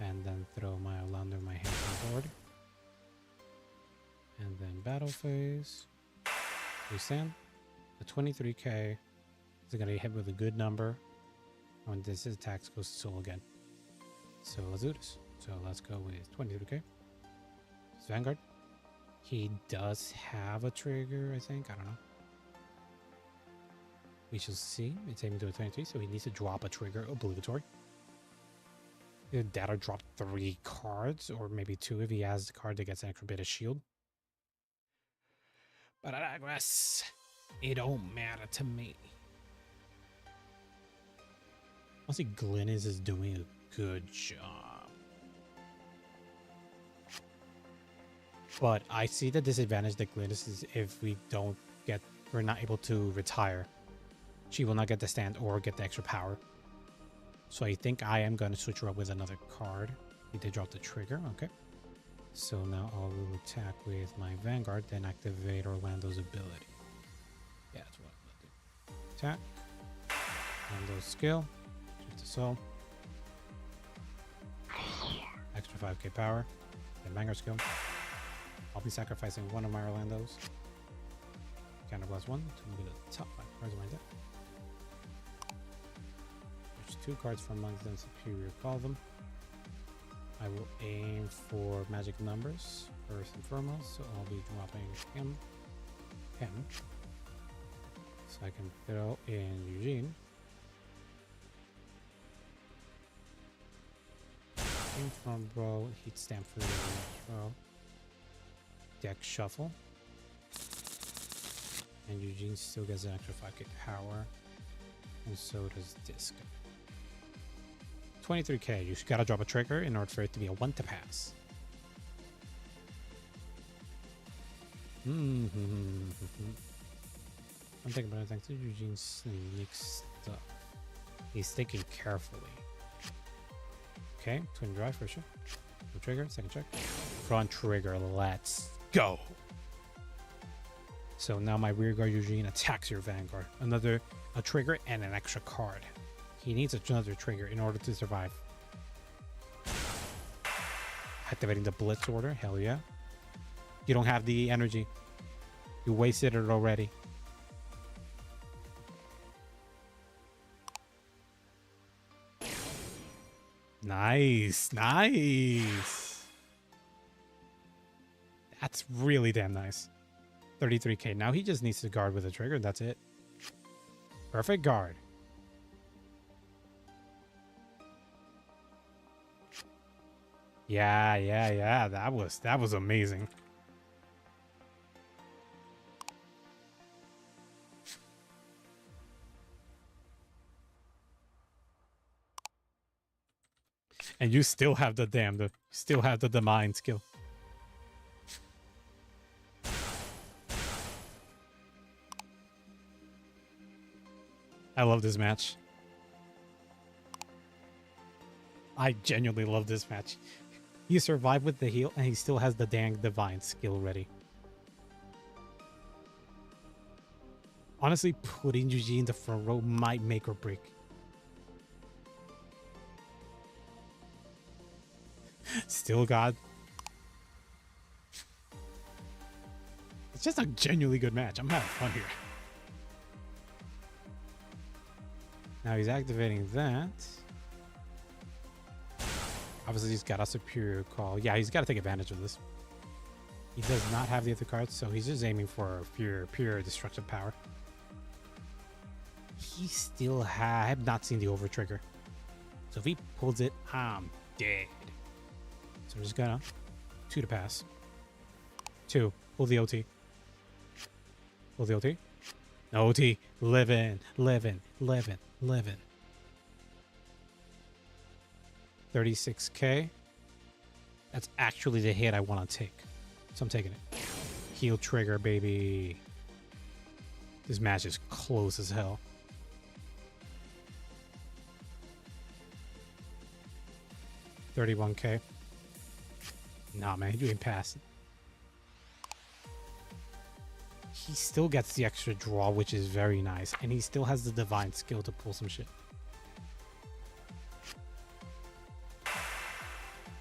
And then throw my Outlander, my hand on board. And then battle phase. We stand. The 23k is going to hit with a good number. When this attacks goes to soul again. So let's do this. So let's go with 23k. It's Vanguard. He does have a trigger, I think. I don't know. We shall see. It's aiming to a 23, so he needs to drop a trigger. Obligatory. Either that or drop 3 cards, or maybe 2 if he has the card that gets an extra bit of shield. But I digress. It don't matter to me. Honestly, Glynis is doing a good job. But I see the disadvantage that Glynis is if we're not able to retire. She will not get the stand or get the extra power. So I think I am going to switch her up with another card. He did drop the trigger, okay. So now I will attack with my Vanguard, then activate Orlando's ability. Yeah, that's what I'm going to do. Attack. Orlando's skill. Shift to soul. Extra 5k power. Then Vanguard skill. I'll be sacrificing one of my Orlandos. Counterblast 1 to move the top 5 cards of my deck. There's 2 cards from amongst them, superior, call them. I will aim for magic numbers first and foremost, so I'll be dropping him. So I can throw in Eugene. Aim from bro, heat stamp for the throw. Deck shuffle. And Eugene still gets an extra 5k power. And so does Disc. 23k, you gotta drop a trigger in order for it to be a 1 to pass. I'm thinking about it thanks to Eugene's sneak stuff. He's thinking carefully. Okay, twin drive for sure. No trigger, second check. Front trigger, let's go. So now my rear guard Eugene attacks your Vanguard. A trigger and an extra card. He needs another trigger in order to survive. Activating the Blitz order. Hell yeah. You don't have the energy. You wasted it already. Nice. Nice. That's really damn nice. 33k. Now he just needs to guard with a trigger. That's it. Perfect guard. Yeah. That was amazing. And you still have the mind skill. I love this match. I genuinely love this match. He survived with the heal, and he still has the dang divine skill ready. Honestly, putting Eugene in the front row might make or break. Still God. It's just a genuinely good match. I'm having fun here. Now he's activating that. Obviously, he's got a superior call. Yeah, he's got to take advantage of this. He does not have the other cards, so he's just aiming for pure destructive power. He still I have not seen the over trigger. So if he pulls it, I'm dead. So we're just gonna 2 to pass. 2. Pull the OT. Pull the OT. No OT. 11. 36k. That's actually the hit I want to take. So I'm taking it. Heal trigger, baby. This match is close as hell. $31k. Nah, man, you ain't passing. He still gets the extra draw, which is very nice. And he still has the divine skill to pull some shit.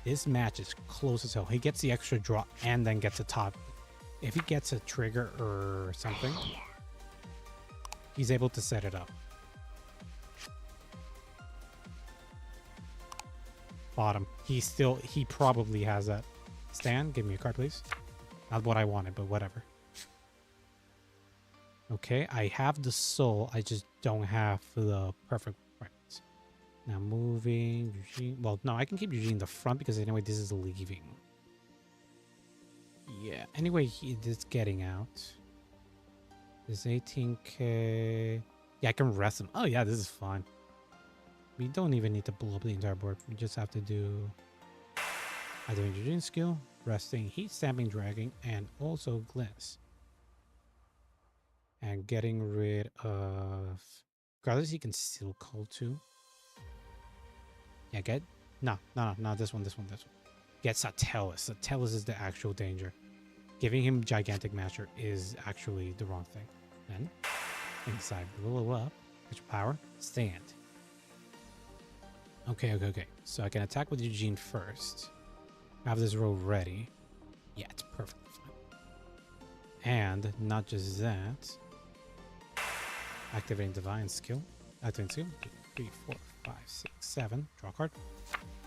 This match is close as hell. He gets the extra draw and then gets a top. If he gets a trigger or something, he's able to set it up. Bottom. He probably has that. Stan, give me a card, please. Not what I wanted, but whatever. Okay, I have the soul. I just don't have the perfect weapons. Now moving Eugene. Well, no, I can keep Eugene in the front because anyway, this is leaving. Yeah. Anyway, it's getting out. This 18k. Yeah, I can rest him. Oh yeah, this is fine. We don't even need to blow up the entire board. We just have to do either Eugene skill, resting, heat stamping, dragging, and also gliss. And getting rid of... Regardless, he can still call too. Yeah, get... No, this one. Get Satellis. Satellis is the actual danger. Giving him Gigantic Master is actually the wrong thing. Then, inside, blow up. Extra power. Stand. Okay. So I can attack with Eugene first. Have this row ready. Yeah, it's perfectly fine. And not just that... Activating Divine Skill. Activating Skill. 2, 3, 4, 5, 6, 7. Draw card.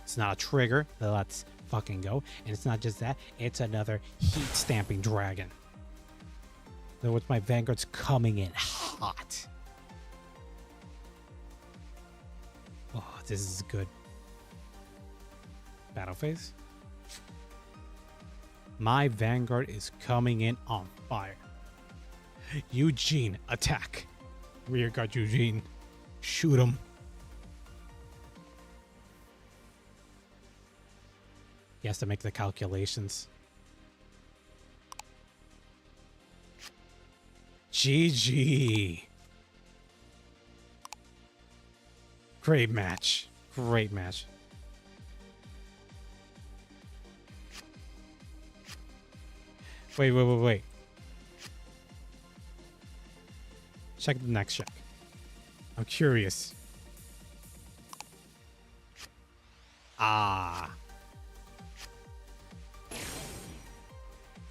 It's not a trigger. Let's fucking go. And it's not just that. It's another heat stamping dragon. In other words, my Vanguard's coming in hot. Oh, this is good. Battle phase. My Vanguard is coming in on fire. Eugene, attack. Rear guard Eugene. Shoot him. He has to make the calculations. GG. Great match. Great match. Wait. Check the next check. I'm curious. Ah.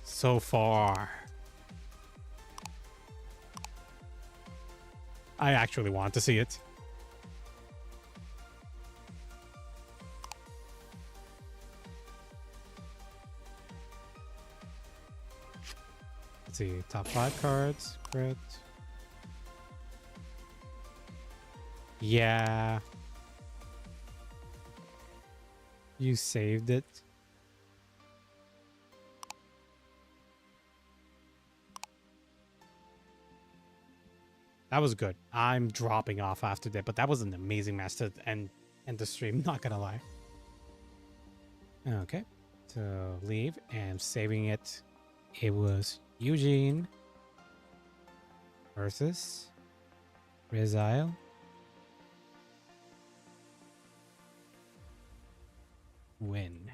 So far. I actually want to see it. Let's see. Top 5 cards. Crit. Yeah. You saved it. That was good. I'm dropping off after that, but that was an amazing match to end the stream, not gonna lie. Okay. So leave and saving it. It was Eugene versus Rizal. Win.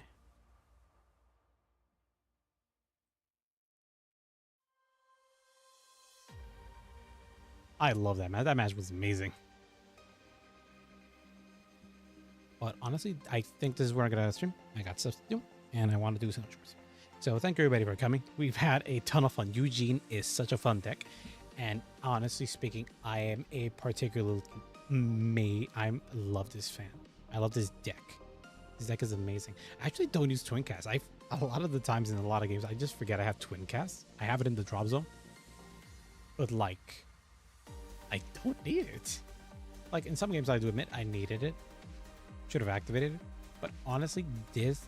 I love that match. That match was amazing. But honestly, I think this is where I'm going to stream. I got stuff to do, and I want to do some chores. So thank you everybody for coming. We've had a ton of fun. Eugene is such a fun deck. And honestly speaking, I am a particular... I love this fan. I love this deck. This deck is amazing. I actually don't use Twin Cast. A lot of the times in a lot of games, I just forget I have Twin Cast. I have it in the drop zone. But like, I don't need it. Like in some games I do admit I needed it. Should have activated it. But honestly, this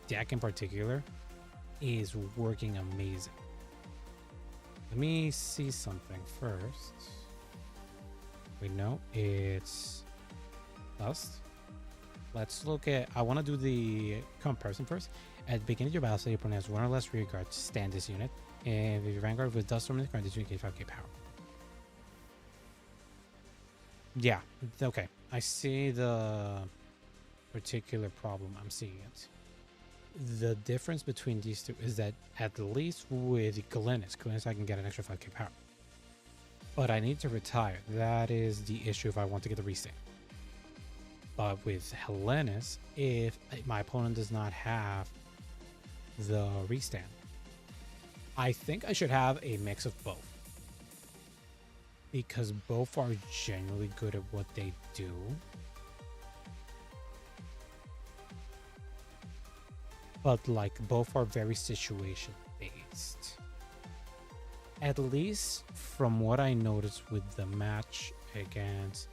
deck in particular is working amazing. Let me see something first. Wait, no, it's Dust. Let's look at, I want to do the comparison first. At the beginning of your battle stage, your opponent has one or less rear guard to stand this unit. And if your Vanguard with Dust Storm in the current, this unit gains 5k power. Yeah, okay. I see the particular problem. I'm seeing it. The difference between these two is that at least with Glennis I can get an extra 5k power. But I need to retire. That is the issue if I want to get the restate. But with Hellenis, if my opponent does not have the restand, I think I should have a mix of both. Because both are genuinely good at what they do. But like both are very situation based. At least from what I noticed with the match against,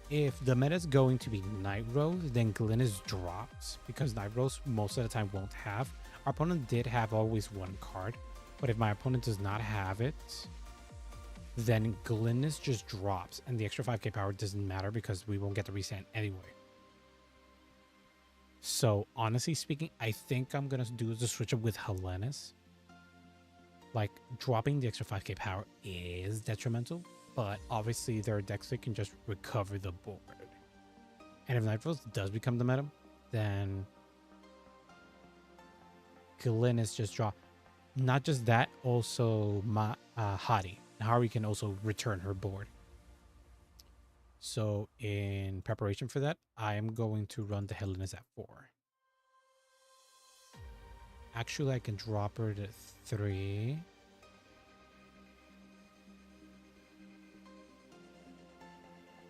if the meta is going to be Night Rose, then Glynis drops because Night Rose most of the time won't have. Our opponent did have always one card, but if my opponent does not have it, then Glynis just drops and the extra 5k power doesn't matter because we won't get the restand anyway. So honestly speaking, I think I'm gonna do the switch up with Hellenis. Like dropping the extra 5k power is detrimental, but obviously there are decks that can just recover the board. And if Night Rose does become the meta, then Glynis just drop. Not just that, also Hari can also return her board. So in preparation for that, I am going to run the Hellenis at 4. Actually, I can drop her to 3.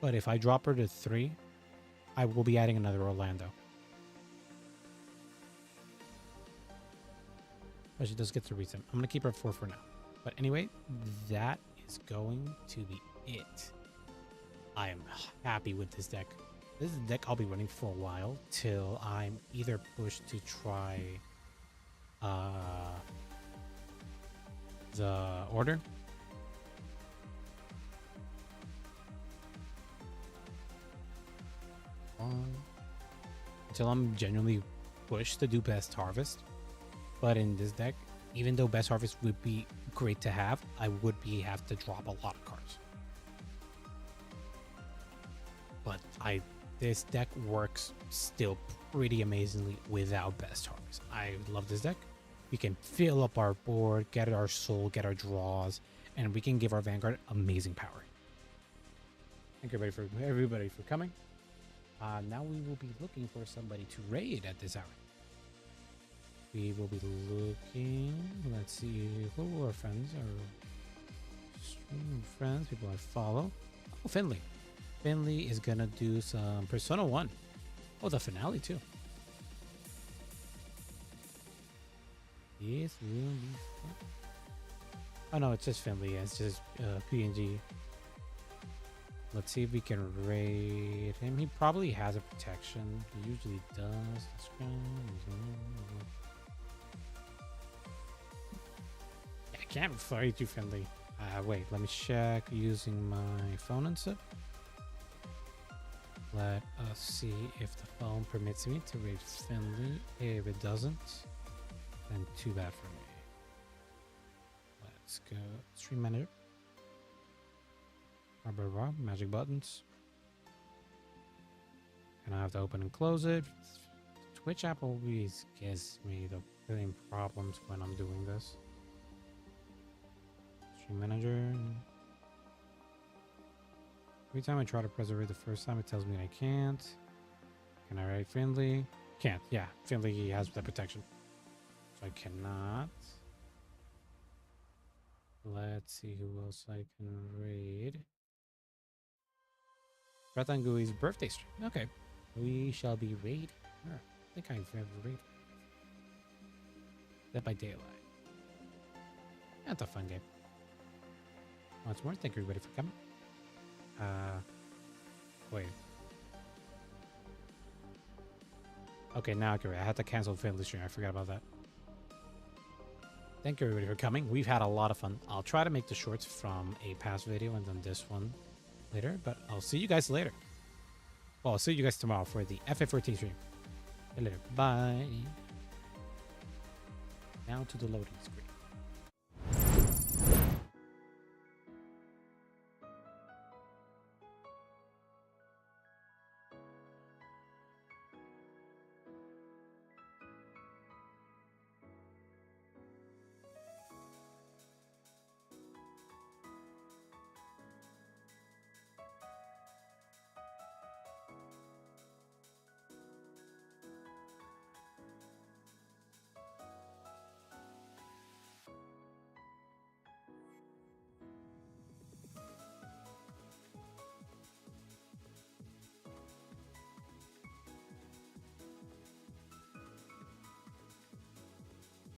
But if I drop her to 3, I will be adding another Orlando. But she does get to reset. I'm going to keep her at 4 for now. But anyway, that is going to be it. I am happy with this deck. This is a deck I'll be running for a while till I'm either pushed to try the order. Until I'm genuinely pushed to do Best Harvest. But in this deck, even though Best Harvest would be great to have, I would have to drop a lot of cards. But this deck works still pretty amazingly without Best Harvest. I love this deck. We can fill up our board, get our soul, get our draws, and we can give our Vanguard amazing power. Thank you everybody for coming. Now we will be looking for somebody to raid at this hour. We will be looking. Let's see who our friends are. Stream friends, people I follow. Oh, Finley. Finley is gonna do some Persona 1. Oh, the finale too. This will be fun. Oh no, it's just Finley. It's just PNG. Let's see if we can raid him. He probably has a protection. He usually does. I can't fight you, Finley. Wait, let me check using my phone and stuff. Let us see if the phone permits me to raid Finley. If it doesn't, then too bad for me. Let's go stream manager. Magic buttons. And I have to open and close it. Twitch app always gives me the same problems when I'm doing this. Stream manager. Every time I try to preserve it the first time, it tells me I can't. Can I write Finley? Can't. Yeah, Finley has the protection. So I cannot. Let's see who else I can raid. Ratangui's birthday stream. Okay. We shall be raiding her. I think I've ever raided. Dead by Daylight. That's a fun game. Once more, thank you everybody for coming. Wait. Okay, now I can read. I had to cancel Finley stream. I forgot about that. Thank you everybody for coming. We've had a lot of fun. I'll try to make the shorts from a past video and then this one later, but I'll see you guys later. Well, I'll see you guys tomorrow for the FF14 stream. See you later. Bye. Now to the loading screen.